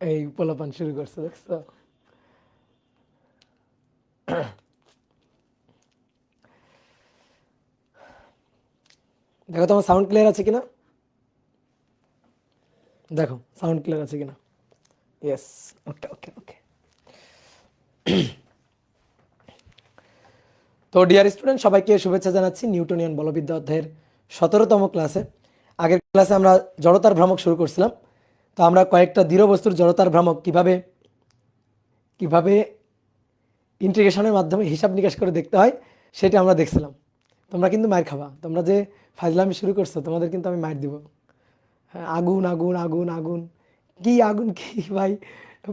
এই পোলাপান শুরু করছে দেখছো। দেখো তোমার সাউন্ড ক্লিয়ার আছে কিনা, দেখো সাউন্ড ক্লিয়ার আছে কিনা। ইয়েস, ওকে ওকে ওকে। তো ডিয়ার স্টুডেন্ট, সবাইকে শুভেচ্ছা জানাচ্ছি নিউটনিয়ান বলবিদ্যা অধ্যায়ের 17তম ক্লাসে। আগের ক্লাসে আমরা জড়তার ভ্রামক শুরু করছিলাম। তো আমরা কয়েকটা দৃঢ় বস্তুর জড়তার ভ্রামক কিভাবে কিভাবে ইন্টিগ্রেশনের মাধ্যমে হিসাব নিকাশ করে দেখতে হয় সেটা আমরা দেখছিলাম। তোমরা কিন্তু মার খাবা, তোমরা যে ফাজলামি শুরু করছো তোমাদের কিন্তু আমি মার দিব। হ্যাঁ, আগুন আগুন আগুন আগুন, কি আগুন কি ভাই,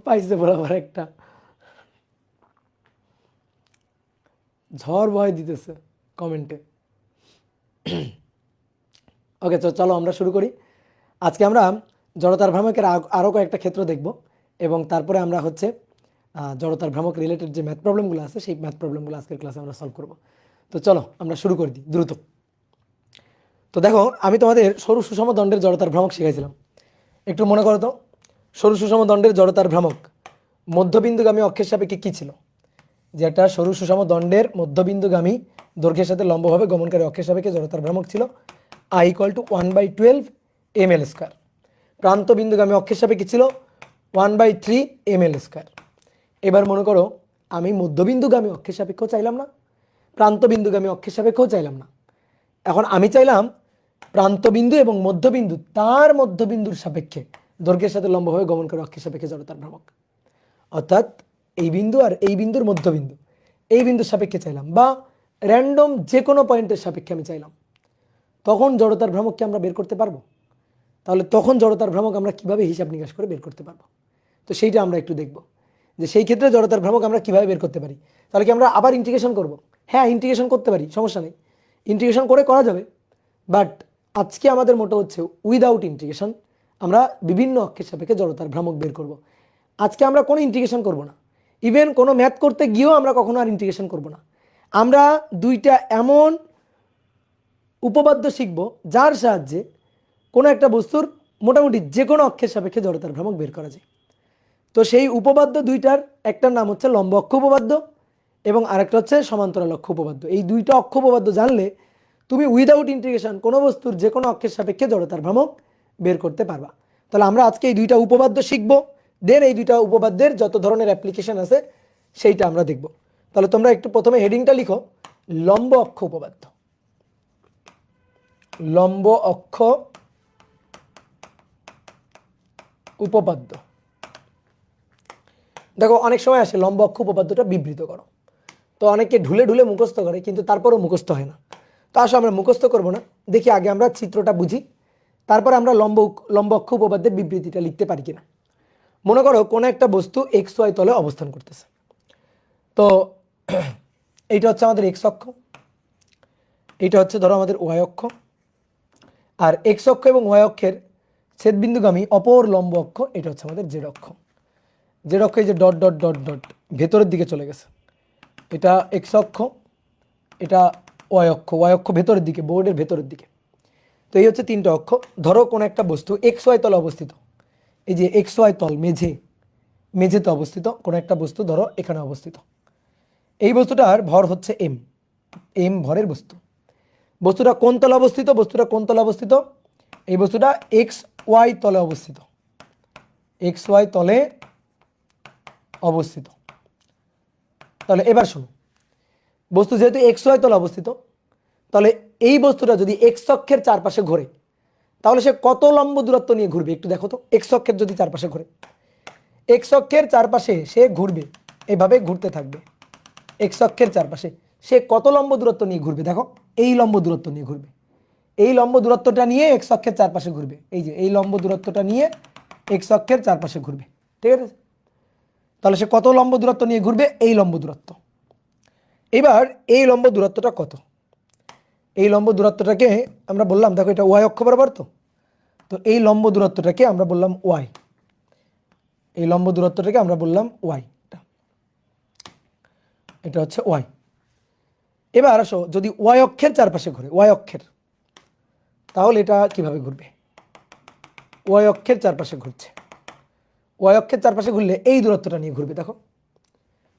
পাইছে বরাবর একটা ঝড় ভয় দিতেছে কমেন্টে। ওকে, তো চলো আমরা শুরু করি। আজকে আমরা জড়তার ভ্রামকের আরও কয়েকটা ক্ষেত্র দেখব এবং তারপরে আমরা হচ্ছে জড়তার ভ্রামক রিলেটেড যে ম্যাথ প্রবলেমগুলো আছে সেই ম্যাথ প্রবলেমগুলো আজকের ক্লাসে আমরা সলভ করব। তো চলো আমরা শুরু করে দিই দ্রুত। তো দেখো, আমি তোমাদের সরু সুষম দণ্ডের জড়তার ভ্রামক শিখাইছিলাম, একটু মনে করো তো। সরু সুষম দণ্ডের জড়তার ভ্রামক মধ্যবিন্দুগামী অক্ষের সাপেক্ষে কী ছিল? যে একটা সরু সুষম দণ্ডের মধ্যবিন্দুগামী দৈর্ঘ্যের সাথে লম্বভাবে গমনকারী অক্ষের সাপেক্ষে জড়তার ভ্রামক ছিল I = 1/12 ml²। প্রান্ত বিন্দুগামী অক্ষের সাপেক্ষে ছিল 1/3 ml²। এবার মনে করো আমি মধ্যবিন্দুগামী অক্ষের সাপেক্ষেও চাইলাম না, প্রান্ত বিন্দুগামী অক্ষের সাপেক্ষেও চাইলাম না। এখন আমি চাইলাম প্রান্তবিন্দু এবং মধ্যবিন্দু তার মধ্যবিন্দুর সাপেক্ষে দৈর্ঘ্যের সাথে লম্বভাবে গমনকারী অক্ষের সাপেক্ষে জড়তার ভ্রামক। অর্থাৎ এই বিন্দু আর এই বিন্দুর মধ্যবিন্দু, এই বিন্দুর সাপেক্ষে চাইলাম, বা র্যান্ডম যে কোনো পয়েন্টের সাপেক্ষে আমি চাইলাম, তখন জড়তার ভ্রামককে আমরা বের করতে পারবো। তাহলে তখন জড়তার ভ্রামক আমরা কিভাবে হিসাব নিকাশ করে বের করতে পারবো, তো সেইটা আমরা একটু দেখব যে সেই ক্ষেত্রে জড়তার ভ্রামক আমরা কিভাবে বের করতে পারি। তাহলে কি আমরা আবার ইন্টিগ্রেশন করব? হ্যাঁ, ইন্টিগ্রেশন করতে পারি, সমস্যা নেই, ইন্টিগ্রেশন করা যাবে। বাট আজকে আমাদের মোটো হচ্ছে উইদাউট ইন্টিগ্রেশন আমরা বিভিন্ন অক্ষের সাপেক্ষে জড়তার ভ্রামক বের করব। আজকে আমরা কোনো ইন্টিগ্রেশন করব না, ইভেন কোনো ম্যাথ করতে গিয়েও আমরা কখনো আর ইন্টিগ্রেশন করব না। আমরা দুইটা এমন উপপাদ্য শিখব যার সাহায্যে কোনো একটা বস্তুর মোটামুটি যে কোনো অক্ষের সাপেক্ষে জড়তার ভ্রামক বের করা যায়। তো সেই উপপাদ্য দুইটার একটার নাম হচ্ছে লম্ব অক্ষ উপপাদ্য এবং আরেকটা হচ্ছে সমান্তরাল অক্ষ উপপাদ্য। এই দুইটা অক্ষ উপপাদ্য জানলে তুমি উইদাউট ইন্টিগ্রেশন কোনো বস্তুর যে কোনো অক্ষের সাপেক্ষে জড়তার ভ্রামক বের করতে পারবা। তাহলে আমরা আজকে এই দুইটা উপপাদ্য শিখবো, দেন এই দুইটা উপপাদ্যের যত ধরনের অ্যাপ্লিকেশন আছে সেইটা আমরা দেখব। তাহলে তোমরা একটু প্রথমে হেডিংটা লিখো, লম্ব অক্ষ উপপাদ্য। লম্ব অক্ষ উপপাদ্য। দেখো, অনেক সময় আসে লম্ব অক্ষ উপপাদ্যটা বিবৃত করো, তো অনেকে ঢুলে ঢুলে মুখস্থ করে কিন্তু তারপরও মুখস্থ হয় না। তো আসলে আমরা মুখস্থ করব না, দেখি আগে আমরা চিত্রটা বুঝি, তারপর আমরা লম্ব অক্ষ উপপাদ্যের বিবৃতিটা লিখতে পারি কিনা। মনে করো কোনো একটা বস্তু XY তলে অবস্থান করতেছে। তো এইটা হচ্ছে আমাদের X অক্ষ, এইটা হচ্ছে ধরো আমাদের Y অক্ষ, আর X অক্ষ এবং Y অক্ষের ছেদবিন্দুগামী অপর লম্ব অক্ষ এটা হচ্ছে আমাদের Z অক্ষ। Z অক্ষ এই যে ডট ডট ডট ডট ভেতরের দিকে চলে গেছে, এটা X অক্ষ, এটা Y অক্ষ, Y অক্ষ ভেতরের দিকে, বোর্ডের ভেতরের দিকে। তো এই হচ্ছে তিনটা অক্ষ। ধরো কোনো একটা বস্তু XY তলে অবস্থিত, এই যে XY তল মেঝেতে অবস্থিত কোনো একটা বস্তু ধরো এখানে অবস্থিত। এই বস্তুটার ভর হচ্ছে m ভরের বস্তু। বস্তুটা কোন তলে অবস্থিত? বস্তুটা কোন তলে অবস্থিত? এই বস্তুটা XY তলে অবস্থিত, XY তলে অবস্থিত। তাহলে এবার শোনো, বস্তু যেহেতু XY তলে অবস্থিত, তাহলে এই বস্তুটা যদি X অক্ষের চারপাশে ঘোরে তাহলে সে কত লম্ব দূরত্ব নিয়ে ঘুরবে একটু দেখো তো। X অক্ষের যদি চারপাশে ঘোরে, X অক্ষের চারপাশে সে ঘুরবে, এভাবে ঘুরতে থাকবে। X অক্ষের চারপাশে সে কত লম্ব দূরত্ব নিয়ে ঘুরবে? দেখো, এই লম্ব দূরত্ব নিয়ে ঘুরবে, এই লম্ব দূরত্বটা নিয়ে X অক্ষের চারপাশে ঘুরবে। এই যে এই লম্ব দূরত্বটা নিয়ে X অক্ষের চারপাশে ঘুরবে, ঠিক আছে? তাহলে সে কত লম্ব দূরত্ব নিয়ে ঘুরবে? এই লম্ব দূরত্ব। এবার এই লম্ব দূরত্বটা কত? এই লম্ব দূরত্বটাকে আমরা বললাম, দেখো এটা Y অক্ষ বরাবর, তো এই লম্ব দূরত্বটাকে আমরা বললাম Y, এই লম্ব দূরত্বটাকে আমরা বললাম Y, এটা হচ্ছে Y। এবার আসো, যদি Y অক্ষের চারপাশে ঘুরে, Y অক্ষের, তাহলে এটা কিভাবে ঘুরবে? Y অক্ষের চারপাশে ঘুরছে, ওয়াই অক্ষের চারপাশে ঘুরলে এই দূরত্বটা নিয়ে ঘুরবে। দেখো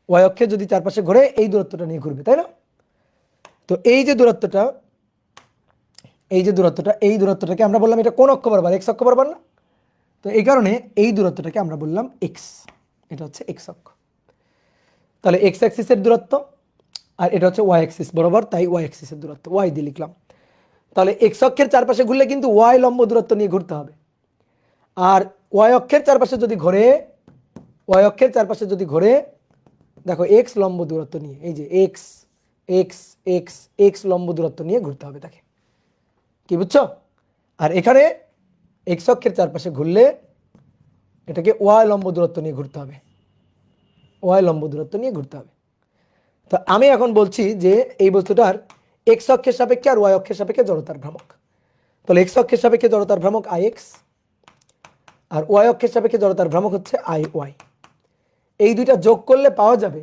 ওয়াই অক্ষের যদি চারপাশে ঘুরে এই দূরত্বটা নিয়ে ঘুরবে, তাই না? তো এই যে দূরত্বটা, এই দূরত্বটাকে আমরা বললাম এটা কোন অক্ষ বরাবর? এক্স অক্ষ বরাবর না? তো এই কারণে এই দূরত্বটাকে আমরা বললাম এক্স, এটা হচ্ছে এক্স অক্ষ। তাহলে এক্স অ্যাক্সিসের দূরত্ব, আর এটা হচ্ছে ওয়াই অ্যাক্সিস বরাবর, তাই ওয়াই অ্যাক্সিসের দূরত্ব ওয়াই দিয়ে লিখলাম। তাহলে এক্স অক্ষের চারপাশে ঘুরলে কিন্তু ওয়াই লম্ব দূরত্ব নিয়ে ঘুরতে হবে। আর ওয়াই অক্ষের চারপাশে যদি ঘোরে, ওয়াই অক্ষের চারপাশে যদি ঘোরে, দেখো এক্স লম্ব দূরত্ব নিয়ে, এই যে এক্স এক্স এক্স এক্স লম্ব দূরত্ব নিয়ে ঘুরতে হবে তাকে, কি বুঝছো? আর এখানে এক্স অক্ষের চারপাশে ঘুরলে এটাকে ওয়াই লম্ব দূরত্ব নিয়ে ঘুরতে হবে, ওয়াই লম্ব দূরত্ব নিয়ে ঘুরতে হবে। তো আমি এখন বলছি যে এই বস্তুটার এক্স অক্ষের সাপেক্ষে আর ওয়াই অক্ষের সাপেক্ষে জড়তার ভ্রামক। তাহলে এক্স অক্ষের সাপেক্ষে জড়তার ভ্রামক আই এক্স, আর ওয়াই অক্ষের সাপেক্ষে জড়তার ভ্রামক হচ্ছে আই ওয়াই। এই দুইটা যোগ করলে পাওয়া যাবে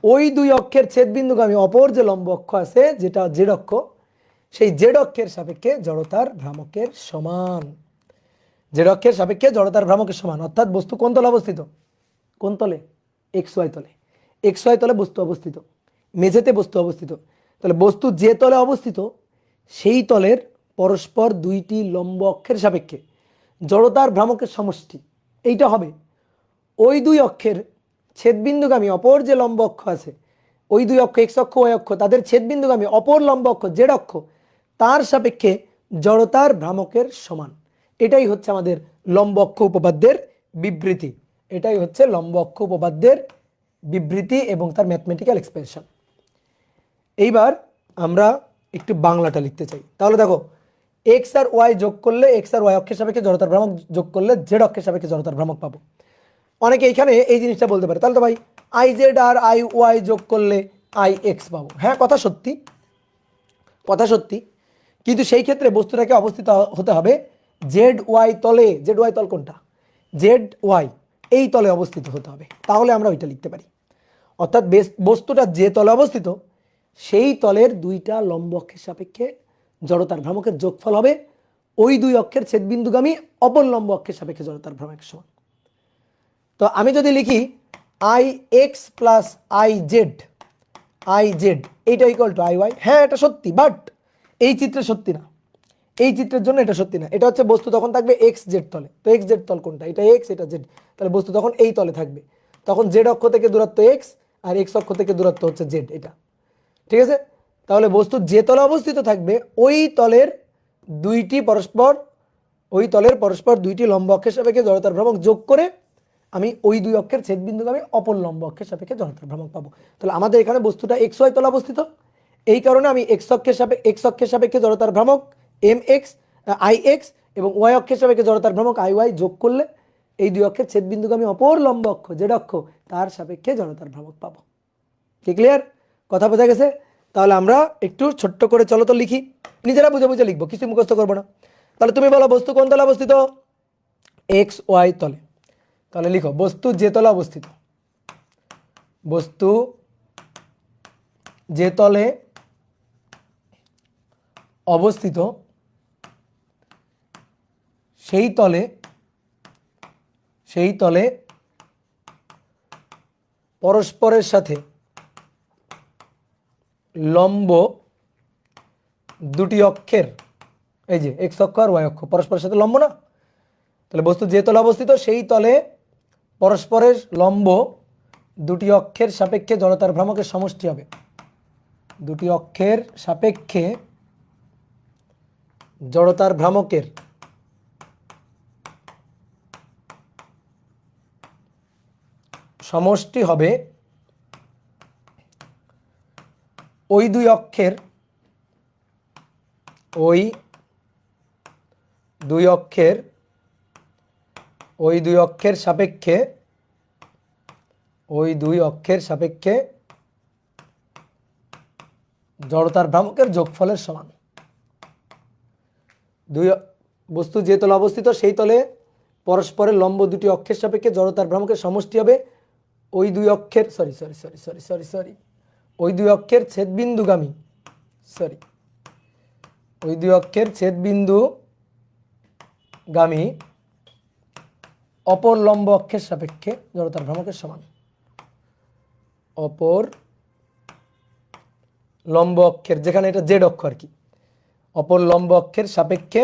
ওই দুই অক্ষের ছেদবিন্দুগামী অপর যে লম্ব অক্ষ আছে, যেটা জেড অক্ষ, সেই জেড অক্ষের সাপেক্ষে জড়তার ভ্রামকের সমান। জেড অক্ষের সাপেক্ষে জড়তার ভ্রামকের সমান, অর্থাৎ বস্তু কোন তলে অবস্থিত? কোন তলে? এক্স ওয়াই তলে। এক্স ওয়াই তলে বস্তু অবস্থিত, মেঝেতে বস্তু অবস্থিত। তাহলে বস্তু যে তলে অবস্থিত সেই তলের পরস্পর দুইটি লম্ব অক্ষের সাপেক্ষে জড়তার ভ্রামকের সমষ্টি এইটা হবে ওই দুই অক্ষের ছেদবিন্দুগামী অপর যে লম্ব অক্ষ আছে, ওই দুই অক্ষ এক্স অক্ষ ওয়াই অক্ষ, তাদের ছেদবিন্দুগামী অপর লম্ব অক্ষ জেড অক্ষ, তার সাপেক্ষে জড়তার ভ্রামকের সমান। এটাই হচ্ছে আমাদের লম্ব অক্ষ উপপাদ্যের বিবৃতি, এটাই হচ্ছে লম্ব অক্ষ উপপাদ্যের বিবৃতি এবং তার ম্যাথমেটিক্যাল এক্সপ্রেশন। এইবার আমরা একটু বাংলাটা লিখতে চাই। তাহলে দেখো এক্স আর ওয়াই যোগ করলে, এক্স আর ওয়াই অক্ষের সাপেক্ষে জড়তার ভ্রামক যোগ করলে জেড অক্ষের সাপেক্ষে জড়তার ভ্রামক পাবো। অনেকে এইখানে এই জিনিসটা বলতে পারে, তাহলে তো ভাই আই জেড আর আই ওয়াই যোগ করলে আই এক্স পাবো। হ্যাঁ, কথা সত্যি, কথা সত্যি, কিন্তু সেই ক্ষেত্রে বস্তুটাকে অবস্থিত হতে হবে জেড ওয়াই তলে। জেড ওয়াই তল কোনটা? জেড ওয়াই এই তলে অবস্থিত হতে হবে, তাহলে আমরা ওইটা লিখতে পারি। অর্থাৎ বস্তুটা যে তলে অবস্থিত সেই তলের দুইটা লম্ব অক্ষের সাপেক্ষে জড়তার ভ্রামকের যোগফল হবে ওই দুই অক্ষের ছেদবিন্দুগামী অপর লম্ব অক্ষের সাপেক্ষে জড়তার ভ্রামকের সমান। তো আমি যদি লিখি I x plus I Z এইটা ইকুয়াল টু আই ওয়াই, হ্যাঁ এটা সত্যি, বাট এই চিত্রে সত্যি না, এই চিত্রের জন্য এটা সত্যি না। এটা হচ্ছে বস্তু তখন থাকবে এক্স জেড তলে। তো এক্স জেড তল কোনটা? এটা এক্স, এটা জেড, তাহলে বস্তু তখন এই তলে থাকবে। তখন জেড অক্ষ থেকে দূরত্ব এক্স আর এক্স অক্ষ থেকে দূরত্ব হচ্ছে জেড, এটা ঠিক আছে। তাহলে বস্তু যে তলে অবস্থিত থাকবে ওই তলের দুইটি পরস্পর, ওই তলের পরস্পর দুইটি লম্ব অক্ষের সাপেক্ষে জড়তার ভ্রামক যোগ করে আমি ওই দুই অক্ষের ছেদবিন্দুগামী অপর লম্ব অক্ষের সাপেক্ষে জড়তার ভ্রামক পাবো। তাহলে আমাদের এখানে বস্তুটা এক্স ওয়াই তলে অবস্থিত, এই কারণে আমি এক্স অক্ষের সাপেক্ষে জড়তার ভ্রামক এম এক্স আই এক্স এবং ওয়াই অক্ষের সাপেক্ষে জড়তার ভ্রামক আই ওয়াই যোগ করলে এই দুই অক্ষের ছেদবিন্দুগামী অপর লম্ব অক্ষ জেড অক্ষ তার সাপেক্ষে জড়তার ভ্রামক পাবো। কি ক্লিয়ার? কথা বোঝা গেছে? তাহলে আমরা একটু ছোট্ট করে চলো তো লিখি, নিজেরা বুঝে বুঝে লিখবো, কিছু মুখস্থ করবো না। তাহলে তুমি বলো বস্তু কোন তলে অবস্থিত? এক্স ওয়াই তলে। তাহলে লিখো বস্তু যে তলে অবস্থিত, বস্তু যে তলে অবস্থিত সেই তলে পরস্পরের সাথে লম্ব দুটি অক্ষের, এই যে এক্স অক্ষ আর ওয়াই অক্ষ পরস্পরের সাথে লম্ব না, তাহলে বস্তু যে তলে অবস্থিত সেই তলে পরস্পরের লম্ব দুটি অক্ষের সাপেক্ষে জড়তার ভ্রামকের সমষ্টি হবে। দুটি অক্ষের সাপেক্ষে জড়তার ভ্রামকের সমষ্টি হবে ওই দুই অক্ষের সাপেক্ষে জড়তার ভ্রামকের যোগফলের সমান। দুই বস্তু যে তলে অবস্থিত সেই তলে পরস্পরের লম্ব দুটি অক্ষের সাপেক্ষে জড়তার ভ্রামকের সমষ্টি হবে ওই দুই অক্ষের ওই দুই অক্ষের ছেদবিন্দুগামী অপর লম্ব অক্ষের সাপেক্ষে জড়তার ভ্রামকের সমান। অপর লম্ব অক্ষের, যেখানে এটা জেড অক্ষ আর কি, অপর লম্ব অক্ষের সাপেক্ষে,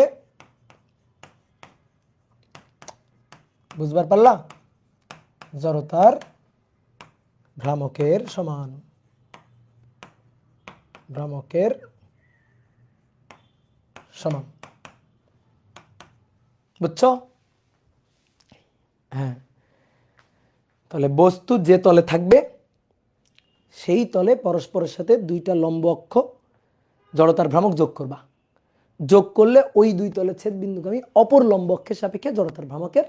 বুঝবার পারলা, জড়তার ভ্রামকের সমান। ভ্রামকের সমান, বুঝছো? হ্যাঁ, তাহলে বস্তু যে তলে থাকবে সেই তলে পরস্পরের সাথে দুইটা লম্ব অক্ষ জড়তার ভ্রামক যোগ করবা। যোগ করলে ওই দুই তলের ছেদ বিন্দুগামী অপর লম্ব অক্ষের সাপেক্ষে জড়তার ভ্রামকের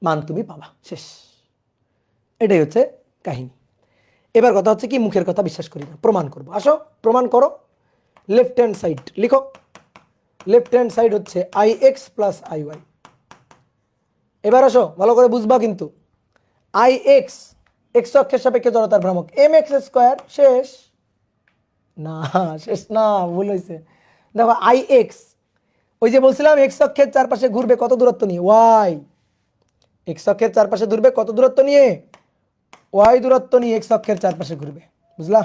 মান তুমি পাবা। শেষ, এটাই হচ্ছে কাহিনী। এবার কথা হচ্ছে কি, মুখের কথা বিশ্বাস করি না, প্রমাণ করবো। আসো প্রমাণ করো। লেফট হ্যান্ড সাইড লিখো। লেফট হ্যান্ড সাইড হচ্ছে IX প্লাস IY। এবার আসো ভালো করে বুঝবা কিন্তু, IX এক্স অক্ষের সাপেক্ষে জড়তার ভ্রামক MX স্কোয়ার। শেষ না, শেষ না, ভুল হয়েছে। দেখো IX, ওই যে বলছিলাম এক্স অক্ষের চারপাশে ঘুরবে কত দূরত্ব নিয়ে, ওয়াই। এক্স অক্ষের চারপাশে ঘুরবে কত দূরত্ব নিয়ে, ওয়াই দূরত্ব নিয়ে এক্স অক্ষের চারপাশে ঘুরবে, বুঝলা?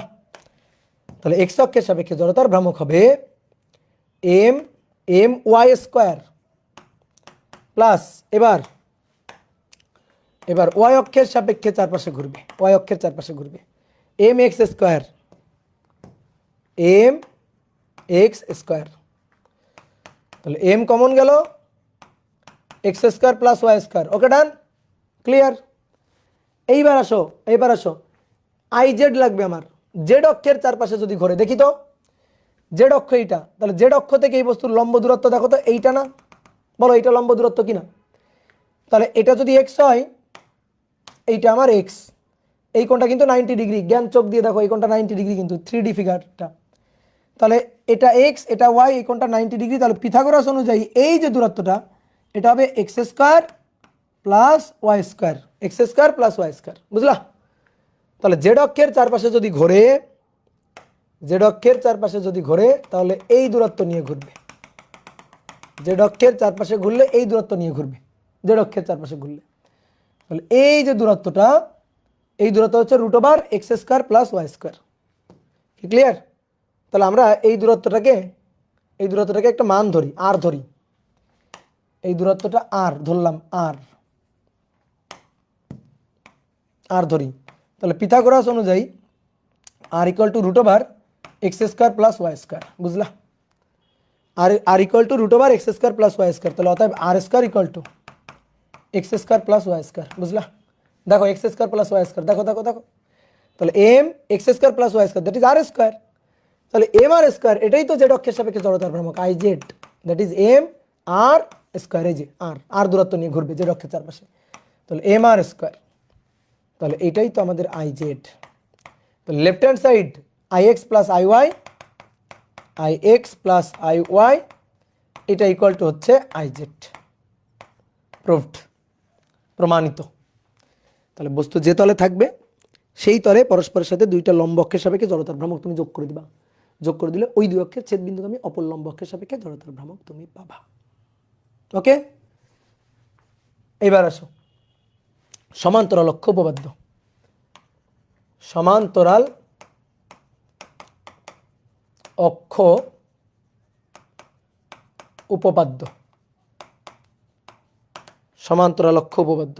তাহলে এক্স অক্ষের সাপেক্ষে জড়তার ভ্রামক হবে MY স্কোয়ার প্লাস, এবার ওয়াই অক্ষের সাপেক্ষে চারপাশে ঘুরবে, ওয়াই অক্ষের চারপাশে ঘুরবে MX স্কোয়ার, MX স্কোয়ার। তাহলে M কমন গেল, X square plus Y square. Okay, done, clear. এইবার আসো, IZ লাগবে আমার। জেড অক্ষের চারপাশে যদি ঘোরে, দেখি তো, জেড অক্ষ এইটা, তাহলে জেড অক্ষ থেকে এই বস্তুর লম্ব দূরত্ব দেখো তো, এইটা না, বলো এইটা লম্ব দূরত্ব কিনা? তাহলে এটা যদি এক্স হয়, এইটা আমার এক্স, এই কোণটা কিন্তু 90 ডিগ্রি, জ্ঞান চোখ দিয়ে দেখো, এই কোণটা 90 ডিগ্রি কিন্তু 3D ফিগারটা। তাহলে এটা এক্স, এটা ওয়াই, এই কোণটা 90 ডিগ্রি। তাহলে পিথাগোরাস অনুযায়ী এই যে দূরত্বটা, এটা হবে x square plus Y square, x square plus Y square, বুঝলা? তাহলে জেড অক্ষের চারপাশে যদি ঘোরে, জেড অক্ষের চারপাশে যদি ঘোরে, তাহলে এই দূরত্ব নিয়ে ঘুরবে। জেড অক্ষের চারপাশে ঘুরলে এই দূরত্ব নিয়ে ঘুরবে, জেড অক্ষের চারপাশে ঘুরলে। তাহলে এই যে দূরত্বটা, এই দূরত্ব হচ্ছে √(x² + y²। কি ক্লিয়ার? তাহলে আমরা এই দূরত্বটাকে একটা মান ধরি, আর ধরি, এই দূরত্বটা আর ধরলাম, আর ধরি। তাহলে পিথাগোরাস অনুযায়ী r = √(x² + y², বুঝলা? r = √(x² + y²। তাহলে অতএব r² = x² + y², বুঝলা? দেখো x² + y², দেখো। তাহলে m x² + y², that is r²। তাহলে mr², এটাই তো জেড অক্ষের সাপেক্ষে জড়তার ভ্রামক IZ, দ্যাট ইজ mr²। এই যে আর দূরত্ব নিয়ে ঘুরবে জেড অক্ষের চারপাশে, তাহলে mr²। তাহলে এটাই তো আমাদের IZ। তাহলে left hand side IX + IY, এটা ইকুয়াল টু হচ্ছে IZ। প্রুভড, প্রমাণিত। তাহলে বস্তু যে তলে থাকবে সেই তলে পরস্পরের সাথে দুইটা লম্ব অক্ষের সাপেক্ষে জড়তার ভ্রামক তুমি যোগ করে দিবা। যোগ করে দিলে ওই দুই অক্ষের ছেদ বিন্দুগামী অপর লম্ব অক্ষের সাপেক্ষে জড়তার ভ্রামক তুমি পাবা। ওকে, এবার আসো সমান্তরাল অক্ষ উপপাদ্য। সমান্তরাল অক্ষ উপপাদ্য, সমান্তরাল অক্ষ উপপাদ্য।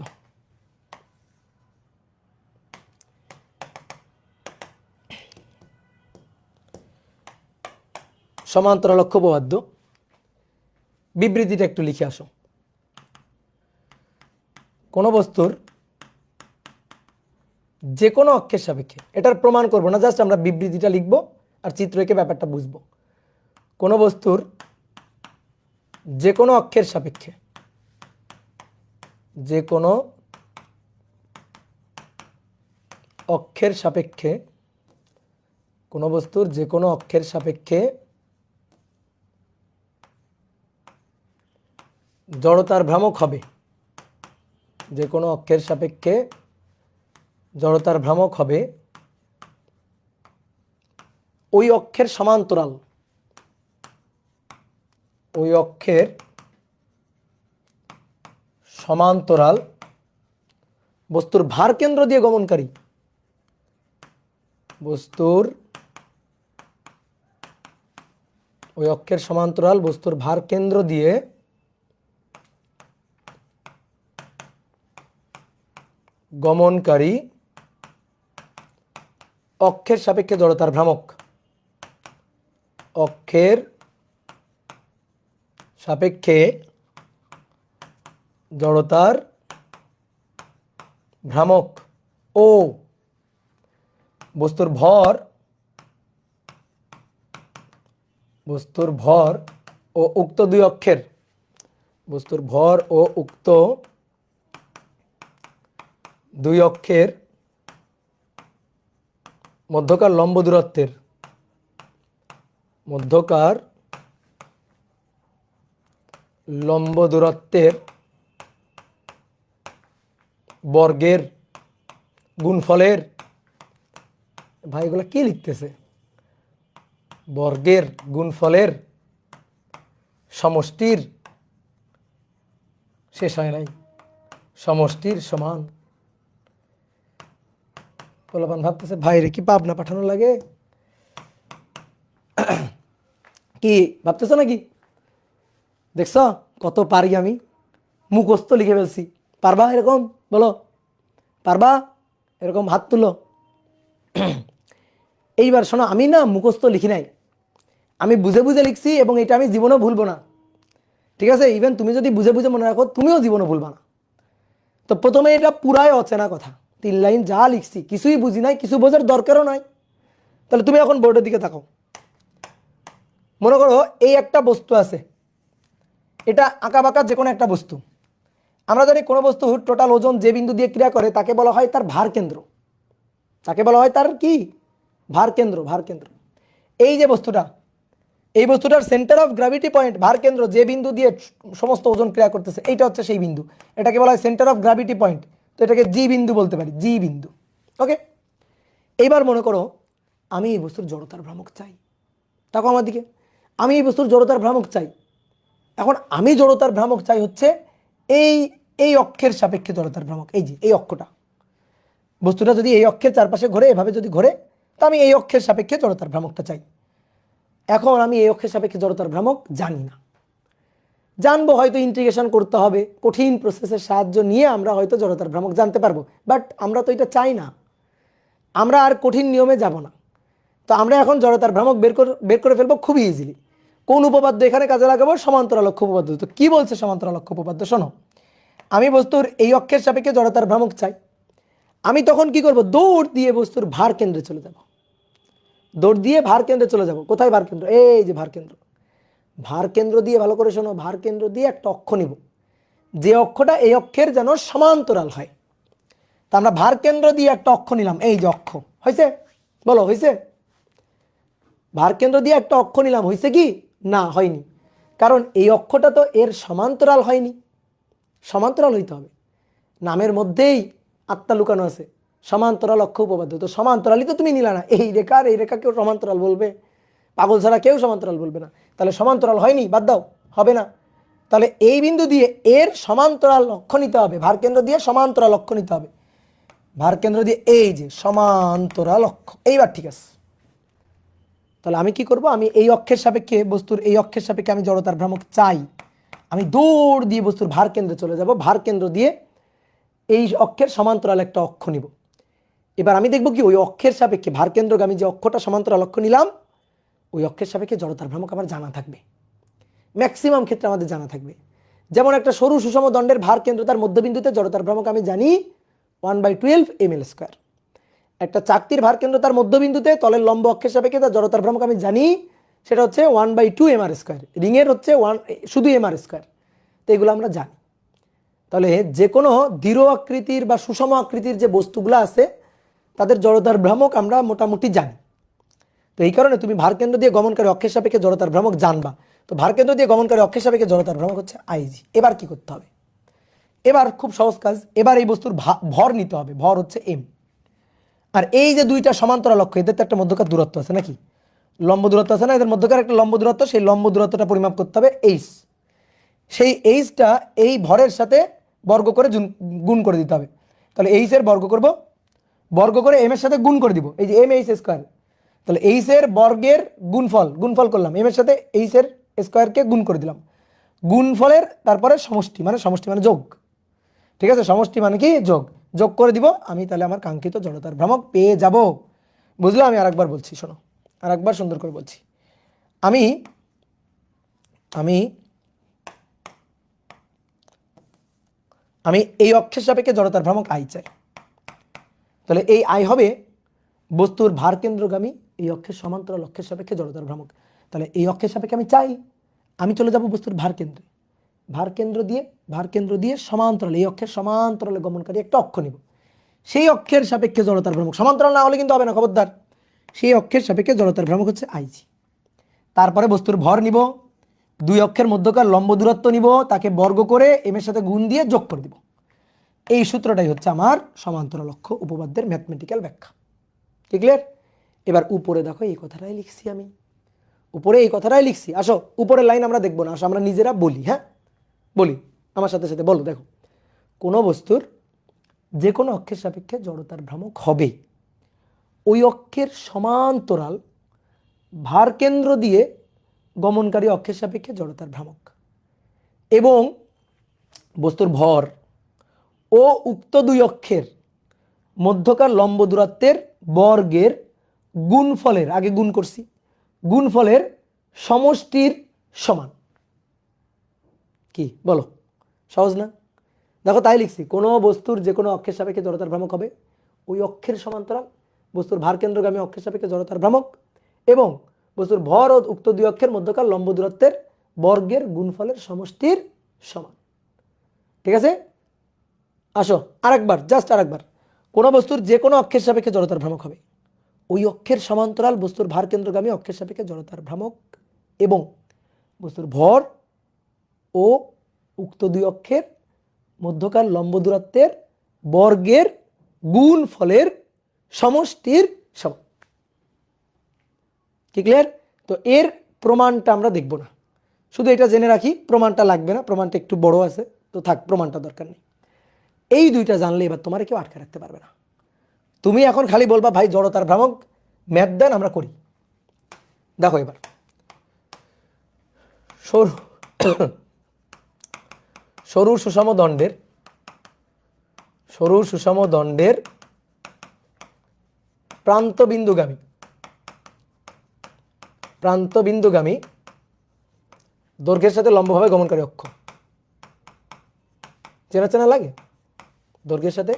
সমান্তরাল অক্ষ উপপাদ্য বিবৃতিটা একটু লিখে আসো। কোন বস্তুর যে কোনো অক্ষের সাপেক্ষে, এটার প্রমাণ করব না, জাস্ট আমরা বিবৃতিটা লিখব আর চিত্র এঁকে ব্যাপারটা বুঝবো। কোন বস্তুর যে কোনো অক্ষের সাপেক্ষে, যে কোনো অক্ষের সাপেক্ষে, কোন বস্তুর যে কোনো অক্ষের সাপেক্ষে জড়তার ভ্রামক হবে, যে কোনো অক্ষের সাপেক্ষে জড়তার ভ্রামক হবে ওই অক্ষের সমান্তরাল, ওই অক্ষের সমান্তরাল বস্তুর ভার কেন্দ্র দিয়ে গমনকারী, বস্তুর ওই অক্ষের সমান্তরাল বস্তুর ভার কেন্দ্র দিয়ে গমনকারী অক্ষের সাপেক্ষে জড়তার ভ্রামক, অক্ষের সাপেক্ষে জড়তার ভ্রামক ও বস্তুর ভর ও উক্ত দুই অক্ষের, বস্তুর ভর ও উক্ত দুই অক্ষের মধ্যকার লম্ব দূরত্বের বর্গের গুণফলের, ভাই এগুলো কি লিখতেছে, বর্গের গুণফলের সমষ্টির, শেষ হয় নাই, সমষ্টির সমান। পোলাপান ভাবতেছে ভাইরে কি পাবনা পাঠানো লাগে, কি ভাবতেছ নাকি? দেখছ কত পারি আমি, মুখস্থ লিখে ফেলছি। পারবা এরকম? বলো পারবা? এরকম হাত তুলো। এইবার শোনো, আমি না মুখস্থ লিখি নাই, আমি বুঝে বুঝে লিখছি এবং এটা আমি জীবনেও ভুলবো না, ঠিক আছে? ইভেন তুমি যদি বুঝে বুঝে মনে রাখো তুমিও জীবনে ভুলবা না। তো প্রথমে এটা পুরাই অচেনা কথা, 3 লাইন যা লিখছি কিছুই বুঝি নাই, কিছু বোঝার দরকারও নাই। তাহলে তুমি এখন বোর্ডের দিকে তাকাও। মনে করো এই একটা বস্তু আছে, এটা আঁকা বাঁকা যে কোনো একটা বস্তু। আমরা জানি কোনো বস্তু টোটাল ওজন যে বিন্দু দিয়ে ক্রিয়া করে তাকে বলা হয় তার ভার কেন্দ্র, তাকে বলা হয় তার কি? ভার কেন্দ্র। এই যে বস্তুটা, এই বস্তুটার সেন্টার অফ গ্র্যাভিটি পয়েন্ট, ভার কেন্দ্র, যে বিন্দু দিয়ে সমস্ত ওজন ক্রিয়া করতেছে, এইটা হচ্ছে সেই বিন্দু, এটাকে বলা হয় সেন্টার অফ গ্র্যাভিটি পয়েন্ট। তো এটাকে জি বিন্দু বলতে পারি, জি বিন্দু। ওকে, এইবার মনে করো আমি এই বস্তুর জড়তার ভ্রামক চাই। তাকো আমার দিকে, আমি এই বস্তুর জড়তার ভ্রামক চাই। এখন আমি জড়তার ভ্রামক চাই হচ্ছে এই অক্ষের সাপেক্ষে জড়তার ভ্রামক, এই যে এই অক্ষটা, বস্তুটা যদি এই অক্ষের চারপাশে ঘোরে, এভাবে যদি ঘোরে, তো আমি এই অক্ষের সাপেক্ষে জড়তার ভ্রামকটা চাই। এখন আমি এই অক্ষের সাপেক্ষে জড়তার ভ্রামক জানি না, জানবো হয়তো ইন্টিগ্রেশন করতে হবে, কঠিন প্রসেসের সাহায্য নিয়ে আমরা হয়তো জড়তার ভ্রামক জানতে পারবো, বাট আমরা তো এটা চাই না, আমরা আর কঠিন নিয়মে যাব না। তো আমরা এখন জড়তার ভ্রামক বের করে ফেলবো খুবই ইজিলি। কোন উপপাদ্য এখানে কাজে লাগাবো? সমান্তরালক্ষ উপপাদ্য। তো কি বলছে সমান্তরালক্ষ উপপাদ্য? শোনো, আমি বস্তুর এই অক্ষের সাপেক্ষে জড়তার ভ্রামক চাই, আমি তখন কি করব? দৌড় দিয়ে বস্তুর ভার কেন্দ্রে চলে যাব, দৌড় দিয়ে ভার কেন্দ্রে চলে যাব। কোথায় ভার কেন্দ্র? এই যে ভার কেন্দ্র। ভার কেন্দ্র দিয়ে ভালো করে শোনো, ভার কেন্দ্র দিয়ে একটা অক্ষ নিব, যে অক্ষটা এই অক্ষের যেন সমান্তরাল হয়। তা আমরা ভার কেন্দ্র দিয়ে একটা অক্ষ নিলাম, এই যে অক্ষ, হয়েছে? বলো হয়েছে? ভার কেন্দ্র দিয়ে একটা অক্ষ নিলাম, হয়েছে কি? না, হয়নি, কারণ এই অক্ষটা তো এর সমান্তরাল হয়নি। সমান্তরাল হইতে হবে, নামের মধ্যেই আত্মা লুকানো আছে, সমান্তরাল অক্ষ উপপাদ্য। তো সমান্তরালই তো তুমি নিলা না, এই রেখা আর এই রেখা কেউ সমান্তরাল বলবে? পাগল ছাড়া কেউ সমান্তরাল বলবে না। তাহলে সমান্তরাল হয়নি, বাদ দাও, হবে না। তাহলে এই বিন্দু দিয়ে এর সমান্তরাল অক্ষ নিতে হবে, ভার কেন্দ্র দিয়ে সমান্তরাল অক্ষ নিতে হবে, ভার কেন্দ্র দিয়ে এই যে সমান্তরাল অক্ষ। এইবার ঠিক আছে, তাহলে আমি কি করব? আমি এই অক্ষের সাপেক্ষে, বস্তুর এই অক্ষের সাপেক্ষে আমি জড়তার ভ্রামক চাই, আমি দৌড় দিয়ে বস্তুর ভার কেন্দ্রে চলে যাব, ভার কেন্দ্র দিয়ে এই অক্ষের সমান্তরাল একটা অক্ষ নিব। এবার আমি দেখব কি ওই অক্ষের সাপেক্ষে ভার কেন্দ্রগামী যে অক্ষটা সমান্তরাল অক্ষ নিলাম, ওই অক্ষের সাপেক্ষে জড়তার ভ্রামক আমার জানা থাকবে, ম্যাক্সিমাম ক্ষেত্রে আমাদের জানা থাকবে। যেমন একটা সরু সুষম দণ্ডের ভার কেন্দ্র তার মধ্যবিন্দুতে জড়তার ভ্রামক আমি জানি 1/12 ml²। একটা চাকতির ভার কেন্দ্র তার মধ্যবিন্দুতে তলের লম্ব অক্ষের সাপেক্ষে তার জড়তার ভ্রামক আমি জানি, সেটা হচ্ছে 1/2 mr²। রিংয়ের হচ্ছে শুধু mr²। তো এগুলো আমরা জানি। তাহলে যে কোনো দৃঢ় আকৃতির বা সুষম আকৃতির যে বস্তুগুলো আছে তাদের জড়তার ভ্রামক আমরা মোটামুটি জানি। তো এই কারণে তুমি ভার কেন্দ্র দিয়ে গমনকারী অক্ষের সাপেক্ষে জড়তার ভ্রামক জানবা। তো ভার কেন্দ্র দিয়ে গমনকারী অক্ষের সাপেক্ষে জড়তার ভ্রামক হচ্ছে আইজি। এবার কি করতে হবে? এবার খুব সহজ কাজ, এবার এই বস্তুর ভর নিতে হবে, ভর হচ্ছে এম। আর এই যে দুইটা সমান্তরাল অক্ষ, এদের তো একটা মধ্যকার দূরত্ব আছে নাকি? লম্ব দূরত্ব আছে না? এদের মধ্যকার একটা লম্ব দূরত্ব, সেই লম্ব দূরত্বটা পরিমাপ করতে হবে এইচ। সেই এইচটা এই ভরের সাথে বর্গ করে গুণ করে দিতে হবে। তাহলে এইচ এর বর্গ করব, বর্গ করে এম এর সাথে গুণ করে দিব, এই যে এম এইচ স্কোয়ার। তাহলে এইচ এর বর্গের গুণফল করলাম, এম এর সাথে এইচ এর স্কোয়ারকে গুণ করে দিলাম, গুণফলের তারপরে সমষ্টি মানে যোগ। ঠিক আছে, সমষ্টি মানে কি যোগ, যোগ করে দিব আমি, তাহলে আমার কাঙ্ক্ষিত জড়তার ভ্রামক পেয়ে যাব। বুঝলো? আমি আরেকবার বলছি, শোনো, আরেকবার সুন্দর করে বলছি। আমি আমি আমি এই অক্ষের সাপেক্ষে জড়তার ভ্রামক আই চাই। তাহলে এই আই হবে বস্তুর ভার কেন্দ্রগামী এই অক্ষের সমান্তরাল অক্ষের সাপেক্ষে জড়তার ভ্রামক। তাহলে এই অক্ষের সাপেক্ষে আমি চাই, আমি চলে যাব বস্তুর ভার কেন্দ্রে, ভার কেন্দ্র দিয়ে সমান্তরাল, এই অক্ষের সমান্তরালে গমনকারী একটা অক্ষ নিব, সেই অক্ষের সাপেক্ষে জড়তার ভ্রামক, সমান্তরাল না হলে কিন্তু হবে না, খবরদার। সেই অক্ষের সাপেক্ষে জড়তার ভ্রামক হচ্ছে আইজি। তারপরে বস্তুর ভর নিব, দুই অক্ষের মধ্যকার লম্ব দূরত্ব নিব, তাকে বর্গ করে এম এর সাথে গুণ দিয়ে যোগ করে দিব। এই সূত্রটাই হচ্ছে আমার সমান্তরাল অক্ষ উপপাদ্যের ম্যাথমেটিক্যাল ব্যাখ্যা। ঠিক ক্লিয়ার? এবার উপরে দেখো এই কথাটাই লিখছি আমি, উপরে এই কথাটাই লিখছি। আসো উপরের লাইন আমরা দেখবো না, আসো আমরা নিজেরা বলি। হ্যাঁ বলি, আমার সাথে সাথে বলো। দেখো, কোনো বস্তুর যে কোনো অক্ষের সাপেক্ষে জড়তার ভ্রামক হবে ওই অক্ষের সমান্তরাল ভার কেন্দ্র দিয়ে গমনকারী অক্ষের সাপেক্ষে জড়তার ভ্রামক, এবং বস্তুর ভর ও উক্ত দুই অক্ষের মধ্যকার লম্ব দূরত্বের বর্গের গুণফলের, আগে গুণ করছি, গুণফলের সমষ্টির সমান। কি বলো? সহজ না? দেখো তাই লিখছি, কোনো বস্তুর যে কোনো অক্ষের সাপেক্ষে জড়তার ভ্রামক হবে ওই অক্ষের সমান্তরাল বস্তুর ভার কেন্দ্রগামী অক্ষের সাপেক্ষে জড়তার ভ্রামক, এবং বস্তুর ভর ও উক্ত দুই অক্ষের মধ্যকার লম্ব দূরত্বের বর্গের গুণফলের সমষ্টির সমান। ঠিক আছে? আসো আরেকবার, জাস্ট আরেকবার। কোনো বস্তুর যে কোনো অক্ষের সাপেক্ষে জড়তার ভ্রামক হবে ওই অক্ষের সমান্তরাল বস্তুর ভার কেন্দ্রগামী অক্ষের সাপেক্ষে জড়তার ভ্রামক, এবং বস্তুর ভর ও উক্ত দুই অক্ষের মধ্যকার লম্ব দূরত্বের বর্গের গুণফলের সমষ্টির সমান। কি ক্লিয়ার? তো এর প্রমাণটা আমরা দেখব না, শুধু এটা জেনে রাখি, প্রমাণটা লাগবে না, প্রমাণটা একটু বড় আছে, তো থাক, প্রমাণটা দরকার নেই। এই দুইটা জানলে এবার তোমার কেউ আটকে রাখতে পারবে না। তুমি এখন খালি বলবা ভাই জড়তার ভ্রামক ম্যাথ দেন, আমরা করি। দেখো এবার সরু সুষম দণ্ডের প্রান্তবিন্দুগামী দৈর্ঘ্যের সাথে লম্বভাবে গমনকারী অক্ষ, চেনা লাগে? দৈর্ঘ্যের সাথে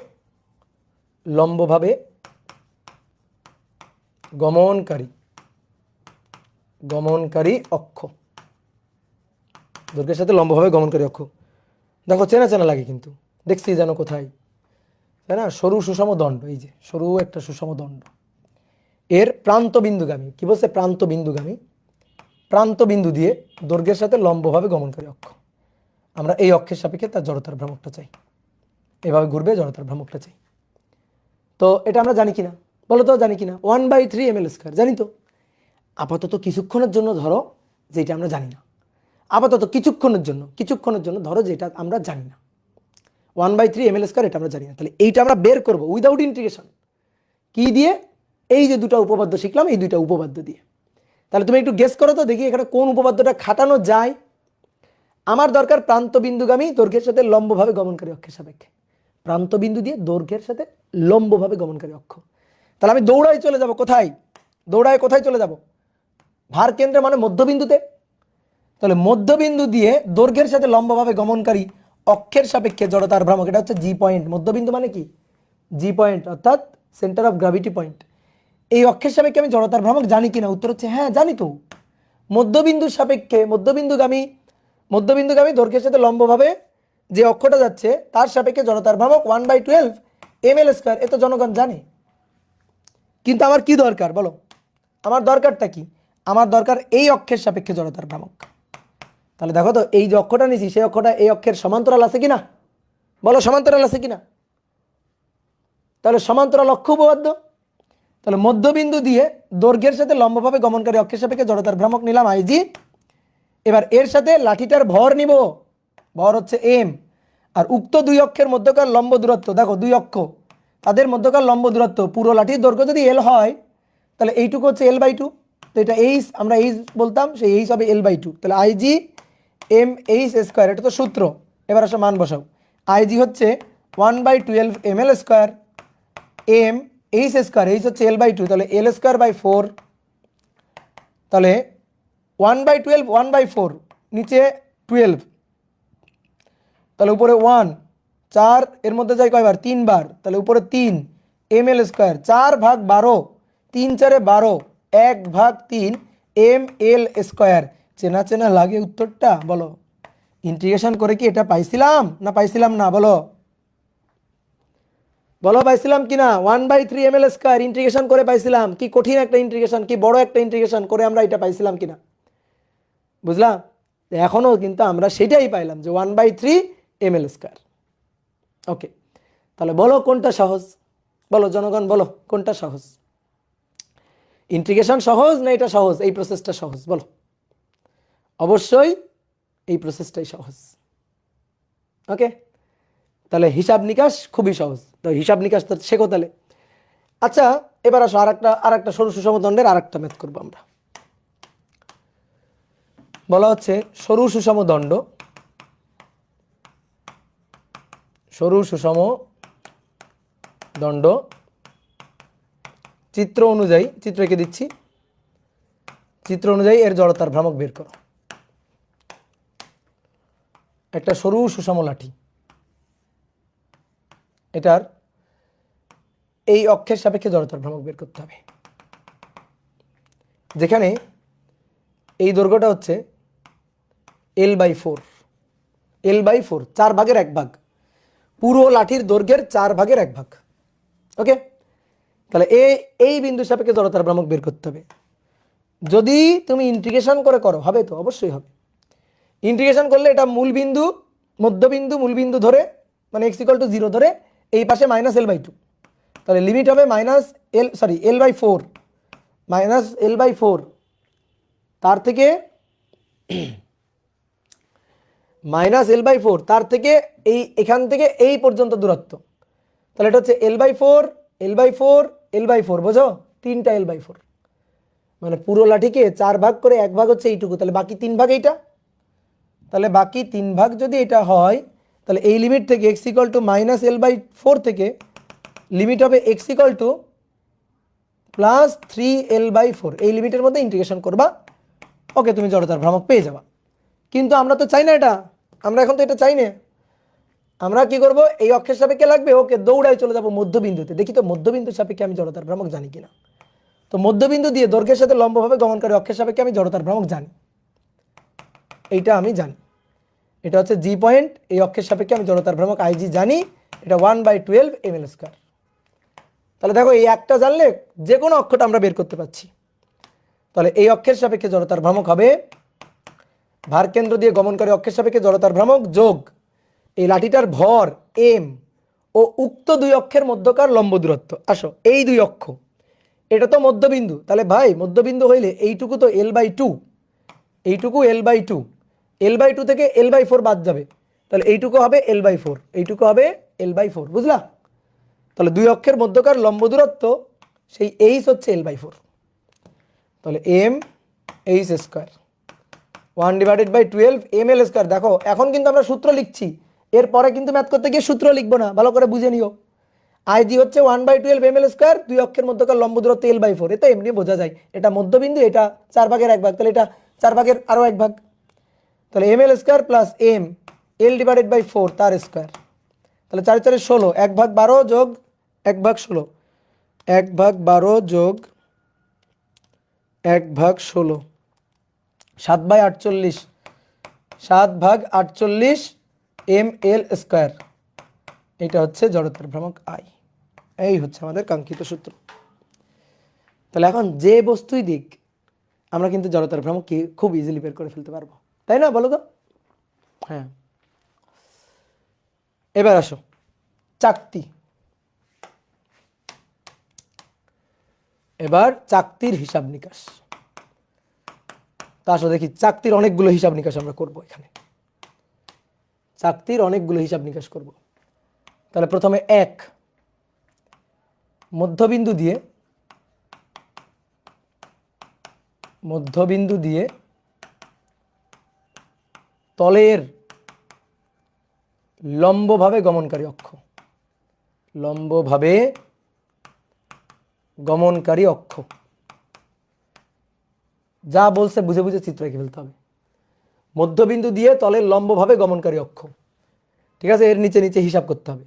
লম্বভাবে গমনকারী অক্ষ, দৈর্ঘ্যের সাথে লম্বভাবে গমনকারী অক্ষ। দেখো চেনা লাগে কিন্তু, দেখছি যেন কোথায়, তাই না? সরু সুষম দণ্ড, এই যে সরু একটা সুষম দণ্ড, এর প্রান্তবিন্দুগামী, কি বলছে? প্রান্তবিন্দু দিয়ে দৈর্ঘ্যের সাথে লম্বভাবে গমনকারী অক্ষ। আমরা এই অক্ষের সাপেক্ষে তার জড়তার ভ্রামকটা চাই, এভাবে ঘুরবে জড়তার ভ্রামকটা চাই। তো এটা আমরা জানি কিনা বলো তো? জানি কিনা? 1/3 ml², জানি তো। আপাতত কিছুক্ষণের জন্য ধরো যেটা আমরা জানি না, আপাতত কিছুক্ষণের জন্য ধরো যেটা আমরা জানি না, 1/3 ml², এটা আমরা জানি না। তাহলে এইটা আমরা বের করব উইদাউট ইন্টিগ্রেশন, কি দিয়ে? এই যে দুটো উপপাদ্য শিখলাম, এই দুইটা উপপাদ্য দিয়ে। তাহলে তুমি একটু গেস করো তো দেখি এখানে কোন উপপাদ্যটা খাটানো যায়। আমার দরকার প্রান্তবিন্দুগামী দৈর্ঘ্যের সাথে লম্বভাবে গমনকারী অক্ষের সাপেক্ষে, প্রান্তবিন্দু দিয়ে দৈর্ঘ্যের সাথে লম্বভাবে গমনকারী অক্ষ। তাহলে আমি দৌড়াই চলে যাব কোথায়? কোথায় চলে যাব? ভার কেন্দ্রে মানে মধ্যবিন্দুতে। তাহলে মধ্যবিন্দু দিয়ে দৈর্ঘ্যের সাথে লম্বভাবে গমনকারী অক্ষের সাপেক্ষে জড়তার ভ্রামক, এটা হচ্ছে জি পয়েন্ট। মধ্যবিন্দু মানে কি? জি পয়েন্ট, অর্থাৎ সেন্টার অফ গ্র্যাভিটি পয়েন্ট। এই অক্ষের সাপেক্ষে আমি জড়তার ভ্রামক জানি কিনা? উত্তর হচ্ছে হ্যাঁ, জানি তো। মধ্যবিন্দুর সাপেক্ষে মধ্যবিন্দুগামী দৈর্ঘ্যের সাথে লম্বভাবে যে অক্ষটা যাচ্ছে তার সাপেক্ষে জড়তার ভ্রামক 1/12 ml², এ তো জনগণ জানে। কিন্তু আমার কি দরকার বলো? আমার দরকারটা কি? আমার দরকার এই অক্ষের সাপেক্ষে জড়তার ভ্রামক। তাহলে দেখো তো, এই যে অক্ষটা নিছি সেই অক্ষটা এই অক্ষের সমান্তরাল আছে কিনা? বলো সমান্তরাল আছে কিনা? তাহলে সমান্তরাল অক্ষ উপপাদ্য। তাহলে মধ্যবিন্দু দিয়ে দৈর্ঘ্যের সাথে লম্বভাবে গমনকারী অক্ষের সাপেক্ষে জড়তার ভ্রামক নিলাম আইজি। এবার এর সাথে লাঠিটার ভর নিব, ভর হচ্ছে এম, আর উক্ত দুই অক্ষের মধ্যকার লম্ব দূরত্ব, দেখো দুই অক্ষ তাদের মধ্যকার লম্ব দূরত্ব, পুরো লাঠির দৈর্ঘ্য যদি এল হয় তাহলে এইটুকু হচ্ছে L/2, তো এটা এইচ, আমরা এইচ বলতাম, সেই এইচ হবে L/2, তাহলে IG mh স্কোয়ার, এটা তো সূত্র। এবার আসো মান বসাও। IG হচ্ছে 1/12 ml square, m H square, H হচ্ছে L/2, তাহলে L স্কোয়ার বাই 4, তাহলে 1/12 1/4, নিচে 12, তাহলে উপরে 1, 4 এর মধ্যে যায় কয়বার, 3 বার, তাহলে উপরে 3 ml স্কোয়ার, 4/12, 3 4 12, 1/3 ml স্কোয়ার। চেনা চেনা লাগে উত্তরটা? বলো, ইন্টিগ্রেশন করে কি এটা পাইছিলাম না পাইছিলাম না? বলো বলো পাইছিলাম কি না? 1/3 ml স্কোয়ার ইন্টিগ্রেশন করে পাইছিলাম। কি কঠিন একটা ইন্টিগ্রেশন, কি বড় একটা ইন্টিগ্রেশন করে আমরা এটা পাইছিলাম কিনা, বুঝলাম? এখনও কিন্তু আমরা সেটাই পাইলাম যে 1/3 ml স্কোয়ার। ওকে, তাহলে বলো কোনটা সহজ? বলো জনগণ, বলো কোনটা সহজ? ইন্টিগ্রেশন সহজ না এটা সহজ, এই প্রসেসটা সহজ? বলো। অবশ্যই এই প্রসেসটাই সহজ। ওকে, তাহলে হিসাব নিকাশ খুবই সহজ, তো হিসাব নিকাশ তো শেখো তাহলে। আচ্ছা, এবার আসো আরেকটা সরু সুষম দণ্ডের আরেকটা ম্যাথ করবো আমরা। বলা হচ্ছে সরু সুষম দণ্ড, সরু সুষম দণ্ড চিত্র অনুযায়ী, চিত্র এঁকে দিচ্ছি, চিত্র অনুযায়ী এর জড়তার ভ্রামক বের করো। একটা সরু সুষম লাঠি, এটার এই অক্ষের সাপেক্ষে জড়তার ভ্রামক বের করতে হবে, যেখানে এই দৈর্ঘ্যটা হচ্ছে L/4, L/4, 4/1 পুরো লাঠির দৈর্ঘ্যের 4/1। ওকে, তাহলে এই বিন্দু সাপেক্ষে জড়তার ভ্রামক বের করতে হবে। যদি তুমি ইন্টিগ্রেশন করে করো, হবে তো? অবশ্যই হবে। ইন্টিগ্রেশন করলে এটা মূলবিন্দু, মধ্যবিন্দু, মূলবিন্দু ধরে, মানে x=0 ধরে, এই পাশে -L/2, তাহলে লিমিট হবে L/4, -L/4, তার থেকে -L/4, তার থেকে এখান থেকে এই পর্যন্ত দূরত্ব, তাহলে এটা হচ্ছে L/4, L/4, L/4, বোঝো? 3টা L/4, মানে পুরো লাঠিকে 4 ভাগ করে 1 ভাগ হচ্ছে এইটুকু, তাহলে বাকি 3 ভাগ এইটা, তাহলে বাকি 3 ভাগ যদি এটা হয়, তাহলে এই লিমিট থেকে x=-L/4 থেকে লিমিট হবে x=+3L/4, এই লিমিটের মধ্যে ইন্টিগ্রেশন করবা। ওকে, তুমি জড়তার ভ্রামক পেয়ে যাবা। কিন্তু আমরা তো চাই না এটা, আমরা এখন তো এটা চাই না। আমরা কি করব, এই অক্ষের সাপেক্ষে লাগবে, ওকে দৌড়ায় চলে যাব মধ্যবিন্দুতে, দেখি তো মধ্যবিন্দুর সাপেক্ষে আমি জড়তার ভ্রামক জানি কিনা। তো মধ্যবিন্দু দিয়ে দৈর্ঘ্যের সাথে লম্বভাবে গমনকারী অক্ষের সাপেক্ষে আমি জড়তার ভ্রামক জানি, এইটা আমি জানি। এটা হচ্ছে জি পয়েন্ট, এই অক্ষের সাপেক্ষে আমি জড়তার ভ্রামক IG জানি, এটা 1/12 ml স্কোয়ার। তাহলে দেখো, এই একটা জানলে যে কোনো অক্ষটা আমরা বের করতে পারছি। তাহলে এই অক্ষের সাপেক্ষে জড়তার ভ্রামক হবে ভার কেন্দ্র দিয়ে গমনকারী অক্ষের সাপেক্ষে জড়তার ভ্রামক যোগ এই লাঠিটার ভর m ও উক্ত দুই অক্ষের মধ্যকার লম্ব দূরত্ব। আসো, এই দুই অক্ষ, এটা তো মধ্যবিন্দু, তাহলে ভাই মধ্যবিন্দু হইলে এইটুকু তো L/2, এইটুকু L/2, L/2 থেকে L/4 বাদ যাবে, তাহলে এইটুকু হবে L/4, এইটুকু হবে L/4, বুঝলা? তাহলে দুই অক্ষের মধ্যকার লম্ব দূরত্ব সেই এইচ হচ্ছে L/4, তাহলে mh স্কোয়ার 1/12 ml স্কোয়ার। দেখো, এখন কিন্তু আমরা সূত্র লিখছি, এরপরে কিন্তু ম্যাথ করতে গিয়ে সূত্র লিখবো না, ভালো করে বুঝে নিও। IG হচ্ছে 1/12 ml স্কোয়ার, দুই অক্ষের মধ্যকার লম্ব দূরত্ব L/4, এটা এমনি বোঝা যায়, এটা মধ্যবিন্দু, এটা 4/1, তাহলে এটা 4/1 তাহলে ml square plus m L/4 তার স্কোয়ার, তাহলে 4 4 16, 1/12 যোগ 1/16, 1/12 যোগ 1/16, 7/48, 7/48 ml স্কোয়ার। এটা হচ্ছে জড়তার ভ্রামক I, এই হচ্ছে আমাদের কাঙ্ক্ষিত সূত্র। তাহলে এখন যে বস্তুই দিক, আমরা কিন্তু জড়তার ভ্রামক কি খুব ইজিলি বের করে ফেলতে পারবো, তাই না? বলো তো। হ্যাঁ, এবার আসো চাকতি। এবার চাকতির হিসাব নিকাশ। তা আসো দেখি, চাকতির অনেকগুলো হিসাব নিকাশ আমরা করব এখানে। চাকতির অনেকগুলো হিসাব নিকাশ করব। তাহলে প্রথমে 1 মধ্যবিন্দু দিয়ে তলের লম্বভাবে গমনকারী অক্ষ, যা বলছে বুঝে বুঝে চিত্র এঁকে ফেলতে হবে। মধ্যবিন্দু দিয়ে তলের লম্বভাবে গমনকারী অক্ষ, ঠিক আছে, এর নিচে নিচে হিসাব করতে হবে।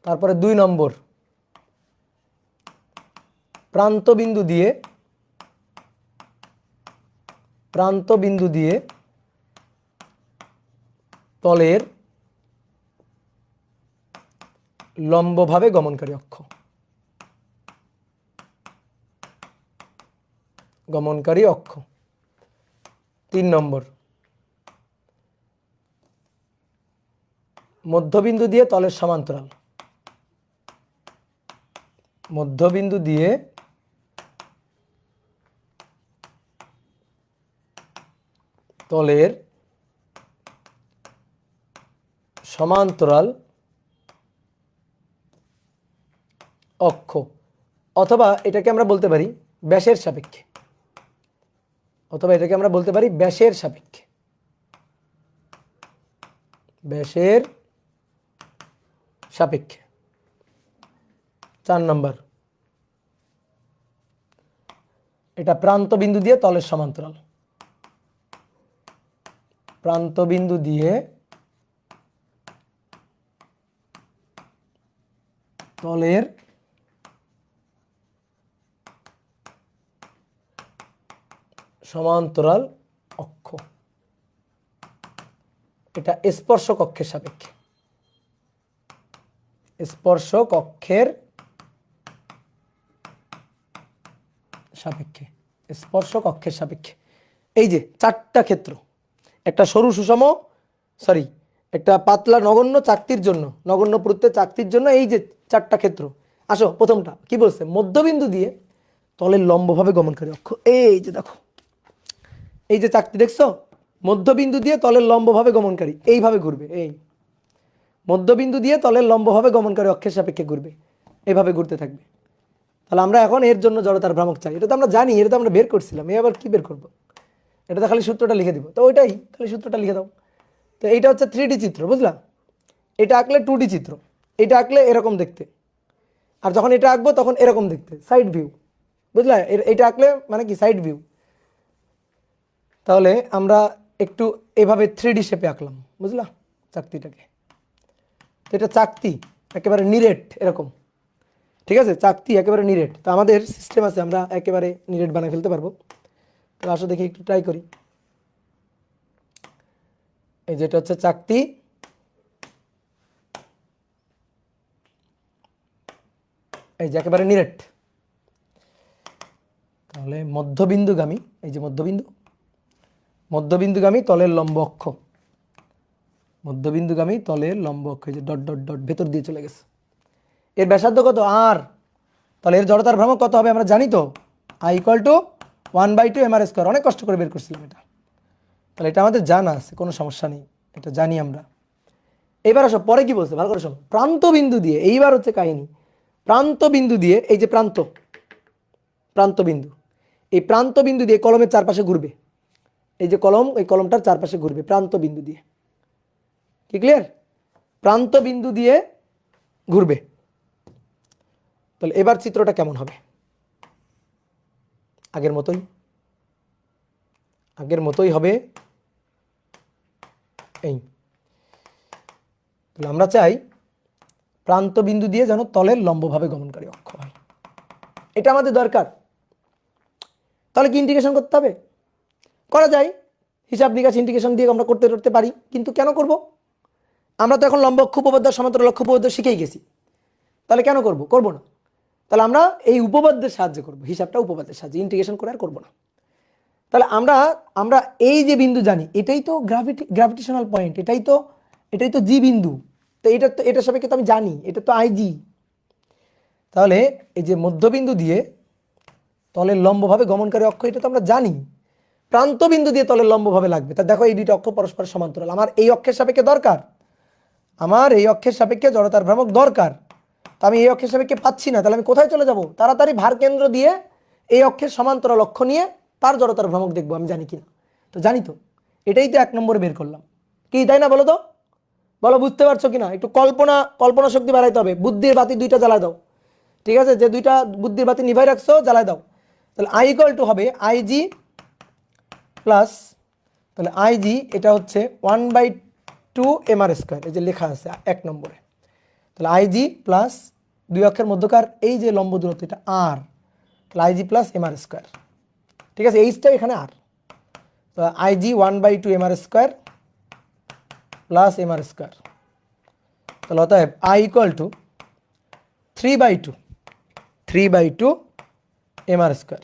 তারপরে 2 নম্বর, প্রান্তবিন্দু দিয়ে তলের লম্বভাবে গমনকারী অক্ষ। 3 নম্বর, মধ্যবিন্দু দিয়ে তলের সমান্তরাল, তলের সমান্তরাল অক্ষ, অথবা এটাকে আমরা বলতে পারি ব্যাসের সাপেক্ষে, ব্যাসের সাপেক্ষে। 4 নম্বর, এটা প্রান্তবিন্দু দিয়ে তলের সমান্তরাল, প্রান্তবিন্দু দিয়ে তলের সমান্তরাল অক্ষ, এটা স্পর্শক অক্ষের সাপেক্ষে, স্পর্শক অক্ষের সাপেক্ষে। এই যে 4টা ক্ষেত্র, একটা সরু সুষম একটা পাতলা নগণ্য চাকতির জন্য, নগণ্য প্রত্যয় চাকতির জন্য এই যে 4টা ক্ষেত্র। আসো প্রথমটা কি বলছে, মধ্যবিন্দু দিয়ে তলের লম্বভাবে গমনকারী অক্ষ। এই যে দেখো, এই যে চাকতি দেখছো, মধ্যবিন্দু দিয়ে তলের লম্বভাবে গমনকারী, এইভাবে ঘুরবে, এই মধ্যবিন্দু দিয়ে তলের লম্বভাবে গমনকারী অক্ষের সাপেক্ষে ঘুরবে, এইভাবে ঘুরতে থাকবে। তাহলে আমরা এখন এর জন্য জড়তার ভ্রামক চাই, এটা তো আমরা জানি, এটা তো আমরা বের করছিলাম, এই আবার কি বের করবো, এটা তো খালি সূত্রটা লিখে দিব, তো ওইটাই খালি সূত্রটা লিখে দাও। তো এইটা হচ্ছে 3D চিত্র, বুঝলা, এটা আঁকলে 2D চিত্র, এটা আঁকলে এরকম দেখতে, আর যখন এটা আঁকবো তখন এরকম দেখতে, সাইড ভিউ, বুঝলা, এটা আঁকলে মানে কি সাইড ভিউ। তাহলে আমরা একটু এভাবে 3D শেপে আঁকলাম, বুঝলা চাকতিটাকে। তো এটা চাকতি একেবারে নিরেট এরকম, ঠিক আছে, চাকতি একেবারে নিরেট। তো আমাদের সিস্টেম আছে, আমরা একেবারে নিরেট বানিয়ে ফেলতে পারবো। তো আসো দেখি একটু ট্রাই করি। এই যেটা হচ্ছে চাকতি, এই যে একেবারে নিরেট। তাহলে মধ্যবিন্দুগামী, এই যে মধ্যবিন্দুগামী তলের লম্ব অক্ষ, মধ্যবিন্দুগামী তলের লম্ব অক্ষ, এই যে ডট ডট ডট ভেতর দিয়ে চলে গেছে। এর ব্যাসার্ধ কত r, তাহলে এর জড়তার ভ্রামক কত হবে আমরা জানি তো, I = 1/2 mr²। অনেক কষ্ট করে বের করছিলাম এটা, তাহলে এটা আমাদের জানা আছে, কোনো সমস্যা নেই, এটা জানি আমরা। এবার আসো পরে কি বলছে ভালো করে শোনো, প্রান্তবিন্দু দিয়ে, এইবার হচ্ছে কাহিনী, প্রান্তবিন্দু দিয়ে, এই যে প্রান্তবিন্দু, এই প্রান্তবিন্দু দিয়ে কলমের চারপাশে ঘুরবে, এই যে কলম, এই কলমটার চারপাশে ঘুরবে প্রান্তবিন্দু দিয়ে, কি ক্লিয়ার, প্রান্তবিন্দু দিয়ে ঘুরবে। তাহলে এবার চিত্রটা কেমন হবে, আগের মতোই হবে। এই তাহলে আমরা চাই প্রান্তবিন্দু দিয়ে যেন তলের লম্বভাবে গমনকারী অক্ষ হয়, এটা আমাদের দরকার। তাহলে কি ইন্টিগ্রেশন করতে হবে, করা যায়, হিসাব নিকাশ ইন্টিগ্রেশন দিয়ে আমরা করতে পারি, কিন্তু কেন করব, আমরা তো এখন লম্ব অক্ষ, উপপাদ্য, সমান্তরাল অক্ষ, উপপাদ্য শিখেই গেছি, তাহলে কেন করব না। তাহলে আমরা এই উপপাদ্যের সাহায্যে করব, হিসাবটা উপপাদ্যের সাহায্যে, ইন্টিগ্রেশন করে আর করব না। তাহলে আমরা এই যে বিন্দু জানি, এটাই তো গ্র্যাভিটেশনাল পয়েন্ট, এটাই তো জি বিন্দু, তো এটা সাপেক্ষে তো আমি জানি, এটা তো আইজি। তাহলে এই যে মধ্যবিন্দু দিয়ে তলের লম্বভাবে গমনকারী অক্ষ, এটা তো আমরা জানি, প্রান্ত বিন্দু দিয়ে তলের লম্বভাবে লাগবে। তা দেখো এই দুইটা অক্ষ পরস্পর সমান্তরাল, আমার এই অক্ষের সাপেক্ষে দরকার, আমার এই অক্ষের সাপেক্ষে জড়তার ভ্রামক দরকার, তা আমি এই অক্ষের সাপেক্ষে পাচ্ছি না, তাহলে আমি কোথায় চলে যাব? তাড়াতাড়ি ভার কেন্দ্র দিয়ে এই অক্ষের সমান্তরাল অক্ষ নিয়ে তার জড়তার ভ্রামক দেখবো আমি জানি কিনা। তো জানি তো, এটাই তো 1 নম্বরে বের করলাম, কি তাই না? বলো তো, বলো বুঝতে পারছো কিনা? একটু কল্পনা শক্তি বাড়াইতে হবে। বুদ্ধির বাতি দুইটা জ্বালায় দাও, ঠিক আছে? যে দুইটা বুদ্ধির বাতি নিভাই রাখছো জ্বালায় দাও। তাহলে আই ইকুয়াল টু হবে আইজি প্লাস, তাহলে আইজি এটা হচ্ছে 1/2 mr স্কোয়ার, এই যে লেখা আছে 1 নম্বরে। তাহলে আইজি প্লাস দুই অক্ষের মধ্যকার এই যে লম্ব দূরত্ব এটা আর, তাহলে আইজি প্লাস mr স্কোয়ার, ঠিক আছে? এইচটা এখানে আর, তো IG 1/2 mr square plus mr square. তাহলে অতএব I equal two 3/2 mr square,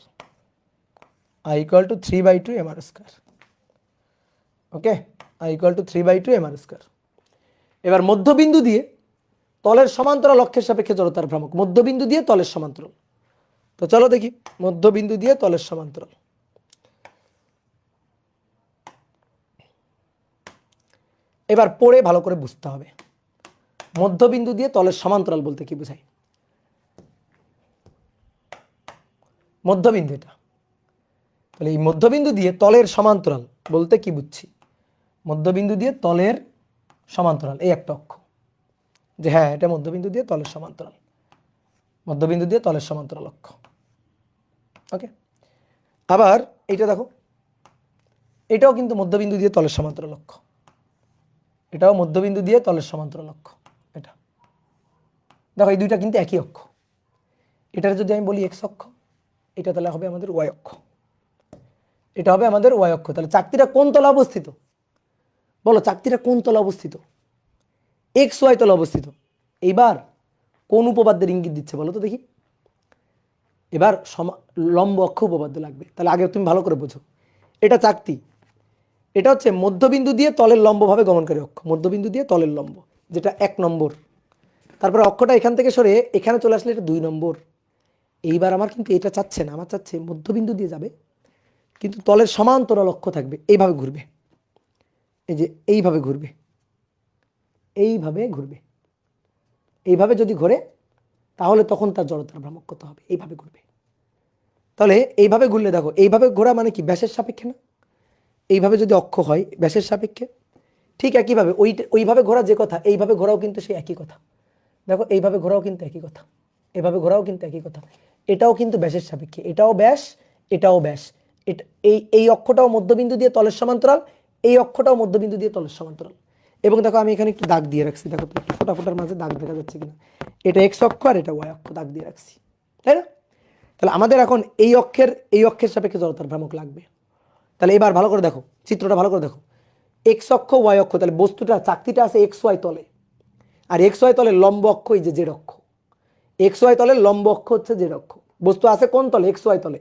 I equal two 3/2 mr square. Okay, I equal two 3/2 mr square. এবার মধ্যবিন্দু দিয়ে তলের সমান্তরাল অক্ষের সাপেক্ষে জড়তার ভ্রামক, মধ্যবিন্দু দিয়ে তলের সমান্তরাল। তো চলো দেখি মধ্যবিন্দু দিয়ে তলের সমান্তরাল। এবার পড়ে ভালো করে বুঝতে হবে মধ্যবিন্দু দিয়ে তলের সমান্তরাল বলতে কি বোঝায়। মধ্যবিন্দু এটা, তাহলে এই মধ্যবিন্দু দিয়ে তলের সমান্তরাল বলতে কি বুঝছি? মধ্যবিন্দু দিয়ে তলের সমান্তরাল এই একটা অক্ষ, যে হ্যাঁ এটা মধ্যবিন্দু দিয়ে তলের সমান্তরাল, মধ্যবিন্দু দিয়ে তলের সমান্তরাল অক্ষ। ওকে, আবার এইটা দেখো, এটাও কিন্তু মধ্যবিন্দু দিয়ে তলের সমান্তরাল অক্ষ, এটাও মধ্যবিন্দু দিয়ে তলের সমান্তরাল অক্ষ। এটা দেখো এই দুইটা কিন্তু একই অক্ষ। এটার যদি আমি বলি এক্স অক্ষ, এটা তাহলে হবে আমাদের ওয়াই অক্ষ, এটা হবে আমাদের ওয়াই অক্ষ। তাহলে চাকতিটা কোন তলে অবস্থিত? বলো চাকতিটা কোন তলে অবস্থিত? এক্স ওয়াই তলে অবস্থিত। এইবার কোন উপপাদ্যের ইঙ্গিত দিচ্ছে বলো তো দেখি? এবার লম্ব অক্ষ উপপাদ্য লাগবে। তাহলে আগে তুমি ভালো করে বোঝো, এটা চাকতি, এটা হচ্ছে মধ্যবিন্দু দিয়ে তলের লম্বভাবে গমনকারী অক্ষ, মধ্যবিন্দু দিয়ে তলের লম্ব, যেটা 1 নম্বর। তারপরে অক্ষটা এখান থেকে সরে এখানে চলে আসলে এটা 2 নম্বর। এইবার আমার কিন্তু এটা চাচ্ছে না, আমার চাচ্ছে মধ্যবিন্দু দিয়ে যাবে কিন্তু তলের সমান্তরাল অক্ষ থাকবে, এইভাবে ঘুরবে, এই যে এইভাবে ঘুরবে, এইভাবে ঘুরবে, এইভাবে যদি ঘুরে তাহলে তখন তার জড়তার ভ্রামক কত হবে? এইভাবে ঘুরবে। তাহলে এইভাবে ঘুরলে দেখো, এইভাবে ঘোরা মানে কি? ব্যাসের সাপেক্ষে না? এইভাবে যদি অক্ষ হয় ব্যাসের সাপেক্ষে, ঠিক একইভাবে ওইভাবে ঘোরা যে কথা, এইভাবে ঘোরাও কিন্তু সেই একই কথা। দেখো এইভাবে ঘোরাও কিন্তু একই কথা, এভাবে ঘোরাও কিন্তু একই কথা। এটাও কিন্তু ব্যাসের সাপেক্ষে, এটাও ব্যাস, এটাও ব্যাস। এটা এই অক্ষটাও মধ্যবিন্দু দিয়ে তলের সমান্তরাল, এই অক্ষটাও মধ্যবিন্দু দিয়ে তলের সমান্তরাল। এবং দেখো আমি এখানে একটু দাগ দিয়ে রাখছি, দেখো একটু ফোটা ফোটার মাঝে দাগ দেখা যাচ্ছে কিনা? এটা এক্স অক্ষ আর এটা ওয়াই অক্ষ, দাগ দিয়ে রাখছি, তাই না? তাহলে আমাদের এখন এই অক্ষের সাপেক্ষে জড়তার ভ্রামক লাগবে। তাহলে এবার ভালো করে দেখো চিত্রটা, ভালো করে দেখো, এক্স অক্ষ ওয়াই অক্ষ, তাহলে বস্তুটা চাকতিটা আছে এক্স ওয়াই তলে, আর এক্স ওয়াই তলের লম্ব অক্ষ এই যে জেড অক্ষ, এক্স ওয়াই তলের লম্ব অক্ষ হচ্ছে জেড অক্ষ। বস্তু আছে কোন তলে? এক্স ওয়াই তলে।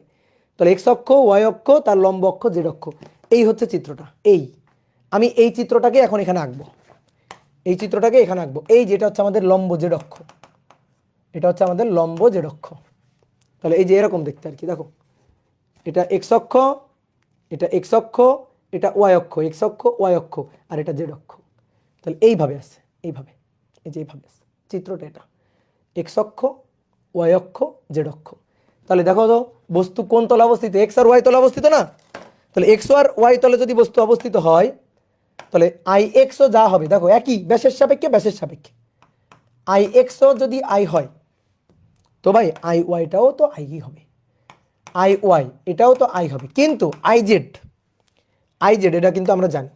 তাহলে এক্স অক্ষ ওয়াই অক্ষ তার লম্ব অক্ষ জেড অক্ষ, এই হচ্ছে চিত্রটা। আমি এই চিত্রটাকে এখন এখানে আঁকবো, এই চিত্রটাকে এখানে আঁকবো। এই যেটা হচ্ছে আমাদের লম্ব জেড অক্ষ, এটা হচ্ছে আমাদের লম্ব জেড অক্ষ। তাহলে এই যে এরকম দেখতে আর কি, দেখো এটা এক্স অক্ষ, এটা এক্স অক্ষ, এটা ওয়াই অক্ষ, এক্স অক্ষ ওয়াই অক্ষ, আর এটা জেড অক্ষ। তাহলে এইভাবে আছে, এইভাবে, এই যে এইভাবে আছে চিত্রটা, এটা এক্স অক্ষ ওয়াই অক্ষ জেড অক্ষ। তাহলে দেখো তো বস্তু কোন তলে অবস্থিত? এক্স আর ওয়াই তলে অবস্থিত না? তাহলে এক্স আর ওয়াই তলে যদি বস্তু অবস্থিত হয় তাহলে আই এক্সও যা হবে দেখো একই, ব্যাসের সাপেক্ষে, ব্যাসের সাপেক্ষে আই এক্সও যদি আই হয় তো ভাই আই ওয়াইটাও তো আই হবে, আই ওয়াই এটাও তো আই হবে। কিন্তু আই জেড এটা কিন্তু আমরা জানি,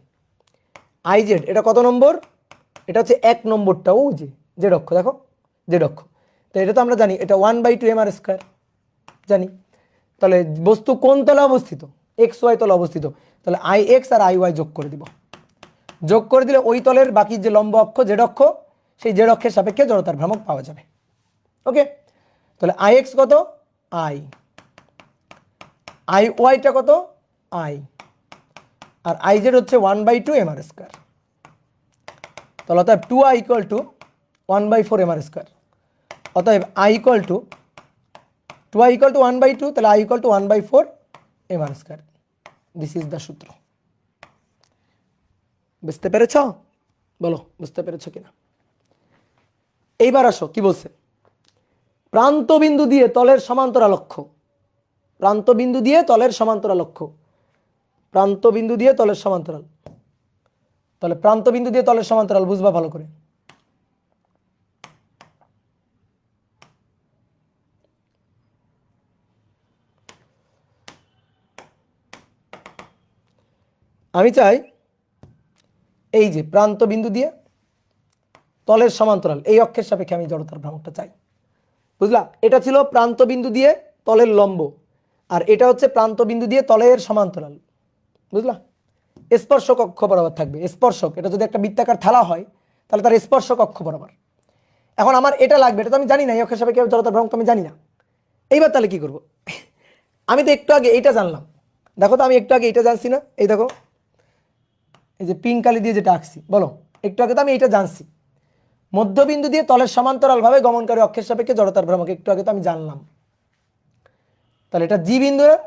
আই জেড এটা কত নম্বর? এটা হচ্ছে 1 নম্বরটাও যে জেড অক্ষ, দেখো জেড অক্ষ। তো এটা তো আমরা জানি এটা 1/2 mr স্কোয়ার জানি। তাহলে বস্তু কোন তলে অবস্থিত? এক্স ওয়াই তলে অবস্থিত। তাহলে আই এক্স আর আই ওয়াই যোগ করে দিব, যোগ করে দিলে ওই তলের বাকি যে লম্ব অক্ষ জেড অক্ষ, সেই জেড অক্ষের সাপেক্ষে জড়তার ভ্রামক পাওয়া যাবে। ওকে, তাহলে আই এক্স কত? আই ওয়াইটা কত? আই, আর আই জেড হচ্ছে 1/2 mr স্কোয়ার। তাহলে অতএব 2i equal to 1/4 mr square. অতএব i equal two 2i equal to 1/2, তাহলে i equal two 1/4 mr square. This is the সূত্র। বুঝতে পেরেছ? বলো বুঝতে পেরেছ কিনা। এইবার আসো কি বলছে, প্রান্ত বিন্দু দিয়ে তলের সমান্তরাল অক্ষ, প্রান্ত বিন্দু দিয়ে তলের সমান্তরাল অক্ষ, প্রান্ত বিন্দু দিয়ে তলের সমান্তরাল, তাহলে প্রান্ত বিন্দু দিয়ে তলের সমান্তরাল বুঝবা ভালো করে। আমি চাই এই যে প্রান্ত বিন্দু দিয়ে তলের সমান্তরাল এই অক্ষের সাপেক্ষে আমি জড়তার ভ্রামকটা চাই। বুঝলা? এটা ছিল প্রান্ত বিন্দু দিয়ে তলের লম্ব, আর এটা হচ্ছে প্রান্ত বিন্দু দিয়ে তলের সমান্তরাল। বুঝলা? স্পর্শক অক্ষ বরাবর থাকবে। স্পর্শক, এটা যদি একটা বৃত্তাকার থালা হয় তাহলে তার স্পর্শক অক্ষ বরাবর। এখন আমার এটা লাগবে, এটা তো আমি জানি না, এই অক্ষের সাপেক্ষে জড়তার ভ্রামক আমি জানি না। এইবার তাহলে কি করব? আমি তো একটু আগে এইটা জানলাম, দেখো তো আমি একটু আগে এইটা জানছি না, এই দেখো এই যে পিঙ্ক কালি দিয়ে যেটা আঁকছি, বলো একটু আগে তো আমি এইটা জানছি, মধ্যবিন্দু দিয়ে তলের সমান্তরাল ভাবে গমনকারী অক্ষের সাপেক্ষে জড়তার ভ্রামক একটু আগে তো আমি জানলাম। তাহলে এটা জি বিন্দু না?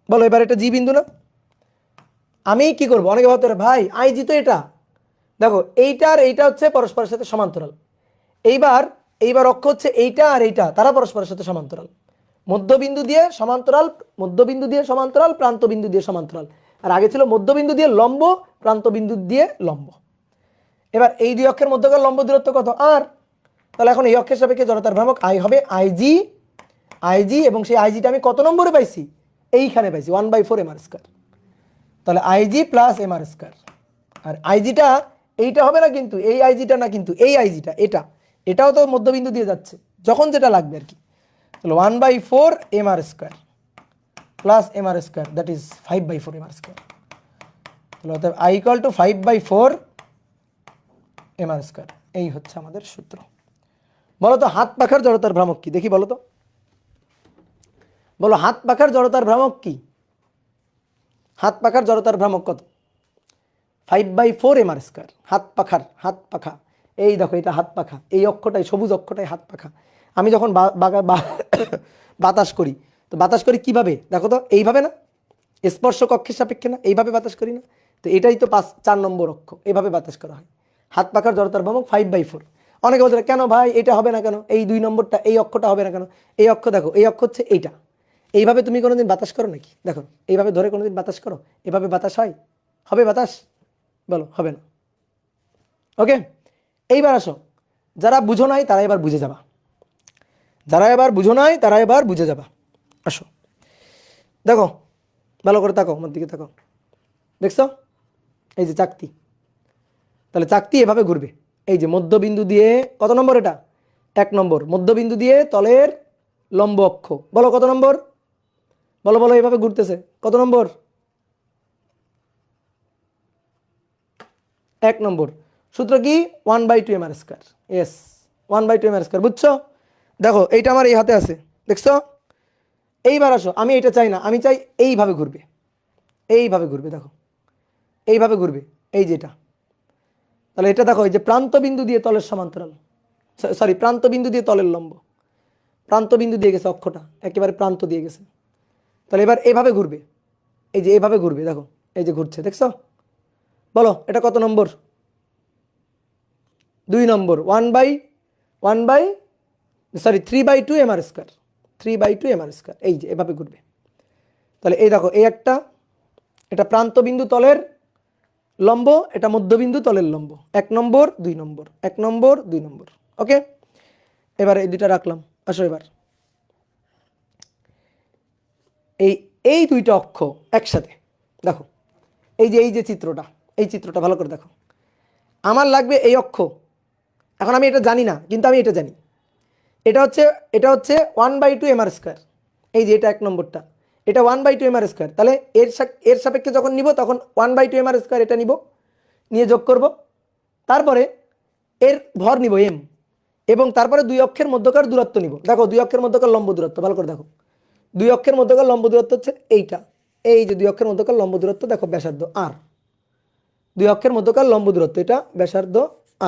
বলো এবার এটা জি বিন্দু না? আমি কি করব? অনেকে ভাবতে পারে ভাই আইজি তো এটা, দেখো এইটা আর এইটা হচ্ছে পরস্পরের সাথে সমান্তরাল। এইবার এইবার অক্ষ হচ্ছে এইটা আর এইটা, তারা পরস্পরের সাথে সমান্তরাল। মধ্যবিন্দু দিয়ে সমান্তরাল, মধ্যবিন্দু দিয়ে সমান্তরাল, প্রান্ত বিন্দু দিয়ে সমান্তরাল। আর আগে ছিল মধ্যবিন্দু দিয়ে লম্ব, প্রান্ত বিন্দু দিয়ে লম্ব। এবার এই দুই অক্ষের মধ্যকার লম্ব দূরত্ব কত? আর। তাহলে এখন এই অক্ষের সাপেক্ষে জড়তার ভ্রামক আই হবে আইজি, আইজি, এবং সেই আইজিটা আমি কত নম্বরে পাইছি? এইখানে পাইছি 1/4 mr স্কয়ার। তাহলে IG plus m r square. আর আইজিটা এইটা হবে না কিন্তু, এই আইজিটা না কিন্তু, এই আইজিটা এটা, এটাও তো মধ্যবিন্দু দিয়ে যাচ্ছে, যখন যেটা লাগবে আর কি। তাহলে 1/4 mr square plus m r square, that is 5/4 mr square. তাহলে অতএব I equal to 5/4 mr square. এই হচ্ছে আমাদের সূত্র। বলো তো হাত পাখার জড়তার ভ্রামক কি? দেখি বলো তো, বলো হাত পাখার জড়তার ভ্রামক কি? হাত পাখার জড়তার ভ্রামক কত? 5/4 mr স্কয়ার। হাত পাখার, হাত পাখা, এই দেখো এটা হাত পাখা, এই অক্ষটাই সবুজ অক্ষটাই হাত পাখা। আমি যখন বাতাস করি, তো বাতাস করি কিভাবে দেখো তো? এইভাবে না? স্পর্শক অক্ষের সাপেক্ষে না? এইভাবে বাতাস করি না? তো এটাই তো 4 নম্বর অক্ষ, এইভাবে বাতাস করা হয়। হাত পাখার জড়তার ভ্রামক 5/4। অনেকে বলছে কেন ভাই এটা হবে না কেন, এই 2 নম্বরটা, এই অক্ষটা হবে না কেন? এই অক্ষ দেখো, এই অক্ষ হচ্ছে এইটা। এইভাবে তুমি কোনোদিন বাতাস করো নাকি? দেখো এইভাবে ধরে কোনোদিন বাতাস করো? এভাবে বাতাস হয়? হবে বাতাস? বলো হবে না। ওকে, এইবার আসো, যারা বুঝো নাই তারা এবার বুঝে যাবা, যারা এবার বুঝো নাই তারা এবার বুঝে যাবা। আসো দেখো, ভালো করে তাকাও, আমার দিকে তাকাও, দেখছো এই যে চাকতি, তাহলে চাকতি এভাবে ঘুরবে। এই যে মধ্যবিন্দু দিয়ে, কত নম্বর এটা? 1 নম্বর। মধ্যবিন্দু দিয়ে তলের লম্ব অক্ষ, বলো কত নম্বর? বলো বলো, এইভাবে ঘুরতেছে, কত নম্বর? 1 নম্বর। সূত্র কি? 1/2 mr square. Yes, 1/2 mr square. বুঝছো? দেখো এইটা আমার এই হাতে আছে, দেখছো? এইবার আসো, আমি এটা চাই না, আমি চাই এইভাবে ঘুরবে, এইভাবে ঘুরবে, দেখো এইভাবে ঘুরবে, এই যেটা। তাহলে এটা দেখো, এই যে প্রান্ত বিন্দু দিয়ে তলের সমান্তরাল, সরি প্রান্ত বিন্দু দিয়ে তলের লম্ব, প্রান্ত বিন্দু দিয়ে গেছে অক্ষটা, একেবারে প্রান্ত দিয়ে গেছে। তাহলে এবার এইভাবে ঘুরবে, এই যে এইভাবে ঘুরবে, দেখো এই যে ঘুরছে, দেখছো? বলো এটা কত নম্বর? 2 নম্বর। 3/2 mr স্কয়ার, 3/2 mr স্কয়ার, এই যে এভাবে ঘুরবে। তাহলে এই দেখো, এই একটা, এটা প্রান্ত বিন্দু তলের লম্ব, এটা মধ্যবিন্দু তলের লম্ব, 1 নম্বর 2 নম্বর, 1 নম্বর 2 নম্বর। ওকে, এবার এই দুইটা রাখলাম। আসো এবার এই এই দুইটা অক্ষ একসাথে দেখো, এই যে চিত্রটা, এই চিত্রটা ভালো করে দেখো। আমার লাগবে এই অক্ষ, এখন আমি এটা জানি না কিন্তু আমি এটা জানি, এটা হচ্ছে 1/2 mr স্কয়ার। এই যে এটা 1 নম্বরটা, এটা 1/2 mr স্কয়ার। তাহলে এর সাপেক্ষে যখন নিব তখন 1/2 mr স্কয়ার এটা নিব, নিয়ে যোগ করব, তারপরে এর ভর নিব m, এবং তারপরে দুই অক্ষের মধ্যকার দূরত্ব নিব। দেখো দুই অক্ষের মধ্যকার লম্ব দূরত্ব ভালো করে দেখো, দুই অক্ষের মধ্যকার লম্ব দূরত্ব হচ্ছে এইটা, এই যে দুই অক্ষের মধ্যকার লম্ব দূরত্ব দেখো, ব্যাসার্ধ r, দুই অক্ষের মধ্যকার লম্ব দূরত্ব এটা ব্যাসার্ধ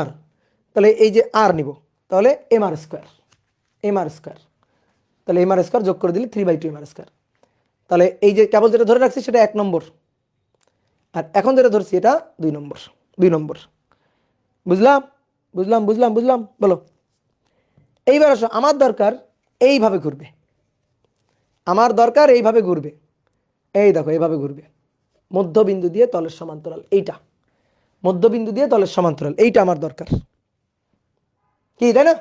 r। তাহলে এই যে r নিব, তাহলে mr স্কয়ার, mr স্কয়ার, তাহলে mr স্কয়ার যোগ করে দিলে 3/2 mr স্কয়ার। তাহলে এই যে কেবল যেটা ধরে রাখছি সেটা 1 নম্বর, আর এখন যেটা ধরছি এটা 2 নম্বর। 2 নম্বর, বুঝলাম বুঝলাম বুঝলাম বুঝলাম, বলো। এইবার আসো, আমার দরকার এইভাবে ঘুরবে, আমার দরকার এইভাবে ঘুরবে, এই দেখো এইভাবে ঘুরবে, মধ্যবিন্দু দিয়ে তলের সমান্তরাল, এইটা মধ্যবিন্দু দিয়ে তলের সমান্তরাল, এইটা আমার দরকার, কি তাই না?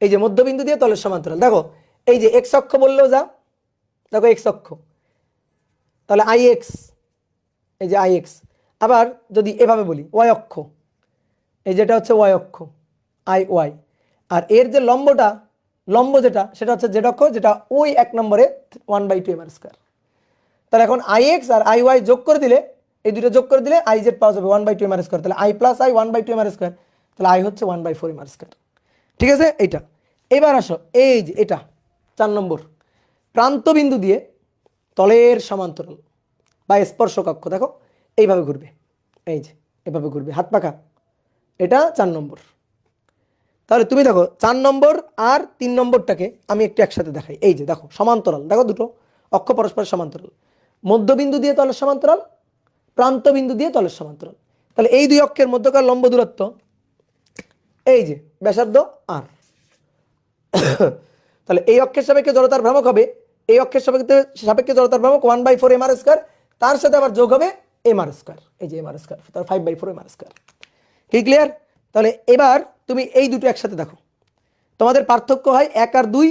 এই যে মধ্যবিন্দু দিয়ে তলের সমান্তরাল, দেখো এই যে এক্স অক্ষ বললেও যা, দেখো এক্স অক্ষ, তাহলে আই এক্স, এই যে আই এক্স। আবার যদি এভাবে বলি ওয়াই অক্ষ, এই যেটা হচ্ছে ওয়াই অক্ষ, আই ওয়াই। আর এর যে লম্বটা, লম্ব যেটা, সেটা হচ্ছে জেড অক্ষ, যেটা ওই 1 নম্বরে 1/2 এম আর স্কোয়ার। তাহলে এখন আই এক্স আর আই ওয়াই যোগ করে দিলে, এই দুটো যোগ করে দিলে আই জেড পাওয়া যাবে 1/2 এম আর স্কোয়ার। তাহলে I plus I 1/2 m r square, তাহলে আই হচ্ছে 1/4 এম আর স্কোয়ার। ঠিক আছে এইটা। এবার আসো, এই যে এটা 4 নম্বর, প্রান্ত বিন্দু দিয়ে তলের সমান্তরাল বা স্পর্শক অক্ষ, দেখো এইভাবে ঘুরবে, এই যে এভাবে ঘুরবে, হাত পাখা, এটা 4 নম্বর। তাহলে তুমি দেখো 4 নম্বর আর 3 নম্বরটাকে আমি একটু একসাথে দেখাই। এই যে দেখো সমান্তরাল, দেখো দুটো অক্ষ পরস্পর সমান্তরাল, মধ্যবিন্দু দিয়ে তলের সমান্তরাল, প্রান্ত বিন্দু দিয়ে তলের সমান্তরাল। তাহলে এই দুই অক্ষের মধ্যকার লম্ব দূরত্ব, এই যে ব্যাসার্ধ আর। তাহলে এই অক্ষের সাপেক্ষে জড়তার ভ্রামক হবে, এই অক্ষের সাপেক্ষে জড়তার ভ্রামক 1/4 এম আর স্কোয়ার, তার সাথে আবার যোগ হবে এম আর স্কোয়ার, এই যে এম আর স্কোয়ার, তার 5/4 এম আর স্কোয়ার। কি ক্লিয়ার? তাহলে এবার তুমি এই দুটো একসাথে দেখো, তোমাদের পার্থক্য হয় 1 আর 2,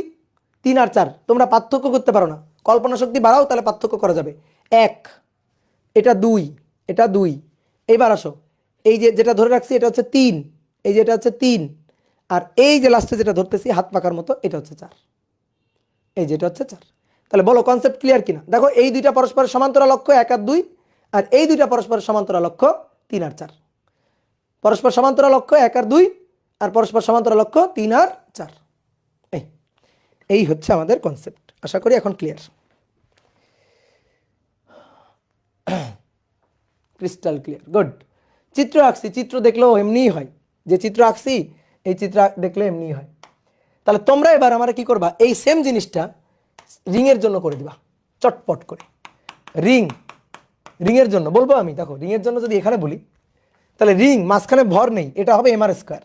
3 আর 4। তোমরা পার্থক্য করতে পারো না, কল্পনা শক্তি বাড়াও, তাহলে পার্থক্য করা যাবে। 1, এটা 2, এটা 2। এইবার আসো, এই যে যেটা ধরে রাখছি এটা হচ্ছে 3, এই যে এটা হচ্ছে 3, আর এই যে লাস্টে যেটা ধরতেছি হাত পাকার মতো, এটা হচ্ছে 4, এই যে এটা হচ্ছে 4। তাহলে বলো কনসেপ্ট ক্লিয়ার কিনা? দেখো এই দুইটা পরস্পর সমান্তরাল অক্ষ 1 আর 2, আর এই দুইটা পরস্পর সমান্তরাল অক্ষ 3 আর 4। পরস্পর সমান্তরাল অক্ষ 1 আর 2, আর পরস্পর সমান্তরাল অক্ষ 3 আর 4। এই হচ্ছে আমাদের কনসেপ্ট। আশা করি এখন ক্লিয়ার, ক্রিস্টাল ক্লিয়ার, গুড। চিত্র আঁকছি, চিত্র দেখলেও এমনিই হয়, যে চিত্র আঁকছি এই চিত্র দেখলে এমনিই হয়। তাহলে তোমরা এবার আমরা কি করবা, এই সেম জিনিসটা রিং এর জন্য করে দিবা চটপট করে। রিং, রিং এর জন্য বলবো আমি, দেখো রিং এর জন্য যদি এখানে বলি, তাহলে রিং মাঝখানে ভর নেই, এটা হবে এম আর স্কোয়ার,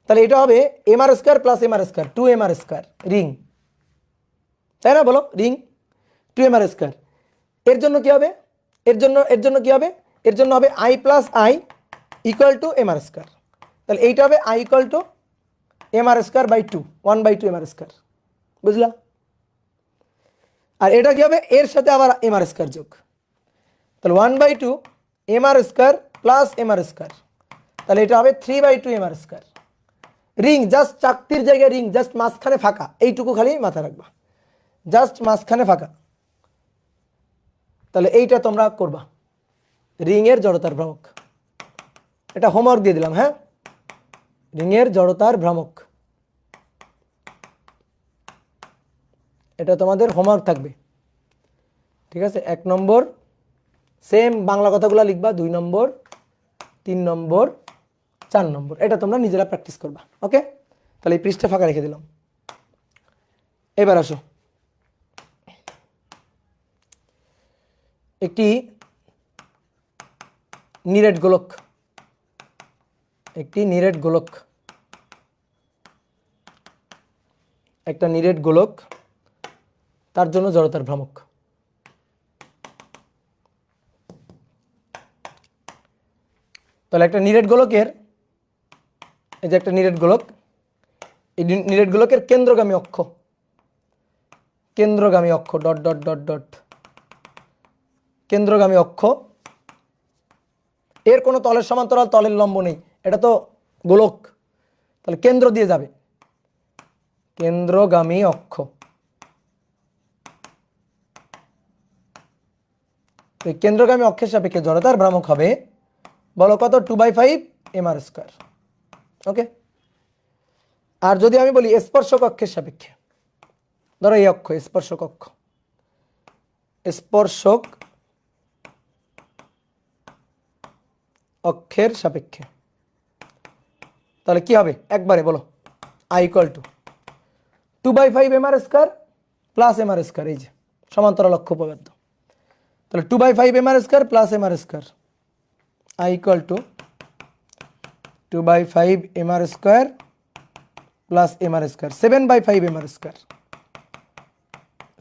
তাহলে এটা হবে M r square plus m r square, 2 M r square, ring, তাই না? বলো রিং 2 এম আর স্কোয়ার। এর জন্য কি হবে, এর জন্য কি হবে, এর জন্য হবে I plus I equal to m r square. তাহলে এইটা হবে I equal to m r square by 2, 1/2 m r square, বুঝলা? আর এটা কি হবে, এর সাথে আবার এম আর স্কোয়ার যোগ, তাহলে 1/2 m r square plus m r square, তাহলে এটা হবে 3/2 M r square. Ring just চাকতির জায়গায় রিং, জাস্ট মাঝখানে ফাঁকা, এইটুকু খালি মাথায় রাখবা, জাস্ট মাঝখানে ফাঁকা। তাহলে এইটা তোমরা করবা, রিং এর জড়তার ভ্রামক, এটা হোমওয়ার্ক দিয়ে দিলাম। হ্যাঁ, রিং এর জড়তার ভ্রামক, এটা তোমাদের হোমওয়ার্ক থাকবে। ঠিক আছে, 1 নম্বর সেম বাংলা কথাগুলো লিখবা, 2 নম্বর, 3 নম্বর, 4 নম্বর, এটা তোমরা নিজেরা প্র্যাকটিস করবা। ওকে, তাহলে এই পৃষ্ঠা ফাঁকা রেখে দিলাম। এবার আসো, একটি নিরেট গোলক, একটি নিরেট গোলক, একটা নিরেট গোলক, তার জন্য জড়তার ভ্রামক। তাহলে একটা নিরেট গোলকের, এই যে একটা নিরেট গোলক, এই নিরেট গোলকের কেন্দ্রগামী অক্ষ, কেন্দ্রগামী অক্ষ ডট ডট ডট ডট, কেন্দ্রগামী অক্ষ, এর কোনো তলের সমান্তরাল তলের লম্ব নেই, এটা তো গোলক, তাহলে কেন্দ্র দিয়ে যাবে, কেন্দ্রগামী অক্ষ। কেন্দ্রগামী অক্ষের সাপেক্ষে জড়তার ভ্রামক হবে, বলো কত, 2/5 এম আর স্কোয়ার। ওকে, আর যদি আমি বলি স্পর্শক অক্ষের সাপেক্ষে, ধরো এই অক্ষ স্পর্শক অক্ষ, স্পর্শক অক্ষের সাপেক্ষে, তাহলে কি হবে, একবারে বলো, I equal to 2/5 m r square plus m r square, এই যে সমান্তরাল অক্ষ উপপাদ্য। তাহলে 2/5 mr² plus mr², I equal to 2/5 mr² plus mr², 7/5 mr²,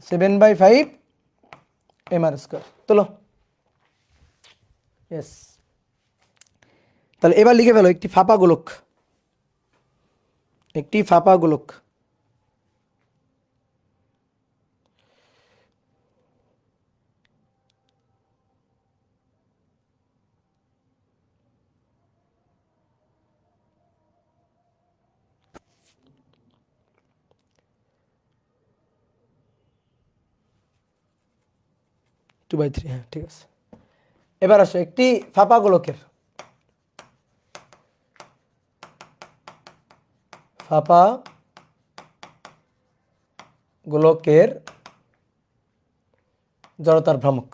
7/5 mr²। তোলো, ইয়েস। তাহলে এবার লিখে ফেলো একটি ফাঁপা গোলক, একটি ফাঁপা গোলক টু বাই থ্রি, হ্যাঁ ঠিক আছে। এবার আসো একটি ফাঁপা গোলকের, ফাঁপা গোলকের জড়তার ভ্রামক।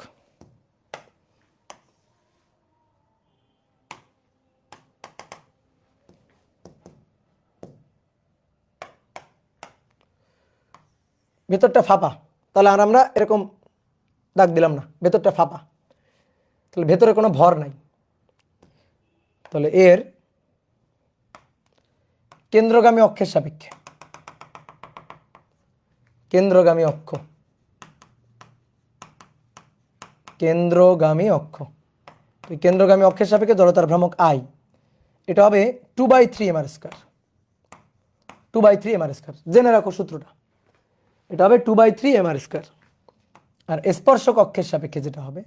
ভেতরটা ফাঁপা, তাহলে আর আমরা এরকম দাগ দিলাম না, ভেতরটা ফাঁপা, তাহলে ভেতরে কোনো ভর নাই। তাহলে এর কেন্দ্রগামী অক্ষের সাপেক্ষে, কেন্দ্রগামী অক্ষ, কেন্দ্রগামী অক্ষ, কেন্দ্রগামী অক্ষের সাপেক্ষে জড়তার ভ্রামক I, এটা হবে 2/3 mr², 2/3 mr², জেনে রাখো সূত্রটা, এটা হবে 2/3 mr²। আর স্পর্শক অক্ষের সাপেক্ষে যেটা হবে,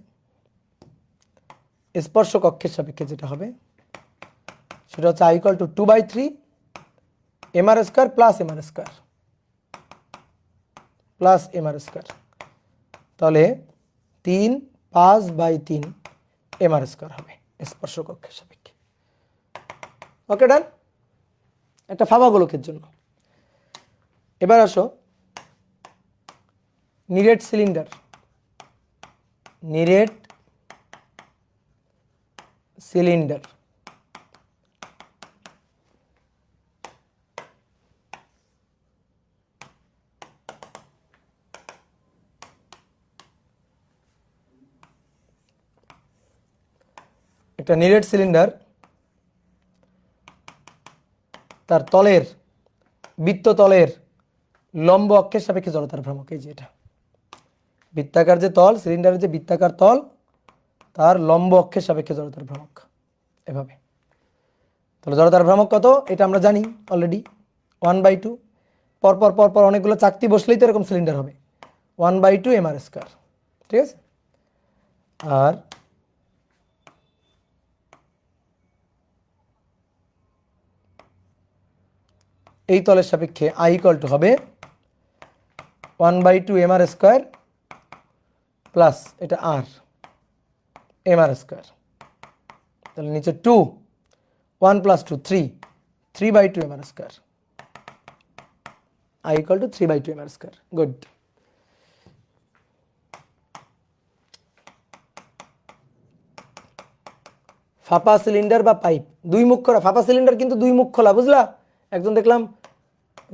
স্পর্শক অক্ষের সাপেক্ষে যেটা হবে সেটা হচ্ছে I equal two 2/3 mr² plus mr² plus mr², তাহলে 3/5/3 mr² হবে স্পর্শক অক্ষের সাপেক্ষে। ওকে ডান, একটা ফাঁপা গোলকের জন্য। এবার আসো নিরেট সিলিন্ডার, নিরেট সিলিন্ডার, একটা নিরেট সিলিন্ডার, তার তলের, বৃত্ত তলের লম্ব অক্ষের সাপেক্ষে জড়তার ভ্রামক, এই যে এটা বৃত্তাকার যে তল, সিলিন্ডারের যে বৃত্তাকার তল, তার লম্ব অক্ষের সাপেক্ষে জড়তার ভ্রামক, এভাবে। তাহলে জড়তার ভ্রামক কত এটা আমরা জানি অলরেডি, 1/2, পরপর পরপর অনেকগুলো চাকতি বসলেই তো এরকম সিলিন্ডার হবে, 1/2 mr², ঠিক আছে। আর এই তলের সাপেক্ষে I ইকুয়াল টু হবে 1/2 mr² প্লাস এটা R mr², তাহলে নিচে 2, 1 + 2 3, 3/2 mr², I equal two 3/2 mr²। Good. ফাঁপা সিলিন্ডার বা পাইপ, দুই মুখ খোলা, ফাঁপা সিলিন্ডার কিন্তু দুই মুখ খোলা, বুঝলা? একজন দেখলাম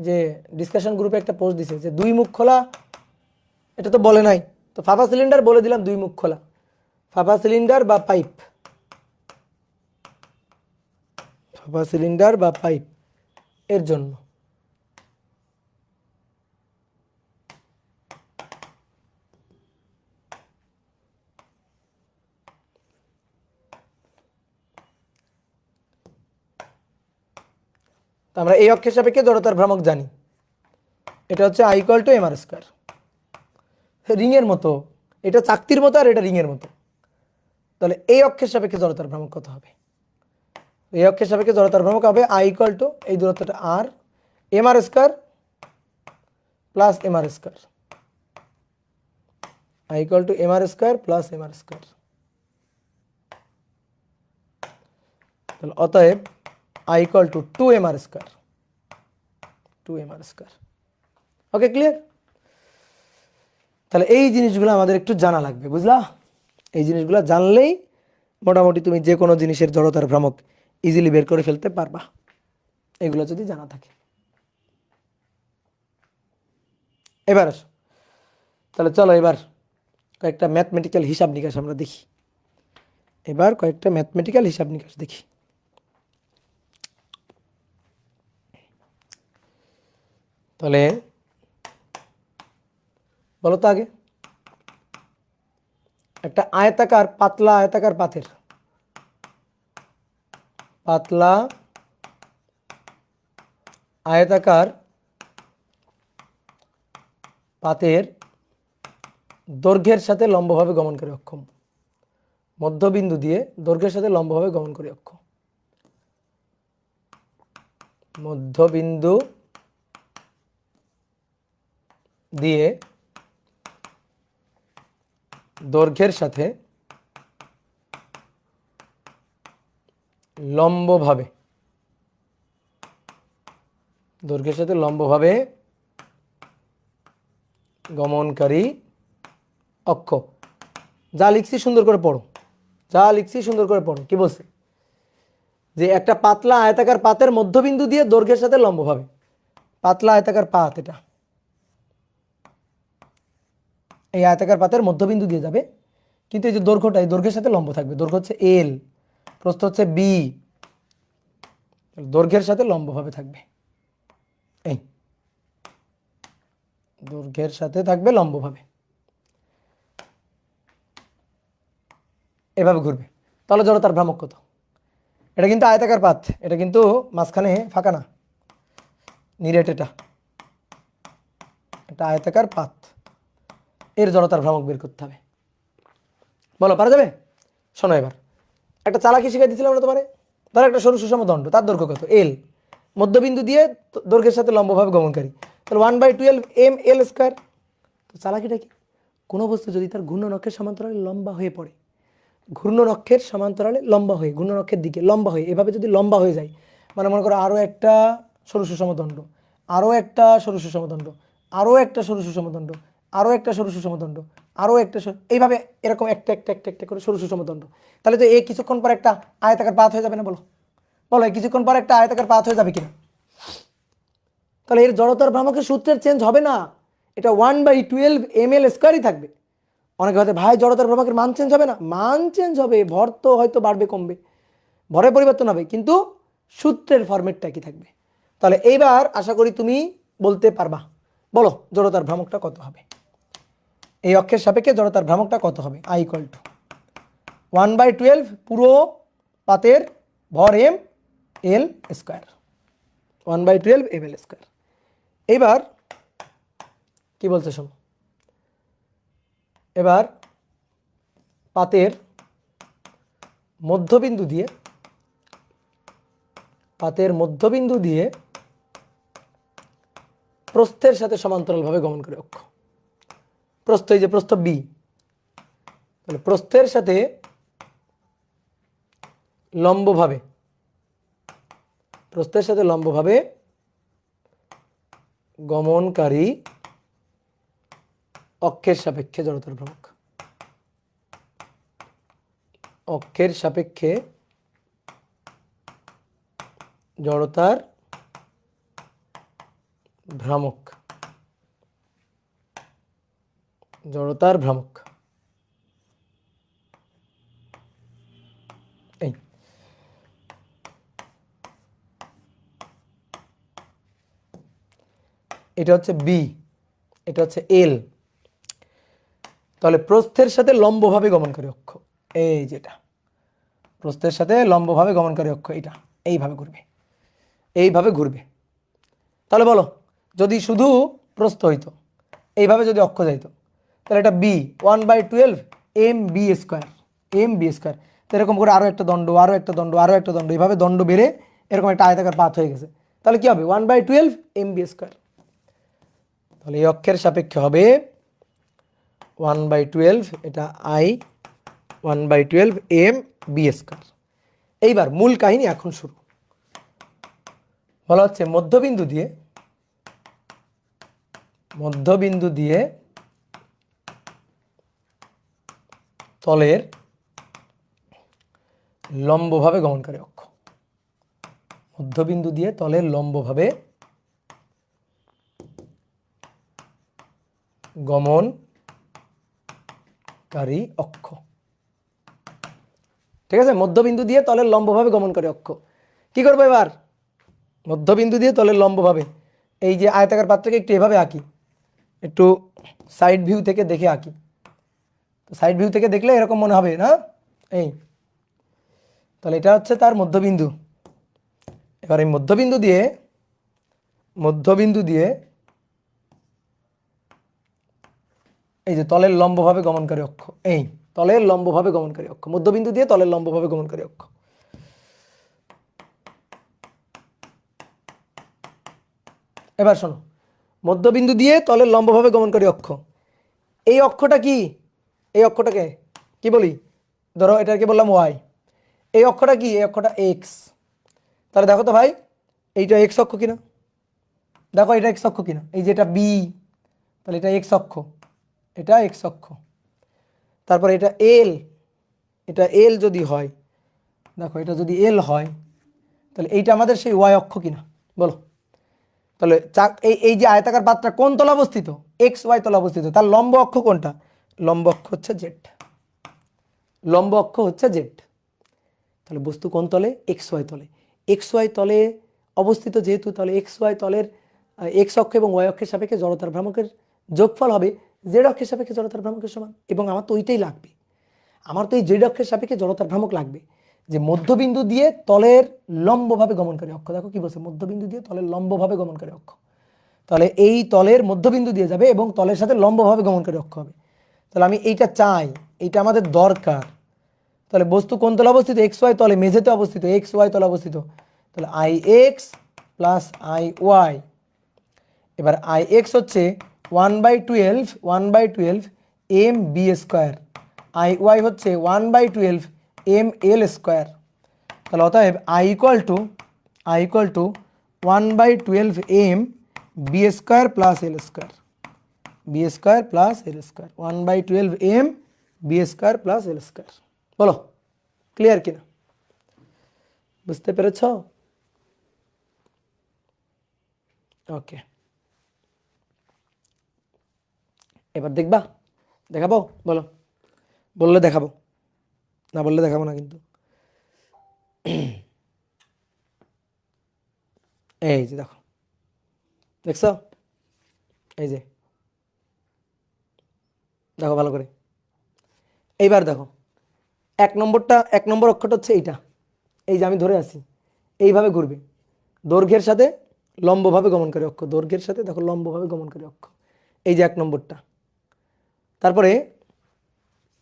যে ডিসকাশন গ্রুপে একটা পোস্ট দিছে যে দুই মুখ খোলা, এটা তো বলে নাই, তো ফাঁপা সিলিন্ডার বলে দিলাম দুই মুখ খোলা, ফাঁপা সিলিন্ডার বা পাইপ, ফাঁপা সিলিন্ডার বা পাইপ এর জন্য। তো আমরা এই অক্ষের সাপেক্ষে জড়তার ভ্রামক জানি, এটা হচ্ছে I ইকুয়াল টু mr²। রিংয়ের মতো, এটা চাকতির মতো আর এটা রিংয়ের মতো। তাহলে এই অক্ষের সাপেক্ষে জড়তার ভ্রামক কত হবে? এই অক্ষের সাপেক্ষে জড়তার ভ্রামক হবে I ইকুয়াল টু এই দূরত্বটা R mr² plus mr², I equal two mr² plus mr²। তাহলে অতএব I equal two 2 mr², 2 mr²। Okay, clear? তাহলে এই জিনিসগুলো আমাদের একটু জানা লাগবে, বুঝলা? এই জিনিসগুলো জানলেই মোটামুটি তুমি যে কোনো জিনিসের জড়তার ভ্রামক ইজিলি বের করে ফেলতে পারবা, এগুলো যদি জানা থাকে। এবার আসো, তাহলে চলো এবার কয়েকটা ম্যাথমেটিক্যাল হিসাব নিকাশ আমরা দেখি। এবার কয়েকটা ম্যাথমেটিক্যাল হিসাব নিকাশ দেখি। তাহলে বলো তো আগে, একটা আয়তাকার পাতলা আয়তাকার পাতলা আয়তাকার পাতের দৈর্ঘ্যের সাথে লম্বভাবে গমনকারী অক্ষ, মধ্যবিন্দু দিয়ে দৈর্ঘ্যের সাথে লম্বভাবে গমনকারী অক্ষ, মধ্যবিন্দু দিয়ে দৈর্ঘ্যের সাথে লম্বভাবে গমনকারী অক্ষ। যা লিখছি সুন্দর করে পড়ো, কি বলছে? যে একটা পাতলা আয়তাকার পাতের মধ্যবিন্দু দিয়ে দৈর্ঘ্যের সাথে লম্বভাবে, পাতলা আয়তাকার পাত, এটা এই আয়তাকার পাতের মধ্যবিন্দু দিয়ে যাবে, কিন্তু এই যে দৈর্ঘ্যটা, এই দৈর্ঘ্যের সাথে লম্ব থাকবে। দৈর্ঘ্য হচ্ছে এল, প্রস্থ হচ্ছে বি, দৈর্ঘ্যের সাথে লম্বভাবে থাকবে। এই দৈর্ঘ্যের সাথে থাকবে লম্বভাবে, এভাবে ঘুরবে। তাহলে জড়তার ভ্রামক কত? এটা কিন্তু আয়তাকার পাত, এটা কিন্তু মাঝখানে ফাঁকা না, নিরেট, এটা আয়তাকার পাত, এর জড়তার ভ্রামক বের করতে হবে। বলো, পারা যাবে? শোনো, এবার একটা চালাকি শিখাই দিয়েছিলাম আমরা তোমারে। ধরো একটা সরু সুষম দণ্ড, তার দৈর্ঘ্য কত? এল, মধ্যবিন্দু দিয়ে দৈর্ঘ্যের সাথে লম্বভাবে গমনকারী, তাহলে 1/12 ml²। তো চালাকিটা কি? কোনো বস্তু যদি তার ঘূর্ণনক্ষের সমান্তরালে লম্বা হয়ে পড়ে, ঘূর্ণনক্ষের সমান্তরালে লম্বা হয়ে, ঘূর্ণনক্ষের দিকে লম্বা হয়ে, এভাবে যদি লম্বা হয়ে যায়, মানে মনে করো আরও একটা সরু সুষম দণ্ড, আরও একটা সরু সুষম দণ্ড, আরও একটা সরু সুষম দণ্ড, আরও একটা সরু সুষম দণ্ড, আরও একটা, এইভাবে এরকম একটা একটা একটা একটা করে সরু সুষম দণ্ড, তাহলে তো এই কিছুক্ষণ পর একটা আয়তাকার পাত হয়ে যাবে না? বলো বলো, এই কিছুক্ষণ পর একটা আয়তাকার পাত হয়ে যাবে কিনা? তাহলে এর জড়তার ভ্রামকের সূত্রের চেঞ্জ হবে না, এটা 1/12 ml² থাকবে। অনেকে হয়তো ভাই জড়তার ভ্রামকের মান চেঞ্জ হবে না? মান চেঞ্জ হবে, ভর তো হয়তো বাড়বে কমবে, ভরের পরিবর্তন হবে, কিন্তু সূত্রের ফরম্যাটটা কি থাকবে। তাহলে এইবার আশা করি তুমি বলতে পারবা। বলো জড়তার ভ্রামকটা কত হবে, এই অক্ষের সাপেক্ষে জড়তার ভ্রামকটা কত হবে? I = 1/12 পুরো পাতের ভর m l², 1/12 ml²। এবার কি বলছে শোনো, এবার পাতের মধ্যবিন্দু দিয়ে প্রস্থের সাথে সমান্তরালভাবে গমনকারী অক্ষ, প্রস্থ, এই যে প্রস্থ বি, তাহলে প্রস্থের সাথে লম্বভাবে গমনকারী অক্ষের সাপেক্ষে জড়তার ভ্রামক, অক্ষের সাপেক্ষে জড়তার ভ্রামক, এই এটা হচ্ছে বি, এটা হচ্ছে এল। তাহলে প্রস্থের সাথে লম্বভাবে গমনকারী অক্ষ, এই যেটা প্রস্থের সাথে লম্বভাবে গমনকারী অক্ষ, এটা এইভাবে ঘুরবে। তাহলে বলো, যদি শুধু প্রস্থ হইতো, এইভাবে যদি অক্ষ যাইতো, তাহলে এটা বি 1/12 mb², তো এরকম করে আরও একটা দণ্ড, আরও একটা দণ্ড, আরও একটা দণ্ড, এইভাবে দণ্ড বেড়ে এরকম একটা আয়তাকার পাত হয়ে গেছে। তাহলে কি হবে? 1/12 mb²। তাহলে এই অক্ষের সাপেক্ষে হবে 1/12, এটা I 1/12 mb²। এইবার মূল কাহিনী এখন শুরু। বলা হচ্ছে মধ্যবিন্দু দিয়ে তলের লম্বভাবে গমনকারী অক্ষ, মধ্যবিন্দু দিয়ে তলের লম্বভাবে গমনকারী গমনকারী অক্ষ। ঠিক আছে, মধ্যবিন্দু দিয়ে তলের লম্বভাবে গমনকারী অক্ষ। কি করবো এবার? মধ্যবিন্দু দিয়ে তলের লম্বভাবে এই যে আয়তাকার পাত্রকে একটু এভাবে আঁকি, একটু সাইড ভিউ থেকে দেখে আঁকি। সাইড ভিউ থেকে দেখলে এরকম মনে হবে না? এই তাহলে এটা হচ্ছে তার মধ্যবিন্দু। এবার এই মধ্যবিন্দু দিয়ে এই যে তলের লম্বভাবে গমনকারী অক্ষ, এই তলের লম্বভাবে গমনকারী অক্ষ, মধ্যবিন্দু দিয়ে তলের লম্বভাবে গমনকারী অক্ষ। এবার শোনো, মধ্যবিন্দু দিয়ে তলের লম্বভাবে গমনকারী অক্ষ, এই অক্ষটা কি? এই অক্ষটাকে কি বলি? ধরো এটাকে বললাম ওয়াই। এই অক্ষটা কি? এই অক্ষটা এক্স। তাহলে দেখো তো ভাই, এইটা এক্স অক্ষ কিনা? দেখো এটা এক্স অক্ষ কিনা? এই যে এটা বি, তাহলে এটা এক্স অক্ষ, এটা এক্স অক্ষ। তারপরে এটা এল, এটা এল যদি হয়, দেখো এটা যদি এল হয়, তাহলে এইটা আমাদের সেই ওয়াই অক্ষ কিনা বলো? তাহলে এই যে আয়তাকার পাত্রটা কোন তলে অবস্থিত? এক্স ওয়াই তলে অবস্থিত। তার লম্ব অক্ষ কোনটা? লম্ব অক্ষ হচ্ছে জেড। লম্ব অক্ষ হচ্ছে জেড। তাহলে বস্তু কোন তলে? এক্স ওয়াই তলে। এক্স ওয়াই তলে অবস্থিত যেহেতু, তাহলে এক্স ওয়াই তলের এক্স অক্ষ এবং ওয়াই অক্ষের সাপেক্ষে জড়তার ভ্রামকের যোগফল হবে জেড অক্ষের সাপেক্ষে জড়তার ভ্রামকের সমান। এবং আমার তো ওইটাই লাগবে, আমার তো এই জেড অক্ষের সাপেক্ষে জড়তার ভ্রামক লাগবে, যে মধ্যবিন্দু দিয়ে তলের লম্বভাবে গমনকারী অক্ষ। দেখো কি বলছে, মধ্যবিন্দু দিয়ে তলের লম্বভাবে গমনকারী অক্ষ। তাহলে এই তলের মধ্যবিন্দু দিয়ে যাবে এবং তলের সাথে লম্বভাবে গমনকারী অক্ষ হবে। তাহলে আমি এইটা চাই, এইটা আমাদের দরকার। তাহলে বস্তু কোন তলে অবস্থিত? এক্স ওয়াই তলে, মেঝেতে অবস্থিত, এক্স ওয়াই তলে অবস্থিত। তাহলে I x plus I y. এবার আই এক্স হচ্ছে 1/12 m b square, I y হচ্ছে 1/12 এম এল স্কোয়ার। তাহলে অতএব I equal to 1/12 m b square plus l square, b square plus l square, 1/12 m b square plus l square. বলো clear কিনা? বুঝতে পেরেছ? ওকে, এবার দেখবা? দেখাবো? বলো, বললে দেখাবো, না বললে দেখাবো না কিন্তু। এই যে দেখো, দেখছো? এই যে দেখো ভালো করে। এইবার দেখো, এক নম্বর অক্ষরটা হচ্ছে এইটা, এই যে আমি ধরে আছি, এইভাবে ঘুরবে দৈর্ঘ্যের সাথে লম্বভাবে গমনকারী অক্ষ, দৈর্ঘ্যের সাথে দেখো লম্বভাবে গমনকারী অক্ষ, এই যে এক নম্বরটা। তারপরে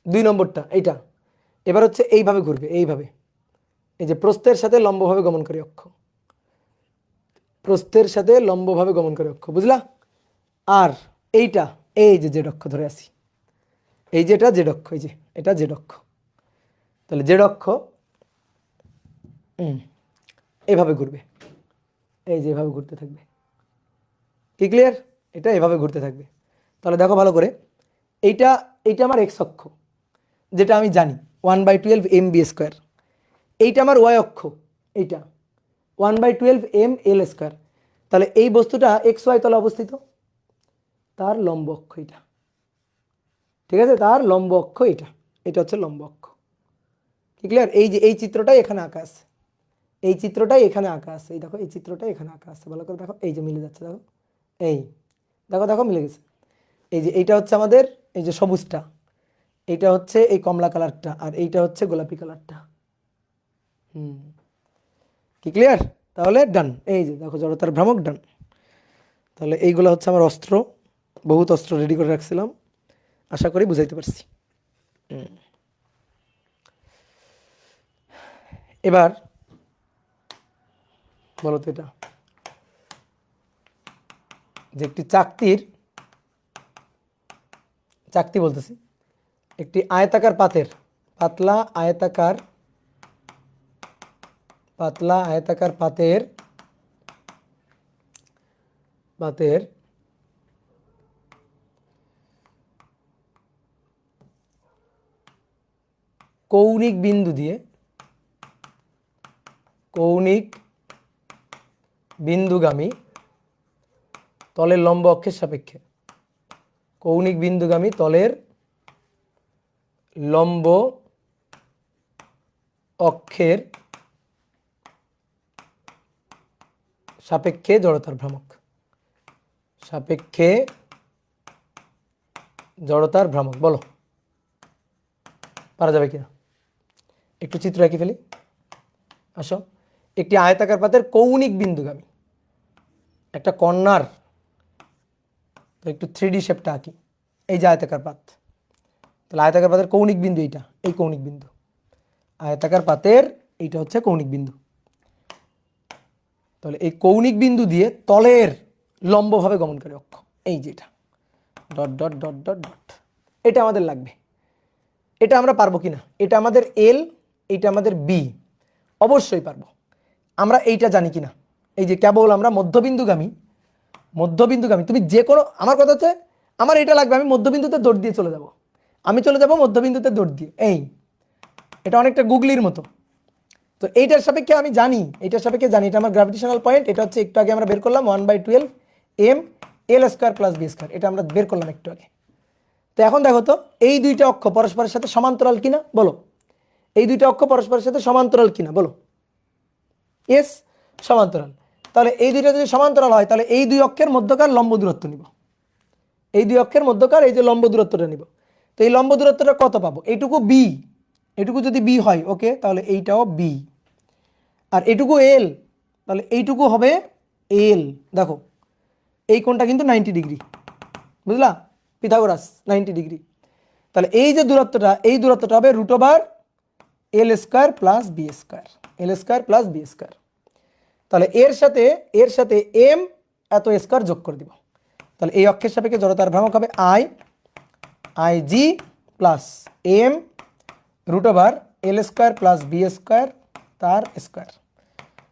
2 নম্বরটা এইটা, এবার হচ্ছে এইভাবে ঘুরবে, এইভাবে, এই যে প্রস্থের সাথে লম্বভাবে গমনকারী অক্ষ, প্রস্থের সাথে লম্বভাবে গমনকারী অক্ষ, বুঝলা? আর এইটা, এই যে জেড অক্ষ ধরে আছি, এই যে এটা জেড অক্ষ, এই যে এটা জেড অক্ষ। তাহলে জেড অক্ষ এইভাবে ঘুরবে, এই যে এভাবে ঘুরতে থাকবে। কি ক্লিয়ার? এটা এভাবে ঘুরতে থাকবে। তাহলে দেখো ভালো করে, এইটা এইটা আমার এক্স অক্ষ, যেটা আমি জানি 1/12 এম বি স্কোয়ার। এইটা আমার ওয়াই অক্ষ, এইটা 1/12 এম এল স্কোয়ার। তাহলে এই বস্তুটা এক্স ওয়াই তলে অবস্থিত, তার লম্ব অক্ষ এটা। ঠিক আছে, তার লম্ব অক্ষ এটা, এটা হচ্ছে লম্ব অক্ষ। কি ক্লিয়ার? এই যে এই চিত্রটাই এখানে আঁকা আছে, এই চিত্রটাই এখানে আঁকা আছে, এই দেখো এই চিত্রটাই এখানে আঁকা আছে, ভালো করে দেখো, এই যে মিলে যাচ্ছে, দেখো এই দেখো দেখো মিলে গেছে। এই যে এইটা হচ্ছে আমাদের এই যে সবুজটা, এইটা হচ্ছে এই কমলা কালারটা, আর এইটা হচ্ছে গোলাপি কালারটা। কি ক্লিয়ার? তাহলে ডান। এই যে দেখো জড়তার ভ্রামক ডান। তাহলে এইগুলো হচ্ছে আমার অস্ত্র, বহুত অস্ত্র রেডি করে রাখছিলাম, আশা করি বুঝাইতে পারছি। এবার বলো তো, এটা যে একটি চাকতি বলতেছি, একটি আয়তাকার পাতের, পাতলা আয়তাকার পাতের কৌণিক বিন্দুগামী তলের লম্ব অক্ষের সাপেক্ষে, কৌণিক বিন্দুগামী তলের লম্ব অক্ষের সাপেক্ষে জড়তার ভ্রামক, সাপেক্ষে জড়তার ভ্রামক। বলো পারা যাবে কিনা? একটু চিত্র এঁকে ফেলি, আসো। একটি আয়তাকার পাতের কৌণিক বিন্দুগামী একটা কর্নার, তো একটু 3D শেপটা আঁকি। এই যে আয়তাকার পাত, তাহলে আয়তাকার পাতের কৌণিক বিন্দু এইটা, এই কৌণিক বিন্দু, আয়তাকার পাতের এইটা হচ্ছে কৌণিক বিন্দু। তাহলে এই কৌণিক বিন্দু দিয়ে তলের লম্বভাবে গমনকারী অক্ষ, এই যেটা dot dot dot dot dot, এটা আমাদের লাগবে। এটা আমরা পারবো কিনা? এটা আমাদের এল, এটা আমাদের বি, অবশ্যই পারবো। আমরা এইটা জানি কিনা? এই যে কেবল আমরা মধ্যবিন্দুগামী, মধ্যবিন্দুগামী, তুমি যে কোনো, আমার কথা হচ্ছে আমার এটা লাগবে, আমি মধ্যবিন্দুতে দৌড় দিয়ে চলে যাব, আমি চলে যাব মধ্যবিন্দুতে দৌড় দিয়ে। এই এটা অনেকটা গুগলির মতো। তো এইটার সাপেক্ষে আমি জানি, এইটার সাপেক্ষে জানি এটা আমার গ্র্যাভিটেশনাল পয়েন্ট। এটা হচ্ছে একটু আগে আমরা বের করলাম 1/12 m l square plus b square, এটা আমরা বের করলাম একটু আগে। তো এখন দেখো তো এই দুইটা অক্ষ পরস্পরের সাথে সমান্তরাল কিনা বলো, এই দুইটা অক্ষ পরস্পরের সাথে সমান্তরাল কিনা বলো। ইয়েস, সমান্তরাল। তাহলে এই দুইটা যদি সমান্তরাল হয় তাহলে এই দুই অক্ষের মধ্যকার লম্ব দূরত্ব নিব, এই দুই অক্ষের মধ্যকার এই যে লম্ব দূরত্বটা নিব। তো এই লম্ব দূরত্বটা কত পাবো? এইটুকু বি, এটুকু যদি বি হয় ওকে, তাহলে এইটাও বি, আর এটুকু এল, তাহলে এইটুকু হবে এল। দেখো এই কোণটা কিন্তু 90 ডিগ্রি, বুঝলা, পিথাগোরাস 90 ডিগ্রি। তাহলে এই যে দূরত্বটা, এই দূরত্বটা হবে √/এল স্কোয়ার প্লাস বি স্কোয়ার, এল স্কোয়ার প্লাস বি স্কোয়ার। তাহলে এর সাথে এম এত স্কোয়ার যোগ করে দিব। তাহলে এই অক্ষের সাপেক্ষে জড়তার ভ্রামক হবে I g plus m √l square plus b square তার স্কোয়ার।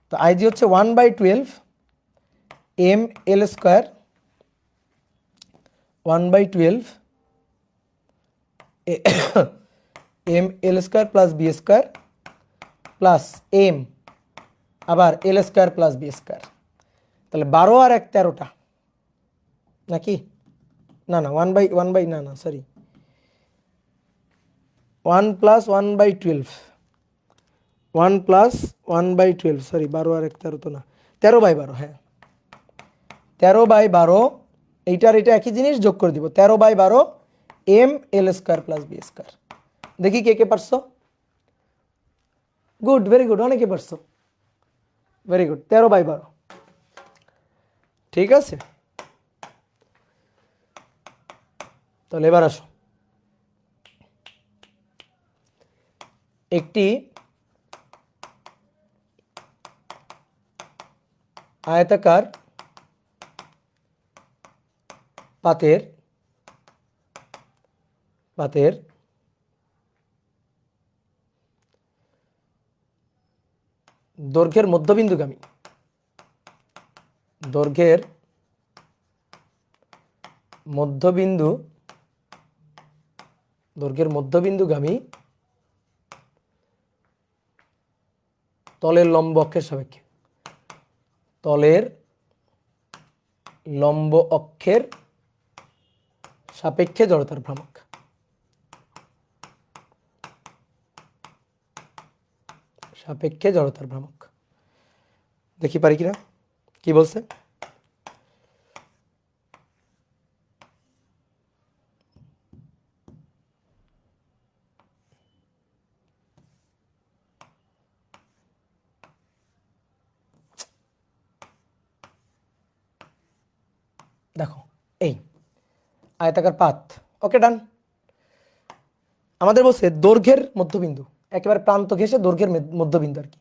তো আই জি হচ্ছে 1/12 m l square 1/12 m l square plus b square plus m আবার l square plus b square. তাহলে 12 আর 1 13টা নাকি? না না 1/1 না না সরি 1 + 1/12, 1 + 1/12 সরি 12 আর 1 13 তো না, 13/12, হ্যাঁ 13/12, এইটার এটা একই জিনিস যোগ করে দিব, 13/12 m l square plus b square. দেখি কে কে পারছো? গুড, ভেরি গুড, অনেকে পারছো, ভেরি গুড। 13/12, ঠিক আছে। তাহলে এবার আসো, একটি আয়তাকার পাতের দৈর্ঘ্যের মধ্যবিন্দুগামী, দৈর্ঘ্যের মধ্যবিন্দুগামী তলের লম্ব অক্ষের সাপেক্ষে, তলের লম্ব অক্ষের সাপেক্ষে জড়তার ভ্রামক, সাপেক্ষে জড়তার ভ্রামক। দেখি পারি কিনা, কি বলছে? দেখো এই আয়তাকার পাত, ওকে ডান। আমাদের বলছে দৈর্ঘ্যের মধ্যবিন্দু, একেবারে প্রান্ত ঘেঁষে দৈর্ঘ্যের মধ্যবিন্দু আর কি।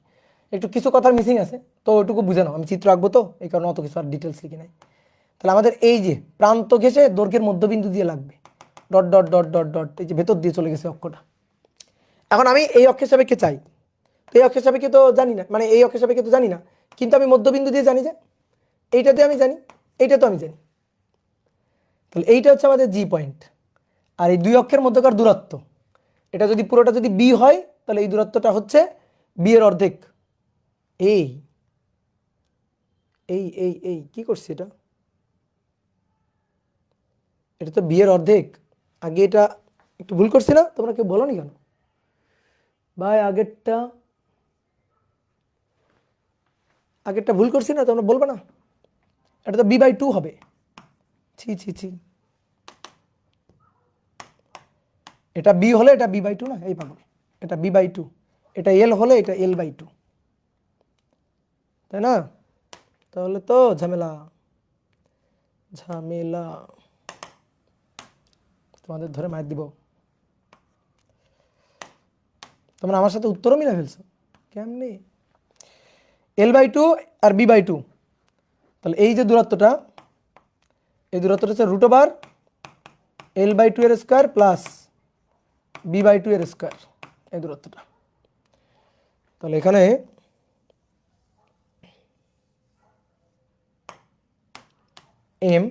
একটু কিছু কথার মিসিং আছে, তো ওইটুকু বুঝে নাও, আমি চিত্র আঁকবো তো এই কারণে অত কিছু আর ডিটেলস লিখি নাই। তাহলে আমাদের এই যে প্রান্ত ঘেঁষে দৈর্ঘ্যের মধ্যবিন্দু দিয়ে লাগবে, dot dot dot dot dot, এই যে ভেতর দিয়ে চলে গেছে অক্ষটা। এখন আমি এই অক্ষের সাপেক্ষে চাই, তো এই অক্ষের সাপেক্ষে তো জানি না, মানে এই অক্ষের সাপেক্ষে তো জানি না, কিন্তু আমি মধ্যবিন্দু দিয়ে জানি যে এইটাতে আমি জানি, এইটা তো আমি জানি। তাহলে এইটা হচ্ছে আমাদের জি পয়েন্ট। আর এই দুই অক্ষের মধ্যকার দূরত্ব, এটা যদি পুরোটা যদি বি হয় তাহলে এই দূরত্বটা হচ্ছে বি এর অর্ধেক। এই এই এই এই কি করছি এটা, এটা তো বি এর অর্ধেক। আগে এটা একটু ভুল করছি না? তোমরা কেউ বলো নি কেন ভাই? আগেরটা ভুল করছি না? তোমরা বলবে না? এটা তো b/2 হবে। ছি ছি ছি, এটা b হলে এটা b/2 না? এই পাগল, এটা b/2, এটা l হলে এটা l/2, তাই না? তাহলে তো ঝামেলা ঝামেলা, তোমাদের ধরে মার দিব। তোমরা আমার সাথে উত্তরও মিলে ফেলছো কেমনি? l/2 আর b/2, তাহলে এই যে দূরত্বটা, এই দূরত্বটা হচ্ছে √/l/2 এর স্কয়ার প্লাস b/2 এর স্কয়ার, এই দূরত্বটা। তাহলে এখানে m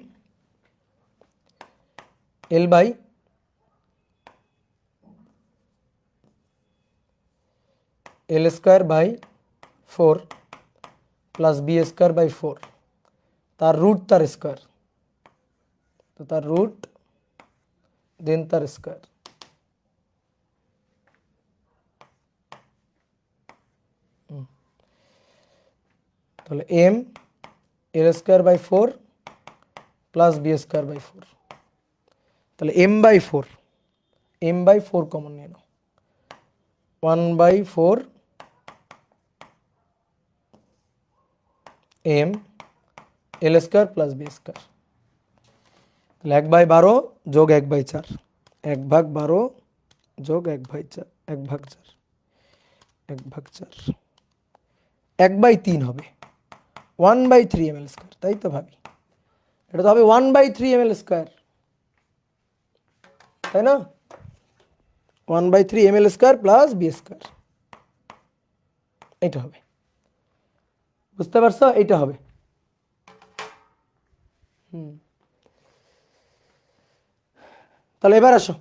l/l²/4 প্লাস b²/4, তার রুট তার স্কয়ার, তো তার রুট দেন তার স্কয়ার। তাহলে m l²/4 প্লাস b²/4, তাহলে m/4 কমন নিয়ে নাও, 1/4 m l² প্লাস b²। তাহলে 1/12 যোগ 1/4, 1/12 যোগ 1/4, 1/4, 1/4, 1/3 হবে 1/3 ml², তাই তো ভাবি? এটা তো হবে 1/3 ml², তাই না? 1/3 ml² প্লাস b², এটা হবে। বুঝতে পারছো? এইটা হবে। তাহলে এবার আসো,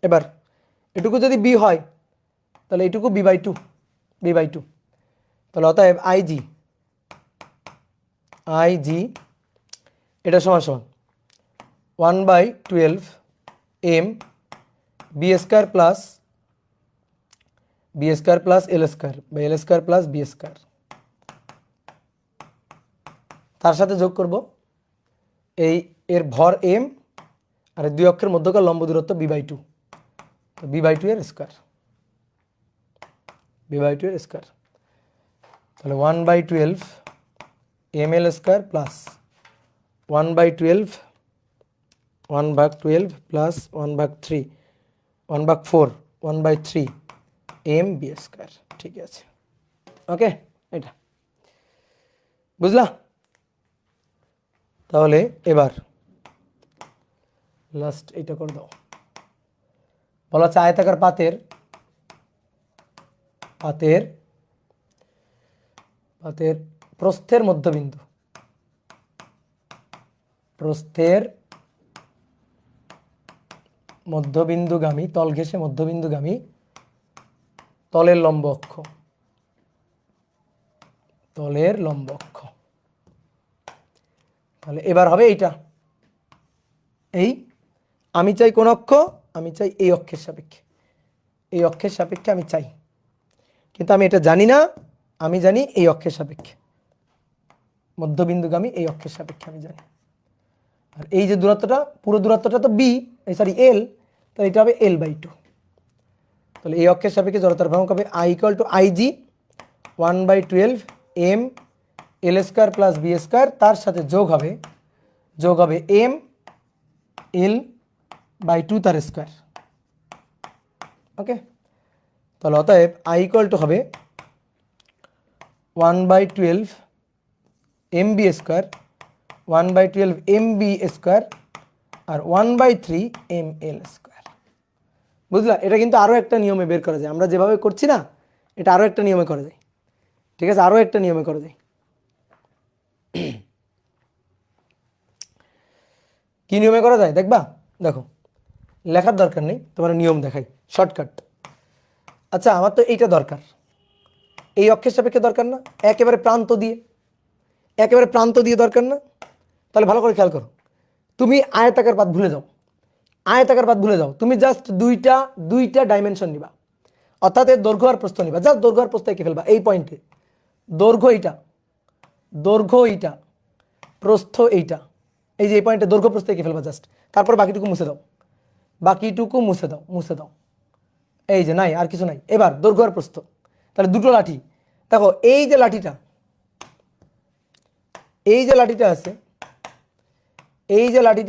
এবার এটুকু যদি b হয় তাহলে এটুকু b/2, তাহলে অতএব ig এটা সমান সমান 1/12 m b² প্লাস l² বা l² প্লাস b², তার সাথে যোগ করব এই এর ভর m আর দুই অক্ষের মধ্যকার লম্ব দূরত্ব b/2, তো b/2 এর স্কয়ার, b/2 এর স্কয়ার। তাহলে 1/12 ml² plus 1/12 1/12 plus 1/3 1/4 1/3 m b², ঠিক আছে। ওকে, এটা বুঝলা? তাহলে এবার লাস্ট এটা করে দাও। বলা হচ্ছে আয়তাকার পাতের প্রস্থের মধ্যবিন্দুগামী তল ঘেঁষে মধ্যবিন্দুগামী তলের লম্ব অক্ষ, তাহলে এবার হবে এইটা, এই আমি চাই কোন অক্ষ? আমি চাই এই অক্ষের সাপেক্ষে, এই অক্ষের সাপেক্ষে আমি চাই, কিন্তু আমি এটা জানি না। আমি জানি এই অক্ষের সাপেক্ষে, মধ্যবিন্দুগামী এই অক্ষের সাপেক্ষে আমি জানি। আর এই যে দূরত্বটা, পুরো দূরত্বটা তো l, তাহলে এটা হবে l/2। তাহলে এই অক্ষের সাপেক্ষে জড়তার ভ্রামক হবে I = ig 1/12 m l² plus b², তার সাথে যোগ হবে m l/2 তার স্কয়ার। ওকে, তাহলে অতএব I = হবে 1/12 mb² 1/12 mb² আর 1/3 ml²। বুঝলা? এটা কিন্তু আরও একটা নিয়মে বের করা যায়, আমরা যেভাবে করছি না, এটা আরও একটা নিয়মে করা যায়। ঠিক আছে, আরও একটা নিয়মে করা যায়। কি নিয়মে করা যায় দেখবা? দেখো, লেখার দরকার নেই, তোমার নিয়ম দেখাই, শর্টকাট। আচ্ছা, আমার তো এইটা দরকার, এই অক্ষের সাপেক্ষে দরকার না? একেবারে প্রান্ত দিয়ে দরকার না? তাহলে ভালো করে খেয়াল করো, তুমি আয়তাকার পাত ভুলে যাও, আয়তাকার পাত ভুলে যাও, তুমি জাস্ট দুইটা ডাইমেনশন নিবা, অর্থাৎ এর দৈর্ঘ্য আর প্রস্থ নিবা, জাস্ট দৈর্ঘ্য আর প্রস্থ এঁকে ফেলবা এই পয়েন্টে, দৈর্ঘ্য এইটা, প্রস্থ এইটা, এই যে এই পয়েন্টে দৈর্ঘ্য প্রস্থ এঁকে ফেলবা জাস্ট, তারপর বাকিটুকু মুছে দাও, এই যে নাই আর কিছু নাই। এবার দৈর্ঘ্য আর প্রস্থ, তাহলে দুটো লাঠি, দেখো এই যে লাঠিটা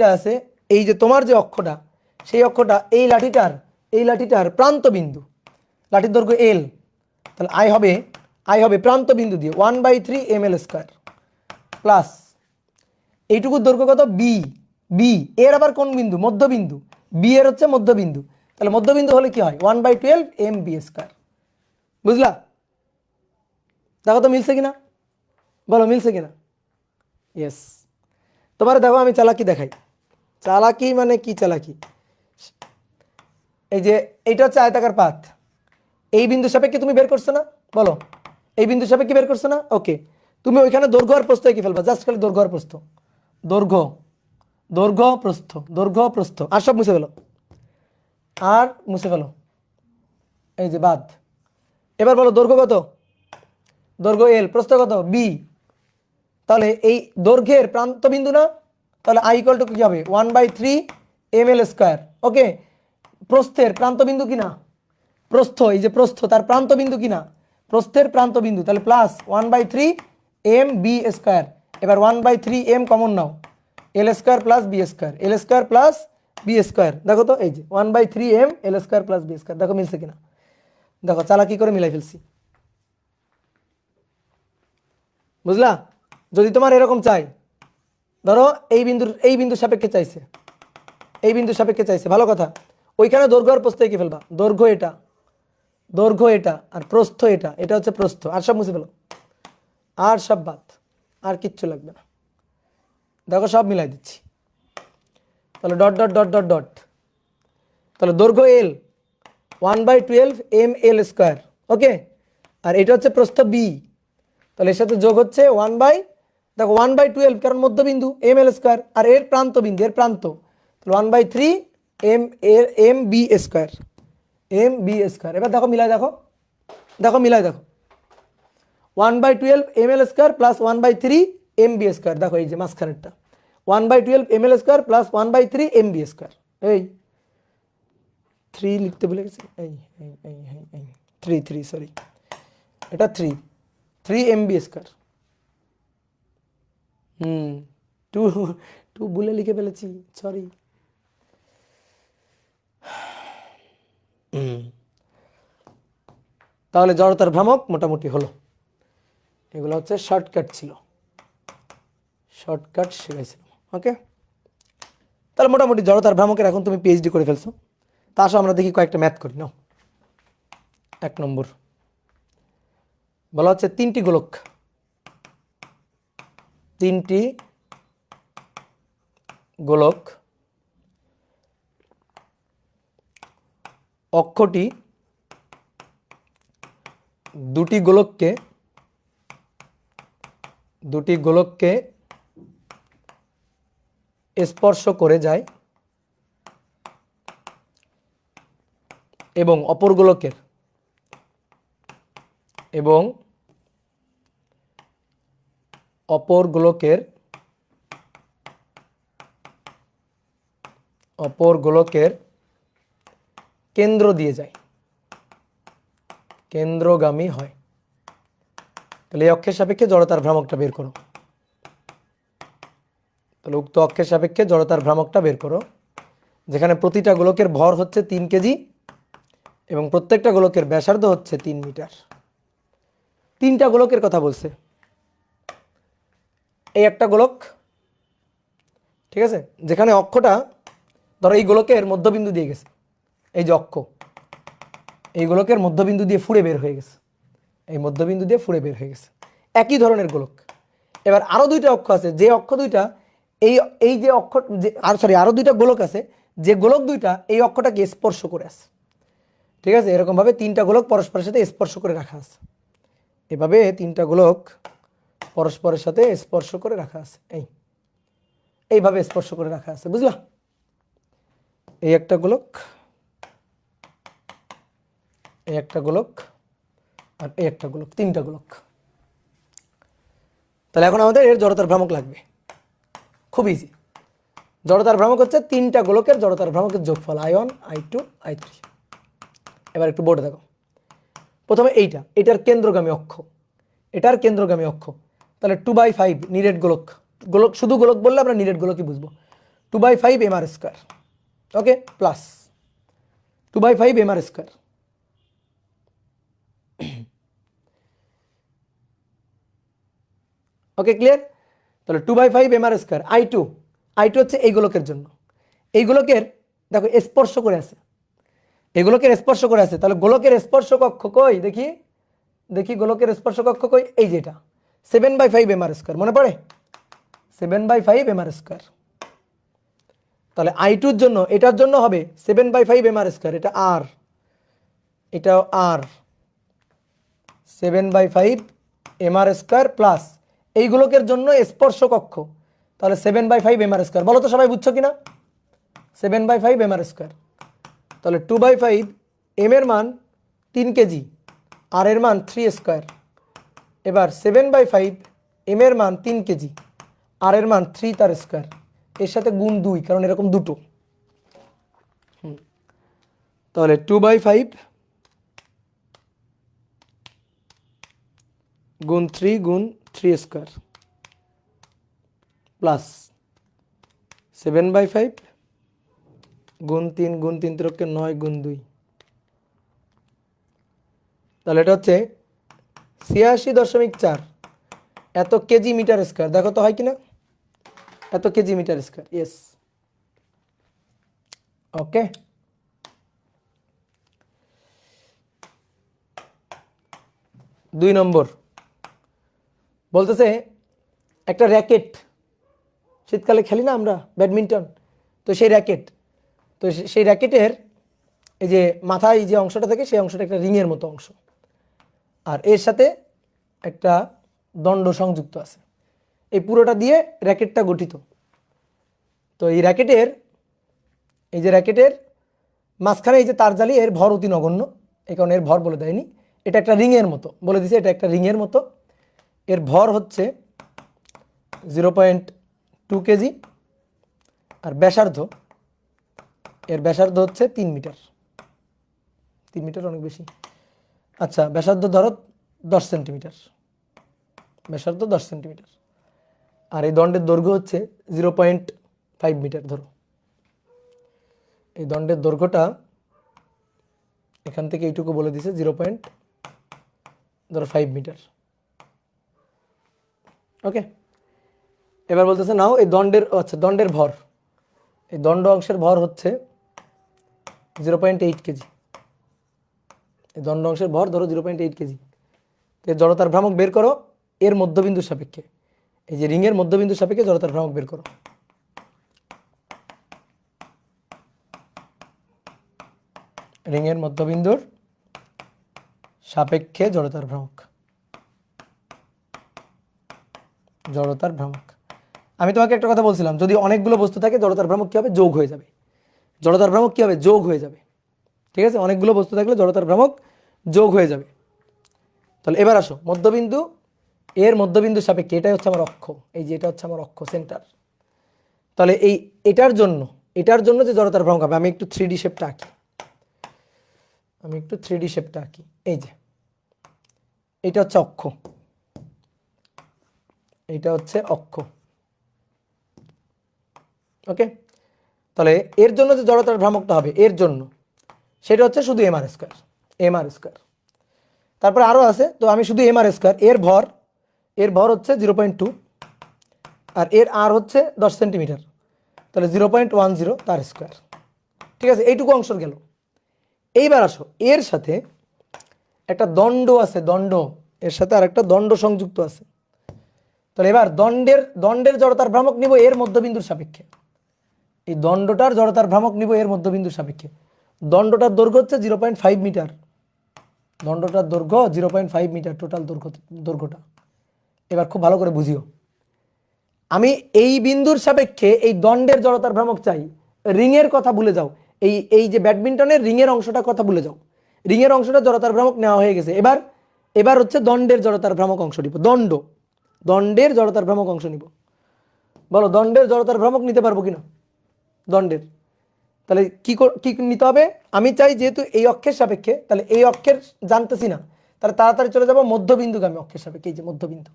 আছে, এই যে তোমার যে অক্ষটা, সেই অক্ষটা এই লাঠিটার প্রান্ত বিন্দু, লাঠির দৈর্ঘ্য এল, তাহলে আই হবে প্রান্ত বিন্দু দিয়ে 1/3 ml স্কয়ার প্লাস এইটুকুর দৈর্ঘ্য কত বি এর আবার কোন বিন্দু, মধ্যবিন্দু, বি এর হচ্ছে মধ্যবিন্দু, তাহলে মধ্যবিন্দু হলে কি হয় 1/12 mb স্কয়ার। বুঝলা? দেখো তো মিলছে কিনা, বলো মিলছে কিনা? ইয়েস। তোমার দেখো আমি চালাকি দেখাই, চালাকি মানে কি চালাকি, এই যে এইটা হচ্ছে আয়তাকার পাত, এই বিন্দু সাপেক্ষে তুমি বের করছো না, বলো এই বিন্দু সাপেক্ষে বের করছো না, ওকে, তুমি ওইখানে দৈর্ঘ্য আর প্রস্থ এঁকে ফেলবা, জাস্ট খালি দৈর্ঘ্য আর প্রস্থ, দৈর্ঘ্য প্রস্থ আর সব মুছে ফেলো, এই যে বাদ। এবার বলো দৈর্ঘ্য কত, দৈর্ঘ্য এল, প্রস্থ কত বি, তাহলে এই দৈর্ঘ্যের প্রান্ত বিন্দু না, তাহলে আই ইকুয়াল টু কি হবে 1/3 ml স্কয়ার। ওকে, প্রস্থের প্রান্ত বিন্দু কিনা, প্রস্থ, এই যে প্রস্থ তার প্রান্ত বিন্দু কিনা, প্রস্থের প্রান্ত বিন্দু, তাহলে প্লাস 1/3 mb স্কয়ার। এবার 1/3 m কমন নাও, এল স্কয়ার প্লাস বি স্কয়ার, এল স্কয়ার প্লাস বি স্কয়ার, দেখো তো এই যে 1/3 m এল স্কয়ার প্লাস বি স্কয়ার, দেখো মিলছে কিনা, দেখো চালাকি করে মিলাই ফেলছি। বুঝলা? যদি তোমার এরকম চাই, ধরো এই বিন্দুর সাপেক্ষে চাইছে, ভালো কথা, ওইখানে দৈর্ঘ্য আর প্রস্থ এঁকে ফেলবা, দৈর্ঘ্য এটা আর প্রস্থ এটা হচ্ছে প্রস্থ, আর সব মুছে ফেলো, আর সব বাদ, আর কিচ্ছু লাগবে না, দেখো সব মিলাই দিচ্ছি, তাহলে dot dot dot dot dot, তাহলে দৈর্ঘ্য এল 1/12 ml স্কয়ার, ওকে, আর এটা হচ্ছে প্রস্থ বি, তাহলে এর সাথে যোগ হচ্ছে দেখো 1/12 কারণ মধ্যবিন্দু ml স্কয়ার, আর এর প্রান্ত বিন্দু, এর প্রান্ত, তাহলে 1/3 mb স্কয়ার, এবার দেখো মিলাই দেখো 1/12 ml square plus 1/3 mb square, দেখো এই যে মাঝখানেরটা 1/12 ml square plus 1/3 mb square, এই 3 লিখতে ভুলে গেছি, এই 3 সরি, এটা 3 mb স্কয়ার, 2 ভুলে লিখে ফেলেছি, সরি। তাহলে জড়তার ভ্রামক মোটামুটি হলো, এগুলো হচ্ছে শর্টকাট ছিল, শর্টকাট শিখাইছিলাম। ওকে, তাহলে মোটামুটি জড়তার ভ্রামকের এখন তুমি পিএইচডি করে ফেলছো। তা আসো আমরা দেখি কয়েকটা ম্যাথ করি নাও। 1 নম্বর বলা হচ্ছে তিনটি গোলক অক্ষটি দুটি গোলককে স্পর্শ করে যায় এবং অপর গোলকের কেন্দ্র দিয়ে যায়, কেন্দ্রগামী হয়। তাহলে এই অক্ষের সাপেক্ষে জড়তার ভ্রামকটা বের করো। তাহলে উক্ত অক্ষের সাপেক্ষে জড়তার ভ্রামকটা বের করো, যেখানে প্রতিটা গোলকের ভর হচ্ছে 3 কেজি এবং প্রত্যেকটা গোলকের ব্যাসার্ধ হচ্ছে 3 মিটার। 3টা গোলকের কথা বলছে, এই একটা গোলক, ঠিক আছে, যেখানে অক্ষটা ধরো এই গোলকের মধ্যবিন্দু দিয়ে গেছে, এই যে অক্ষ এই গোলকের মধ্যবিন্দু দিয়ে ফুঁড়ে বের হয়ে গেছে, একই ধরনের গোলক। এবার আরো দুইটা অক্ষ আছে, যে অক্ষ দুইটা এই যে অক্ষ আরো দুইটা গোলক আছে, যে গোলক দুইটা এই অক্ষটাকে স্পর্শ করে আছে, ঠিক আছে, এরকম ভাবে 3টা গোলক পরস্পরের সাথে স্পর্শ করে রাখা আছে, এভাবে 3টা গোলক পরস্পরের সাথে স্পর্শ করে রাখা আছে, এইভাবে স্পর্শ করে রাখা আছে, বুঝলা? এই একটা গোলক, এই একটা গোলক, আর এই একটা গোলক, তিনটা গোলক। তাহলে এখন আমাদের এর জড়তার ভ্রামক লাগবে। খুব ইজি। জড়তার ভ্রামক হচ্ছে তিনটা গোলকের জড়তার ভ্রামকের যোগফল, I1 I2 I3। এবার একটু বোর্ডে দেখো। প্রথমে এটার কেন্দ্রগামী অক্ষ, এটার কেন্দ্রগামী অক্ষ। তাহলে 2/5 নিরেট গোলক, গোলক শুধু গোলক বললে আমরা নিরেট গোলকই বুঝবো। 2/5 mr স্কয়ার, ওকে, প্লাস 2/5 mr স্কয়ার। ওকে, ক্লিয়ার? তাহলে 2/5 mr স্কয়ার। I2 হচ্ছে এই গোলকের জন্য। এই গোলকের দেখো স্পর্শ করে আছে, এই গোলকের স্পর্শ করে আছে। তাহলে গোলকের স্পর্শক অক্ষ কই দেখি, দেখি গোলকের স্পর্শক অক্ষ কই, এই যেটা 7/5 mr স্কয়ার, মনে পড়ে? 7/5 mr স্কয়ার। তাহলে I2 এর জন্য, এটার জন্য হবে 7/5 mr স্কয়ার, এটা r, এটাও r, 7/5 mr স্কয়ার প্লাস এই গোলকের জন্য স্পর্শক অক্ষ, তাহলে 7/5 mr স্কয়ার। বলো তো সবাই বুঝছো কিনা? 7/5 mr স্কয়ার। তাহলে 2/5 m এর মান 3 কেজি, আর এর মান 3 স্কয়ার। এবার 7/5 m এর মান 3 কেজি, আর এর মান 3 তার স্কয়ার, এর সাথে গুণ 2, কারণ এরকম দুটো। তাহলে 2/5 গুণ 3 গুণ 3 স্কয়ার প্লাস 7/5 গুণ 3 গুণ 3 ত্রিকে 9 গুণ 2। তাহলে এটা হচ্ছে 86.4 এত কেজি মিটার স্কয়ার। দেখো তো হয় কিনা, এত কেজি মিটার স্কয়ার, ইয়েস। ওকে, দুই নম্বর বলতেছে একটা র্যাকেট, শীতকালে খেলি না আমরা ব্যাডমিন্টন, তো সেই র্যাকেট, তো সেই র্যাকেটের এই যে মাথায় যে অংশটা থাকে সেই অংশটা একটা রিংয়ের মতো অংশ, আর এর সাথে একটা দণ্ড সংযুক্ত আছে। এই পুরোটা দিয়ে র্যাকেটটা গঠিত। তো এই র্যাকেটের, এই যে র্যাকেটের মাঝখানে এই যে তার জালি, এর ভর অতি নগণ্য, এই কারণে এর ভর বলে দেয়নি। এটা একটা রিংয়ের মতো বলে দিছে, এটা একটা রিংয়ের মতো। এর ভর হচ্ছে 0.2 কেজি, আর ব্যাসার্ধ, এর ব্যাসার্ধ হচ্ছে 3 মিটার। 3 মিটার অনেক বেশি। আচ্ছা, ব্যাসার্ধ ধরো 10 সেন্টিমিটার, ব্যাসার্ধ 10 সেন্টিমিটার, আর এই দণ্ডের দৈর্ঘ্য হচ্ছে 0.5 মিটার। ধরো এই দণ্ডের দৈর্ঘ্যটা এখান থেকে এইটুকু বলে দিছে 0.5 মিটার। ওকে, এবার বলতেছে নাও এই দণ্ডের, আচ্ছা দণ্ডের ভর, এই দণ্ড অংশের ভর হচ্ছে 0.8 কেজি। এই দণ্ড অংশের ভর ধরো 0.8 কেজি। এর জড়তার ভ্রামক বের করো এর মধ্যবিন্দুর সাপেক্ষে, এই যে রিংয়ের মধ্যবিন্দুর সাপেক্ষে জড়তার ভ্রামক বের করো। রিংয়ের মধ্যবিন্দুর সাপেক্ষে জড়তার ভ্রামক, জড়তার ভ্রামক। আমি তোমাকে একটা কথা বলছিলাম, যদি অনেকগুলো বস্তু থাকে জড়তার ভ্রামক কি হবে, যোগ হয়ে যাবে। জড়তার ভ্রামক কি হবে, যোগ হয়ে যাবে। ঠিক আছে, অনেকগুলো বস্তু থাকলে জড়তার ভ্রামক যোগ হয়ে যাবে। তাহলে এবার আসো মধ্যবিন্দু, এর মধ্যবিন্দুর সাপেক্ষে, এটাই হচ্ছে আমার অক্ষ, এই যে এটা হচ্ছে আমার অক্ষ, সেন্টার। তাহলে এই এটার জন্য যে জড়তার ভ্রামক হবে, আমি একটু 3D শেপটা আঁকি, আমি একটু 3D শেপটা আঁকি। এই যে এটা হচ্ছে অক্ষ, এইটা হচ্ছে অক্ষ। ওকে, তাহলে এর জন্য যে জড়তার ভ্রামকটা হবে এর জন্য, সেটা হচ্ছে শুধু mr স্কয়ার, mr স্কয়ার। তারপরে আরো আছে, তো আমি শুধু mr স্কয়ার। এর ভর হচ্ছে 0.2, আর এর আর হচ্ছে 10 সেন্টিমিটার, তাহলে 0.10 তার স্কয়ার। ঠিক আছে, এইটুকু অংশ গেল। এইবার আসো, এর সাথে একটা দণ্ড আছে, দণ্ড, এর সাথে আর একটা দণ্ড সংযুক্ত আছে। তাহলে এবার দণ্ডের জড়তার ভ্রামক নিব এর মধ্যবিন্দুর সাপেক্ষে, এই দণ্ডটার জড়তার ভ্রামক নিব এর মধ্যবিন্দুর সাপেক্ষে। দণ্ডটার দৈর্ঘ্য হচ্ছে 0.5 মিটার, দণ্ডটার দৈর্ঘ্য 0.5 মিটার টোটাল দৈর্ঘ্যটা। এবার খুব ভালো করে বুঝিও, আমি এই বিন্দুর সাপেক্ষে এই দণ্ডের জড়তার ভ্রামক চাই, রিংয়ের কথা ভুলে যাও, এই এই যে ব্যাডমিন্টনের রিংয়ের অংশটার কথা ভুলে যাও, রিংয়ের অংশটা জড়তার ভ্রামক নেওয়া হয়ে গেছে। এবার এবার হচ্ছে দণ্ডের জড়তার ভ্রামক অংশ নিব, দণ্ডের জড়তার ভ্রামক অংশ নিব। বলো দণ্ডের জড়তার ভ্রামক নিতে পারবো কিনা? দণ্ডের তাহলে কি নিতে হবে? আমি চাই যেহেতু এই অক্ষের সাপেক্ষে, তাহলে এই অক্ষের জানতেছি না, তাহলে তাড়াতাড়ি চলে যাবো মধ্যবিন্দুগামী অক্ষের সাপেক্ষে। এই যে মধ্যবিন্দু,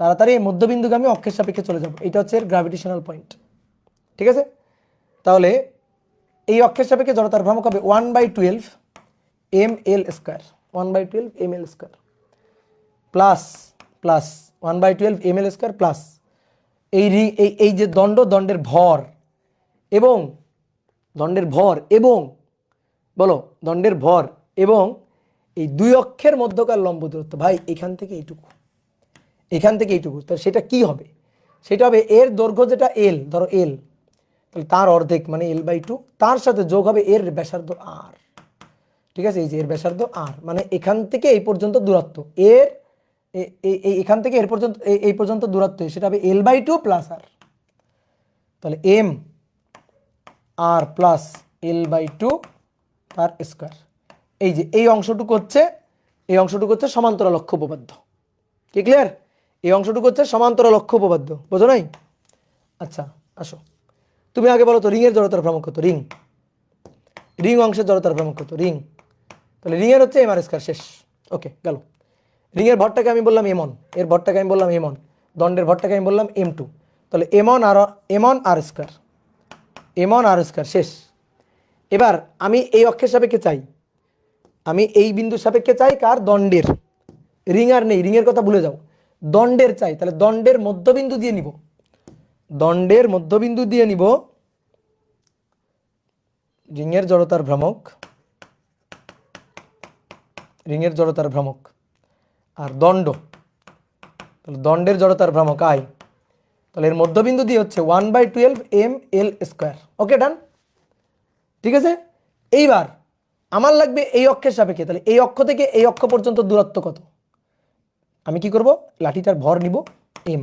তাড়াতাড়ি এই মধ্যবিন্দুগামী অক্ষের সাপেক্ষে চলে যাবো, এটা হচ্ছে এর গ্র্যাভিটেশনাল পয়েন্ট। ঠিক আছে, তাহলে এই অক্ষের সাপেক্ষে জড়তার ভ্রামক হবে 1/12 ml square, 1/12 ml square plus plus 1/12 ml square plus এই যে দণ্ডের ভর এবং বলো দণ্ডের ভর এবং এই দুই অক্ষের মধ্যকার লম্ব দূরত্ব। ভাই এখান থেকে এইটুকু, তো সেটা কি হবে? সেটা হবে এর দৈর্ঘ্য যেটা এল, ধরো এল, তাহলে তার অর্ধেক মানে l/2, তার সাথে যোগ হবে এর ব্যাসার্ধ আর। ঠিক আছে, এই যে এর ব্যাসার্ধ আর মানে এখান থেকে এই পর্যন্ত দূরত্ব, এর এখান থেকে এর পর্যন্ত এই পর্যন্ত দূরত্ব, সেটা হবে l/2 প্লাস আর। তাহলে m আর প্লাস l/2 তার স্কয়ার। এই যে এই অংশটুকু হচ্ছে সমান্তরাল অক্ষ উপপাদ্য। কি ক্লিয়ার? এই অংশটুকু হচ্ছে সমান্তরাল অক্ষ উপপাদ্য, বোঝো নাই? আচ্ছা আসো, তুমি আগে বলো তো রিংয়ের জড়তার ভ্রামক কত? রিং অংশের জড়তার ভ্রামক কত? তাহলে রিংয়ের হচ্ছে এম আর স্কয়ার, শেষ। ওকে গেল। রিংয়ের ভরটাকে আমি বললাম m1, এর ভরটাকে আমি বললাম m1, দণ্ডের ভরটাকে আমি বললাম m2, তাহলে m1 আর স্কয়ার, শেষ। এবার আমি এই অক্ষের সাপেক্ষে চাই, আমি এই বিন্দুর সাপেক্ষে চাই কার? দণ্ডের। রিং আর নেই, রিংয়ের কথা ভুলে যাও, দণ্ডের চাই। তাহলে দণ্ডের মধ্যবিন্দু দিয়ে নিব, রিংয়ের জড়তার ভ্রামক আর দণ্ড, তাহলে দণ্ডের জড়তার ভ্রামক আই, তাহলে এর মধ্যবিন্দু দিয়ে হচ্ছে 1/12 ml স্কয়ার। ওকে ডান, ঠিক আছে। এইবার আমার লাগবে এই অক্ষের সাপেক্ষে, তাহলে এই অক্ষ থেকে এই অক্ষ পর্যন্ত দূরত্ব কত? আমি কি করব? লাঠিটার ভর নিব m,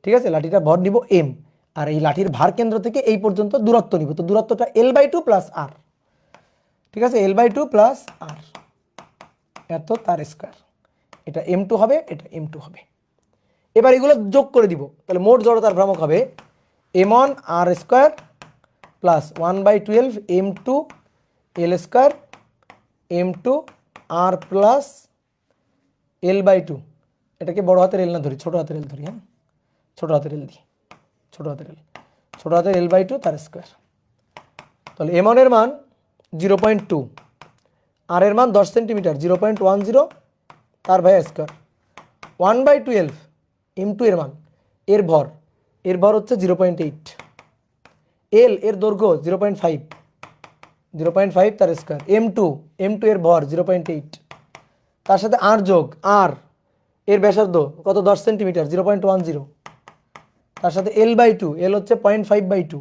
ঠিক আছে, লাঠিটার ভর নিব m, আর এই লাঠির ভার কেন্দ্র থেকে এই পর্যন্ত দূরত্ব নিব, তো দূরত্বটা l/2 প্লাস আর। ঠিক আছে, l/2 প্লাস আর, এত তার স্কয়ার। এটা m2 হবে, এটা m2 হবে। এবার এগুলো যোগ করে দিব, তাহলে মোট জড়তার ভ্রামক হবে m1 আর square plus 1/12 m2 l square m2 আর প্লাস l/2। এটাকে বড় হাতের এল না ধরি, ছোট হাতের এল ধরি। হ্যাঁ, ছোট হাতের এল দিই, ছোট হাতের l/2 তার স্কয়ার। তাহলে m1 এর মান 0.2, আর এর মান 10 সেন্টিমিটার 0.10 তার ভাই স্কয়ার, 1/12 m2 এর মান, এর ভর হচ্ছে 0.8, এর দৈর্ঘ্য 0.5 তার স্কয়ার, m2 এর ভর 0.8, তার সাথে আর যোগ আর এর ব্যাসার্ধ কত? 10 সেন্টিমিটার 0.10, তার সাথে l/2, এল হচ্ছে 0.5/2,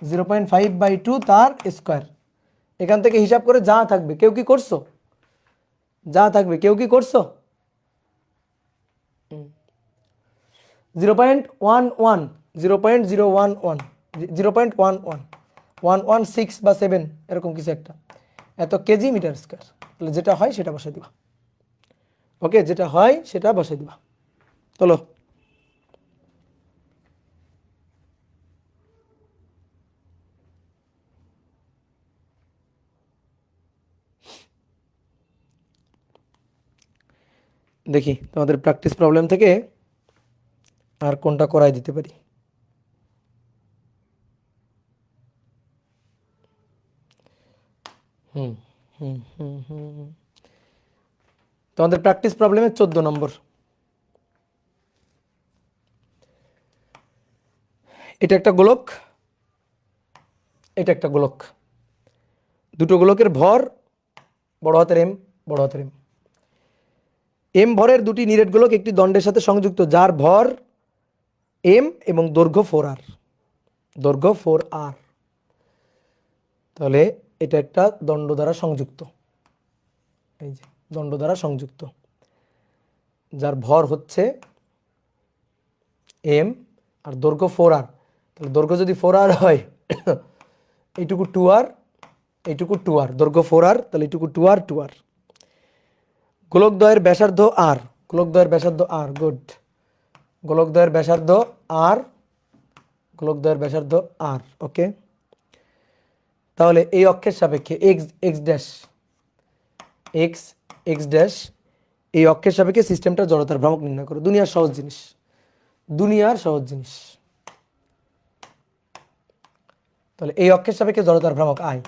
0.5/2 তার স্কয়ার। এখান থেকে হিসাব করে যা থাকবে, কেউ কি করছো? 0.11, 116 বা 7 এরকম কিছু একটা, এত কেজি মিটার স্কয়ার। তাহলে যেটা হয় সেটা বসাই দিবা। ওকে, যেটা হয় সেটা বসাই দিবা। চলো দেখি তোমাদের প্র্যাকটিস প্রবলেম থেকে আর কোনটা করাই দিতে পারি। তোমাদের প্র্যাকটিস প্রবলেমের 14 নম্বর। এটা একটা গোলক, এটা একটা গোলক, দুটো গোলকের ভর বড় হাতের এম, এম ভরের দুটি নিরেট গোলক একটি দণ্ডের সাথে সংযুক্ত, যার ভর এম এবং দৈর্ঘ্য 4r, তাহলে এটা একটা দণ্ড দ্বারা সংযুক্ত, এই যে দণ্ড দ্বারা সংযুক্ত, যার ভর হচ্ছে এম আর দৈর্ঘ্য 4r। তাহলে দৈর্ঘ্য যদি 4r হয় এইটুকু 2r, এইটুকু 2r, দৈর্ঘ্য 4r, তাহলে এইটুকু 2r 2r। গোলকদ্বয়ের ব্যাসার্ধ r, গোলকদ্বয়ের ব্যাসার্ধ r, গুড। গোলকদ্বয়ের ব্যাসার্ধ r, গোলকদ্বয়ের ব্যাসার্ধ r, ওকে। তাহলে এই অক্ষের সাপেক্ষে x x dash, x x dash, এই অক্ষের সাপেক্ষে সিস্টেমটা জড়তার ভ্রামক নির্ণয় করো। দুনিয়ার সহজ জিনিস, দুনিয়ার সহজ জিনিস। তাহলে এই অক্ষের সাপেক্ষে জড়তার ভ্রামক আই।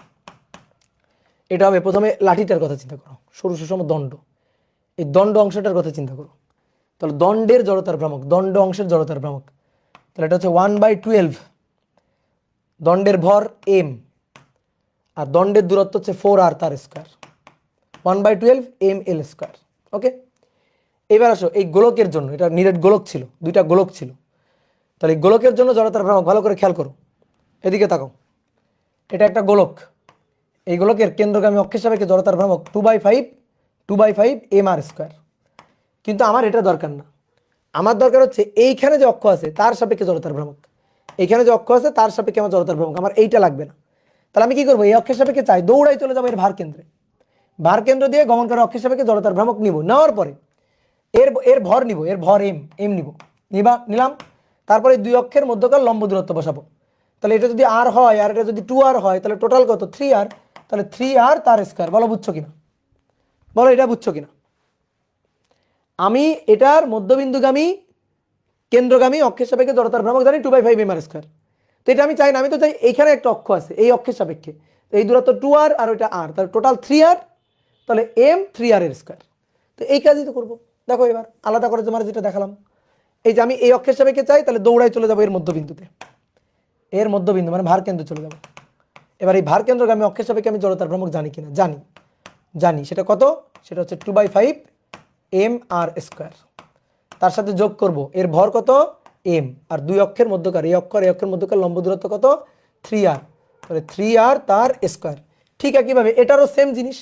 এটা হবে, প্রথমে লাঠিটার কথা চিন্তা করো, সরু সুষম দণ্ড, এই দণ্ড অংশটার কথা চিন্তা করো। তাহলে দণ্ডের জড়তার ভ্রামক, দণ্ড অংশের জড়তার ভ্রামক, তাহলে এটা হচ্ছে 1/12। দণ্ডের ভর m আর দণ্ডের দূরত্ব হচ্ছে 4r তার স্কয়ার, 1/12 ml স্কয়ার, ওকে। এবার আসো এই গোলকের জন্য, এটা নিরেট গোলক ছিল, দুইটা গোলক ছিল, তাহলে এই গোলকের জন্য জড়তার ভ্রামক ভালো করে খেয়াল করো, এদিকে তাকাও। এটা একটা গোলক, এই গোলকের কেন্দ্রগামী অক্ষের সাপেক্ষে জড়তার ভ্রামক 2/5 mr স্কয়ার। কিন্তু আমার এটা দরকার না, আমার দরকার হচ্ছে এইখানে যে অক্ষ আছে তার সাপেক্ষে জড়তার ভ্রামক, এইখানে যে অক্ষ আছে তার সাপেক্ষে আমার জড়তার ভ্রামক, আমার এইটা লাগবে না। তাহলে আমি কি করবো, এই অক্ষের সাপেক্ষে চাই, দৌড়াই চলে যাবো এর ভার কেন্দ্রে, ভার কেন্দ্র দিয়ে গমন করা অক্ষের সাপেক্ষে জড়তার ভ্রামক নিব, নেওয়ার পরে এর এর ভর নিব, এর ভর এম নিব, নিলাম। তারপরে দুই অক্ষের মধ্যকার লম্ব দূরত্ব বসাবো। তাহলে এটা যদি r হয় আর এটা যদি 2r হয়, তাহলে টোটাল কত 3r, তাহলে 3r তার স্কয়ার। বলো বুঝছো কিনা, বলো এটা বুঝছো কিনা। আমি এটার মধ্যবিন্দুগামী কেন্দ্রগামী অক্ষের সাপেক্ষে জড়তার ভ্রামক জানি 2/5 mr স্কয়ার। তো এটা আমি চাই না, আমি তো চাই এইখানে একটা অক্ষ আছে, এই অক্ষের সাপেক্ষে এই দূরত্ব 2r আর ওইটা r, তাহলে টোটাল 3r, তাহলে m 3r এর স্কয়ার। তো এই কাজই তো করবো। দেখো এবার আলাদা করে তোমার যেটা দেখালাম, এই যে আমি এই অক্ষের সাপেক্ষে চাই, তাহলে দৌড়াই চলে যাবো এর মধ্যবিন্দুতে, এর মধ্যবিন্দু মানে ভার কেন্দ্র চলে যাবো। এবার এই ভার কেন্দ্রগামী অক্ষের সাপেক্ষে আমি জড়তার ভ্রামক জানি কিনা, জানি, জানি। সেটা কত, সেটা হচ্ছে 2/5 mr স্কয়ার। তার সাথে যোগ করব এর ভর কত m, আর দুই অক্ষের মধ্যকার, এই অক্ষের মধ্যকার লম্ব দূরত্ব কত 3r, তাহলে 3r তার স্কয়ার। ঠিক একইভাবে এটারও সেম জিনিস,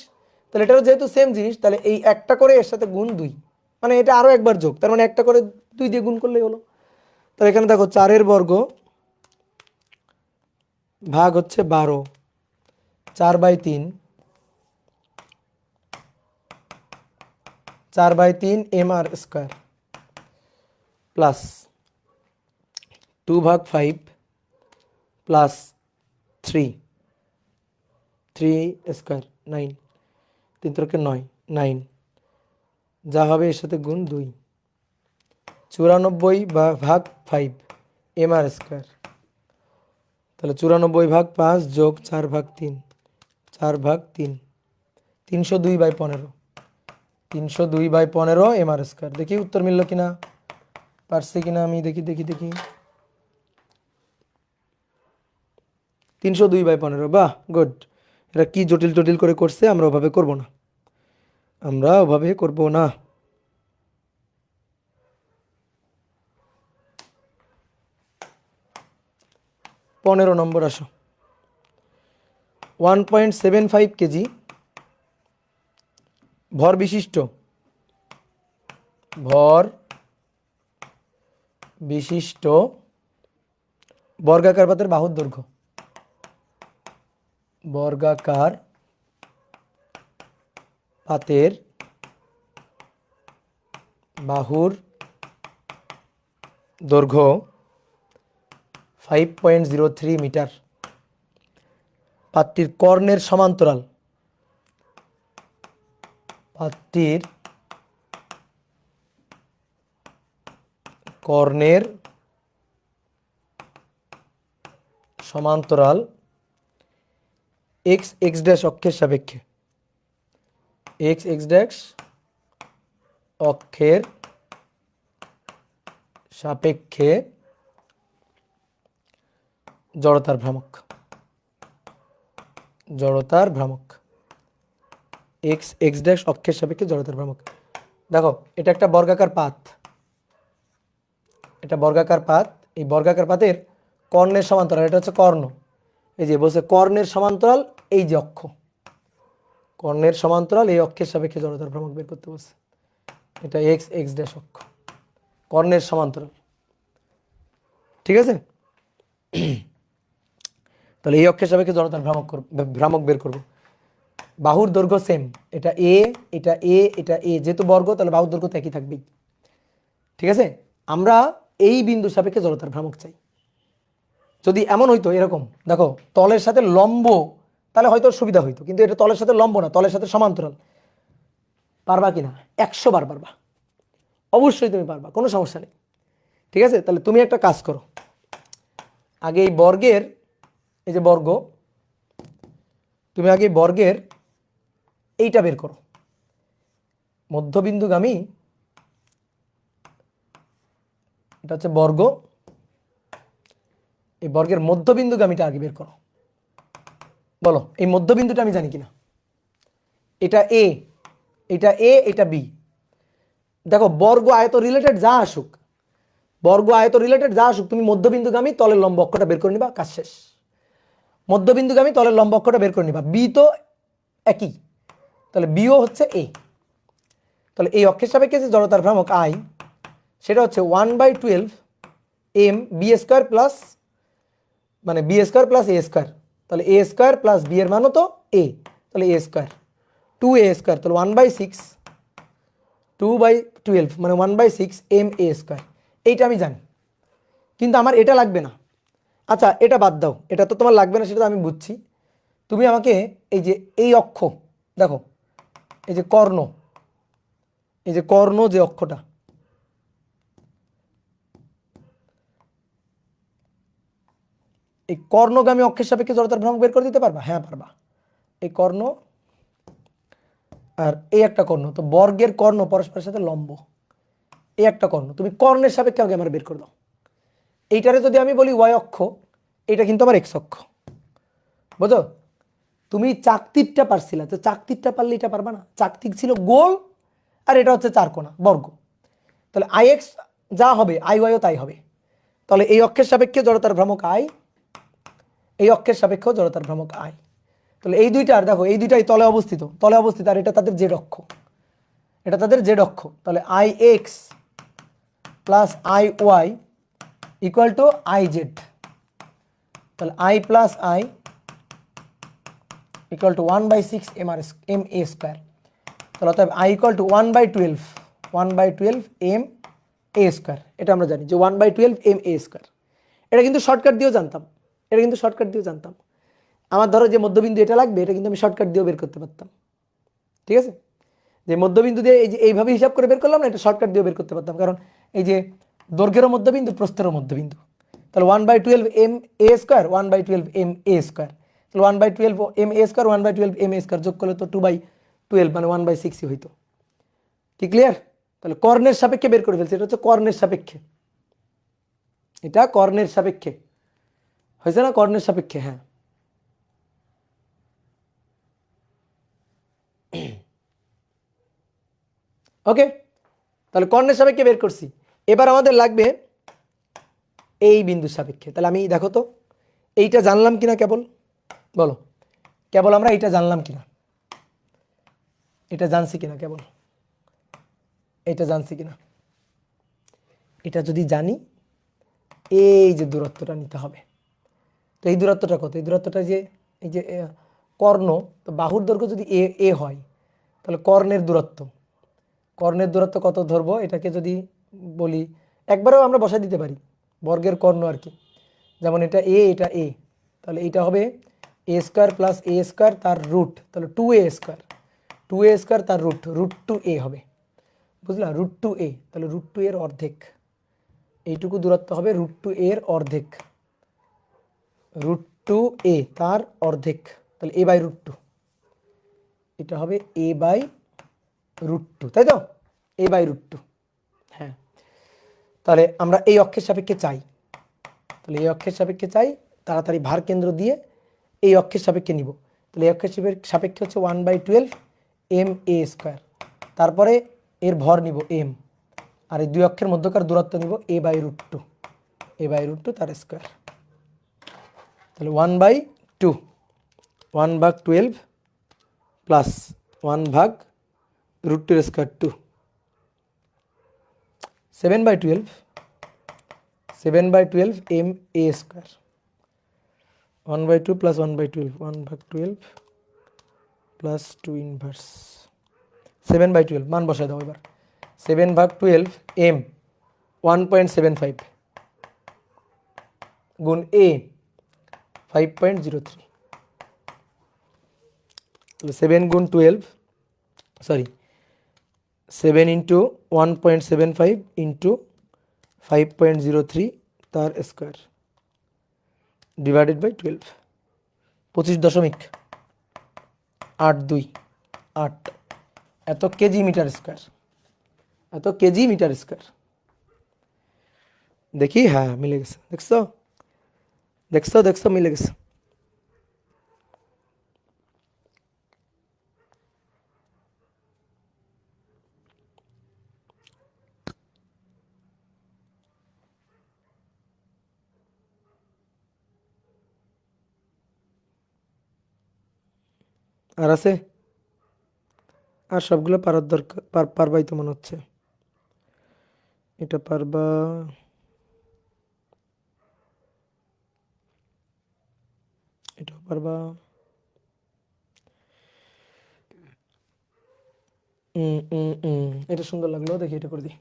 তাহলে এটারও যেহেতু সেম জিনিস, তাহলে এই একটা করে এর সাথে গুণ 2, মানে এটা আরও একবার যোগ, তার মানে একটা করে 2 দিয়ে গুণ করলেই হলো। তাহলে এখানে দেখো 4 বর্গ ভাগ হচ্ছে 12, 4/3, 4/3 mr square plus 2/5 plus 3 square 9, 3 × 9 9, যা হবে এর সাথে গুণ 2, 94/5 mr স্কয়ার। তাহলে 94/5 যোগ 4/3, 4/3, 302/15, 302/15 mr স্কয়ার। দেখি উত্তর মিলল কিনা, পারছি কিনা আমি, দেখি দেখি দেখি, 302/15, বাহ গুড। এটা কি জটিল জটিল করে করছে, আমরা ওভাবে করব না, আমরা ওভাবে করব না। 15 নম্বর আসো। 1.75 কেজি ভর বিশিষ্ট, ভর বিশিষ্ট বর্গাকার পাতের বাহুর দৈর্ঘ্য, বর্গাকার পাতের বাহুর দৈর্ঘ্য 5.03 মিটার। পাতটির কর্ণের সমান্তরাল, পাতটির কর্ণের সমান্তরাল এক্স এক্স ড্যাশ অক্ষের সাপেক্ষে, এক্স এক্স ড্যাশ অক্ষের সাপেক্ষে জড়তার ভ্রামক, জড়তার ভ্রামক, এক্স এক্স ড্যাশ অক্ষের সাপেক্ষে জড়তার ভ্রামক। দেখো এটা একটা বর্গাকার পাত, এটা বর্গাকার পাত, এই বর্গাকার পাতের কর্ণের সমান্তরাল, এটা হচ্ছে কর্ণ, এই যে বলছে কর্ণের সমান্তরাল, এই যে অক্ষ, কর্ণের সমান্তরাল এই অক্ষের সাপেক্ষে জড়তার ভ্রামক বের করতে বলছে। এটা এক্স এক্স ড্যাশ অক্ষ, কর্ণের সমান্তরাল, ঠিক আছে। তাহলে এই অক্ষের সাপেক্ষে জড়তার ভ্রামক বের করব। বাহুর দৈর্ঘ্য সেম, এটা এ, এটা এ, এটা এ, যেহেতু বর্গ তাহলে বাহুর দৈর্ঘ্য তো একই থাকবেই। ঠিক আছে, আমরা এই বিন্দুর সাপেক্ষে জড়তার ভ্রামক চাই। যদি এমন হইতো এরকম, দেখো তলের সাথে লম্ব, তাহলে হয়তো সুবিধা হইতো, কিন্তু এটা তলের সাথে লম্ব না, তলের সাথে সমান্তরাল। পারবা কিনা? 100 বার পারবা, অবশ্যই তুমি পারবা, কোনো সমস্যা নেই। ঠিক আছে, তাহলে তুমি একটা কাজ করো, আগে এই বর্গের, এই যে বর্গ, তুমি আগে বর্গের এইটা বের করো, মধ্যবিন্দুগামী, এটা হচ্ছে বর্গ, এই বর্গের মধ্যবিন্দুগামীটা আগে বের করো। বলো এই মধ্যবিন্দুটা আমি জানি কিনা। এটা এ, এটা এ, এটা বি। দেখো বর্গ আয়ত রিলেটেড যা আসুক, বর্গ আয়ত রিলেটেড যা আসুক, তুমি মধ্যবিন্দুগামী তলের লম্ব অক্ষটা বের করে নিবা, কাজ শেষ। মধ্যবিন্দুগামী তলের লম্ব অক্ষটা বের করে নিবা, বি তো একই, তাহলে বিও হচ্ছে এ। তাহলে এই অক্ষের সাপেক্ষে যে জড়তার ভ্রামক আই, সেটা হচ্ছে 1/12 এম বি স্কোয়ার প্লাস, মানে বি স্কোয়ার প্লাস এ স্কোয়ার, তাহলে এ স্কোয়ার প্লাস বি এর মানও তো এ, তাহলে এ স্কোয়ার 2a স্কোয়ার, তাহলে 1/6 2/12 মানে 1/6 এম এ স্কোয়ার। এইটা আমি জানি, কিন্তু আমার এটা লাগবে না। আচ্ছা এটা বাদ দাও, এটা তো তোমার লাগবে না, সেটা তো আমি বুঝছি। তুমি আমাকে এই যে এই অক্ষ দেখো, এই যে কর্ণ, এই যে কর্ণ যে অক্ষটা, এই কর্ণগামী অক্ষের সাপেক্ষে জড়তার ভ্রামক বের করে দিতে পারবা? হ্যাঁ পারবা। এই কর্ণ আর এই একটা কর্ণ, তো বর্গের কর্ণ পরস্পরের সাথে লম্ব, এই একটা কর্ণ, তুমি কর্ণের সাপেক্ষে আগে আমার বের করে দাও। এইটারে যদি আমি বলি ওয়াই অক্ষ, এটা কিন্তু আমার এক্স অক্ষ, বুঝো? তুমি চাকতিকটা পারছিলা, তো চাকতিকটা পারলে এটা পারবা না? চাকতিক ছিল গোল, আর এটা হচ্ছে চারকোনা বর্গ, তাহলে আই এক্স যা হবে আই ওয়াইও তাই হবে। তাহলে এই অক্ষের সাপেক্ষে জড়তার ভ্রামক আই, এই অক্ষের সাপেক্ষেও জড়তার ভ্রামক আই। তাহলে এই দুইটার দেখো, এই দুইটাই তলে অবস্থিত, তলে অবস্থিত, আর এটা তাদের জেড অক্ষ, এটা তাদের জেড অক্ষ। তাহলে I x plus I Y equal to I Z, তাহলে I plus I equal to 1/6 M A square. তাহলে অতএব I equal to 1/12 M A square. এটা আমরা জানি যে 1/12 এম এ স্কোয়ার। এটা কিন্তু শর্টকাট দিয়েও জানতাম, এটা কিন্তু শর্টকাট দিয়েও জানতাম। আমার ধরো যে মধ্যবিন্দু এটা লাগবে, এটা কিন্তু আমি শর্টকাট দিয়েও বের করতে পারতাম। ঠিক আছে, যে মধ্যবিন্দু দিয়ে এই যে এইভাবে হিসাব করে বের করলাম না, এটা শর্টকাট দিয়েও বের করতে পারতাম, কারণ এই যে দৈর্ঘ্যেরও মধ্যবিন্দু, প্রস্থেরও মধ্যবিন্দু। তাহলে 1/12 M A square, 1/12 M A square, তাহলে 1/12 M A square, 1/12 M A square যোগ করলে তো 2/12 মানে 1/6 হইতো। কি ক্লিয়ার? তাহলে কর্ণের সাপেক্ষে বের করে ফেলছি, এটা হচ্ছে কর্ণের সাপেক্ষে, এটা কর্ণের সাপেক্ষে হয়েছে না? কর্ণের সাপেক্ষে, হ্যাঁ। ওকে, তাহলে কর্ণের সাপেক্ষে বের করছি। এবার আমাদের লাগবে এই বিন্দুর সাপেক্ষে। তাহলে আমি দেখো তো এইটা জানলাম কিনা, কেবল বলো, কেবল আমরা এইটা জানলাম কিনা, এটা জানছি কিনা, কেবল এটা জানছি কিনা। এটা যদি জানি, এই যে দূরত্বটা নিতে হবে। তো এই দূরত্বটা কত? এই দূরত্বটা যে এই যে কর্ণ, তো বাহুর দৈর্ঘ্য যদি এ এ হয়, তাহলে কর্ণের দূরত্ব, কর্ণের দূরত্ব কত ধরবো? এটাকে যদি বলি, একবারেও আমরা বসাই দিতে পারি, বর্গের কর্ণ আর কি। যেমন এটা এ, এটা এ, তাহলে এইটা হবে এ স্কোয়ার প্লাস এ স্কোয়ার তার রুট, তাহলে 2a স্কোয়ার, 2a স্কোয়ার তার রুট, √2a হবে, বুঝলা? √2a, তাহলে √2 এর অর্ধেক, এইটুকু দূরত্ব হবে √2 এর অর্ধেক, √2a তার অর্ধেক, তাহলে a/√2, এটা হবে a/√2, তাই তো? a/√2, হ্যাঁ। তাহলে আমরা এই অক্ষের সাপেক্ষে চাই, তাহলে এই অক্ষের সাপেক্ষে চাই, তাড়াতাড়ি ভার কেন্দ্র দিয়ে এই অক্ষের সাপেক্ষে নিব। তাহলে এই অক্ষের সাপেক্ষে হচ্ছে 1/12 এম এ স্কোয়ার, তারপরে এর ভর নিব এম, আর এই দুই অক্ষের মধ্যকার দূরত্ব নিব a/√2, a/√2 তার স্কোয়ার। তাহলে 1/2, 1/12 plus 1/√2 square 2, 7/12 M A square. 1/2 plus 1/12, 1/12 plus 2 inverse 7/12 মান বসায় দাও এবার। 7/12 m 1.75 গুণ a 5.03, 7 গুণ 12 সরি 7 ইন্টু 1.75 ইন্টু 5.03 তার স্কোয়ার ডিভাইডেড বাই 12, 25.82 এত কেজি মিটার স্কোয়ার, এত কেজি মিটার স্কোয়ার। দেখি, হ্যাঁ মিলে গেছে, দেখছো দেখছো দেখছো মিলে গেছে। আর আছে, আর সবগুলো পারার দরকার, পারবাই তো মনে হচ্ছে। এটা পারবা, এটাও পারবা। এটা সুন্দর লাগলো, দেখি এটা করে দিই।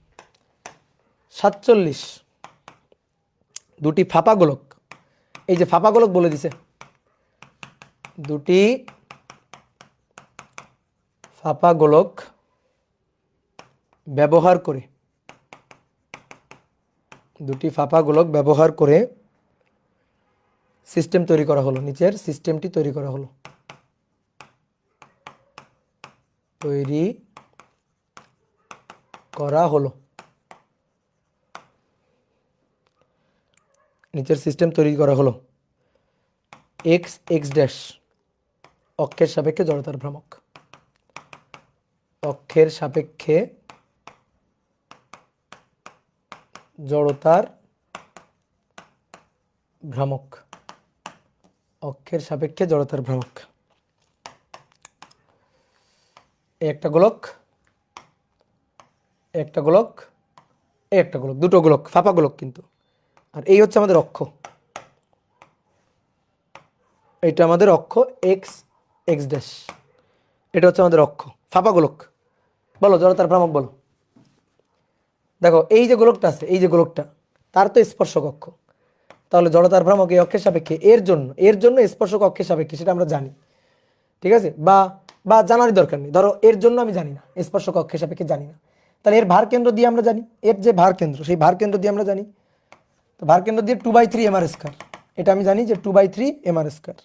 47 দুটি ফাঁপা গোলক, এই যে ফাঁপা গোলক বলে দিছে, দুটি ফাঁপা গোলক ব্যবহার করে, দুটি ফাঁপা গোলক ব্যবহার করে সিস্টেম তৈরি করা হলো, নিচের সিস্টেমটি তৈরি করা হলো, তৈরি করা হলো। নিচের সিস্টেম তৈরি করা হলো। এক্স এক্স ড্যাশ অক্ষের সাপেক্ষে জড়তার ভ্রামক, অক্ষের সাপেক্ষে জড়তার ভ্রামক, অক্ষের সাপেক্ষে জড়তার ভ্রামক। একটা গোলক, একটা গোলক, একটা গোলক, দুটো গোলক, ফাঁপা গোলক কিন্তু। আর এই হচ্ছে আমাদের অক্ষ, এটা আমাদের অক্ষ এক্স এক্স ড্যাশ, এটা হচ্ছে আমাদের অক্ষ, ফাঁপা গোলক। বলো জড়তার ভ্রামক বলো। দেখো এই যে গোলকটা আছে, এই যে গোলকটা, তার তো স্পর্শক অক্ষ, তাহলে জড়তার ভ্রামক এই অক্ষের সাপেক্ষে, এর জন্য স্পর্শক অক্ষের সাপেক্ষে, সেটা আমরা জানি, ঠিক আছে। বা বা জানারই দরকার নেই, ধরো এর জন্য আমি জানি না, স্পর্শক অক্ষের সাপেক্ষে জানি না, তাহলে এর ভার কেন্দ্র দিয়ে আমরা জানি, এর যে ভার কেন্দ্র, সেই ভার কেন্দ্র দিয়ে আমরা জানি, তো ভার কেন্দ্র দিয়ে 2/3 mr স্কয়ার, এটা আমি জানি যে 2/3 mr স্কয়ার।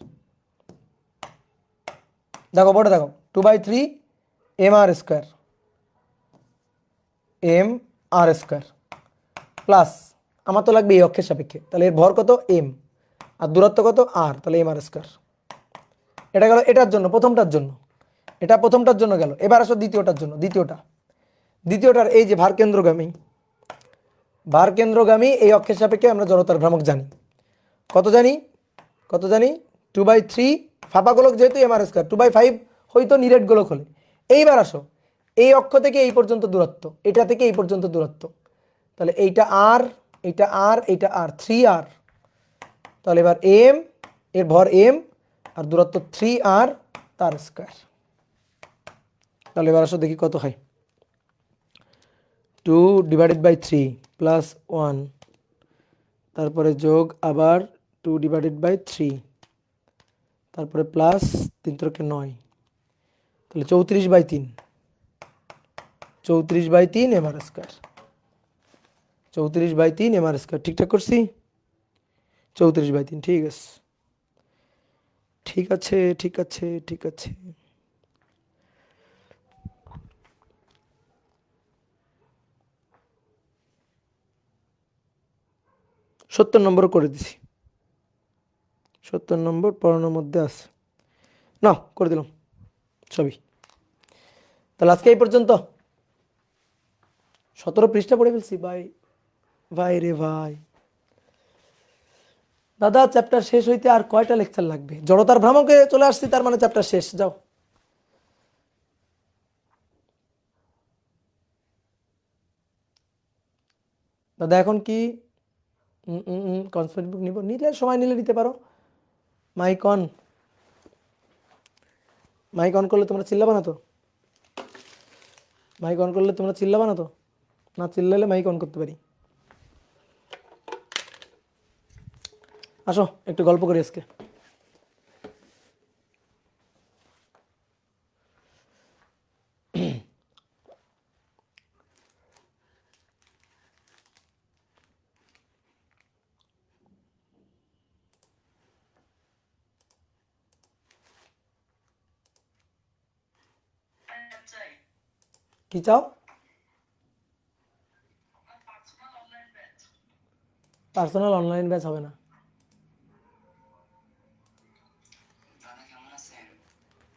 দেখো বোর্ডে দেখো 2/3 mr square, mr square plus, আমার তো লাগবে এই অক্ষের সাপেক্ষে, তাহলে এর ভর কত m আর দূরত্ব কত r, তাহলে mr স্কয়ার। এটা গেল এটার জন্য, প্রথমটার জন্য, এটা প্রথমটার জন্য গেল। এবার আসো দ্বিতীয়টার জন্য, দ্বিতীয়টার এই যে ভার কেন্দ্রগামী, ভার কেন্দ্রগামী এই অক্ষের সাপেক্ষে আমরা জড়তার ভ্রামক জানি, কত জানি, কত জানি 2/3, ফাঁপা গোলক যেহেতু mr স্কয়ার, 2/5 হয়তো নিরেট গোলক হলে। এইবার আসো এই অক্ষ থেকে এই পর্যন্ত দূরত্ব, এটা থেকে এই পর্যন্ত দূরত্ব, তাহলে এইটা r, এইটা r, এইটা r, 3r, তাহলে এবার m, এর ভর m আর দূরত্ব 3r তার স্কয়ার। তাহলে এবার আসো দেখি কত হয়, 2/3 প্লাস 1, তারপরে যোগ আবার 2/3, তারপরে প্লাস 3 × 9, তাহলে 34/3, 34/3 mr স্কয়ার, 34/3 mr স্কয়ার। ঠিকঠাক করছি? 34/3, ঠিক আছে, ঠিক আছে, ঠিক আছে, ঠিক আছে। সত্তর নম্বর করে দিছি, 70 নম্বর পড়ানোর মধ্যে আছে, না করে দিলাম সবই। তাহলে আজকে এই পর্যন্ত, 17 পৃষ্ঠা পড়ে ফেলছি ভাই, ভাই রে ভাই। দাদা চ্যাপ্টার শেষ হইতে আর কয়টা লেকচার লাগবে? জড়তার ভ্রামকে চলে আসছি, তার মানে চ্যাপ্টার শেষ, যাও। দাদা এখন কি কনসেপ্ট বুক নিব? নিলে সময় নিলে নিতে পারো, মাইক অন। মাইক অন করলে তোমরা চিল্লাবা না তো? মাইক অন করলে তোমরা চিল্লাবা না তো? না চিল্লালে মাইক অন করতে পারি। আসো একটু গল্প করি আজকে। কি চাও? পার্সোনাল অনলাইন ব্যাচ হবে না।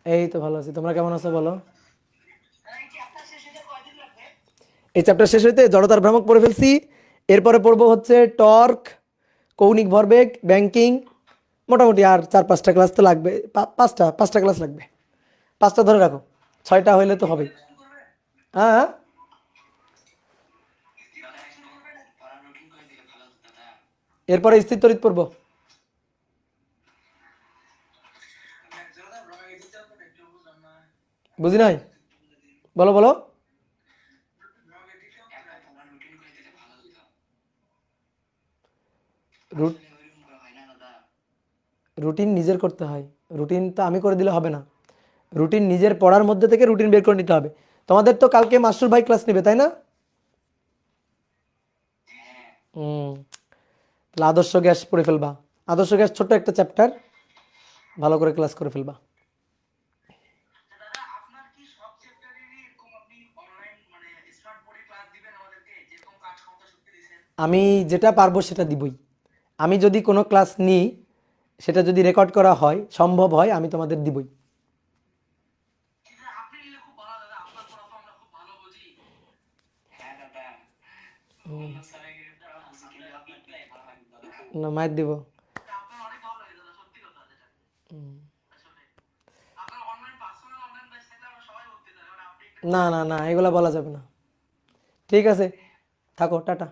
এই তো ভালো আছি, তোমরা কেমন আছো বলো? এই চ্যাপ্টার শেষ হইতে জড়তার ভ্রামক পড়ে ফেলছি। এরপরে পড়বো হচ্ছে টর্ক, কৌণিক ভরবেগ, ব্যাংকিং। মোটামুটি আর 4-5টা ক্লাস তো লাগবে, পাঁচটা ক্লাস লাগবে। 5টা ধরে রাখো, 6টা হইলে তো হবেই। হ্যাঁ, এরপরে স্থির তড়িৎ পড়বো। বুঝি নাই, বলো বলো। রুটিন নিজের করতে হয়, রুটিন তো আমি করে দিলে হবে না। রুটিন নিজের পড়ার মধ্যে থেকে রুটিন বের করে নিতে হবে। তোমাদের তো কালকে মাস্টার ভাই ক্লাস নেবে তাই না? হুম, তাহলে আদর্শ গ্যাস পড়ে ফেলবা। আদর্শ গ্যাস ছোট্ট একটা চ্যাপ্টার, ভালো করে ক্লাস করে ফেলবা। আমি যেটা পারবো সেটা দিবই। আমি যদি কোনো ক্লাস নিই, সেটা যদি রেকর্ড করা হয়, সম্ভব হয়, আমি তোমাদের দিবই। না, মায়ের দিব। না না না, এগুলা বলা যাবে না। ঠিক আছে, থাকো, টাটা।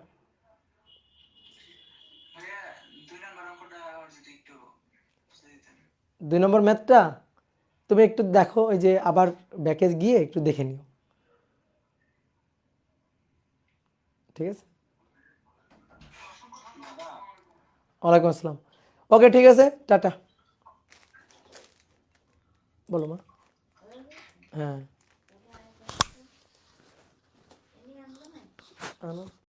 2 নম্বর ম্যাথটা তুমি একটু দেখো, ওই যে আবার ব্যাকে গিয়ে একটু দেখে নিও। ঠিক আছে, ওয়ালাইকুম আসসালাম। ওকে, ঠিক আছে, টাটা। বলো মা। হ্যাঁ, আনো।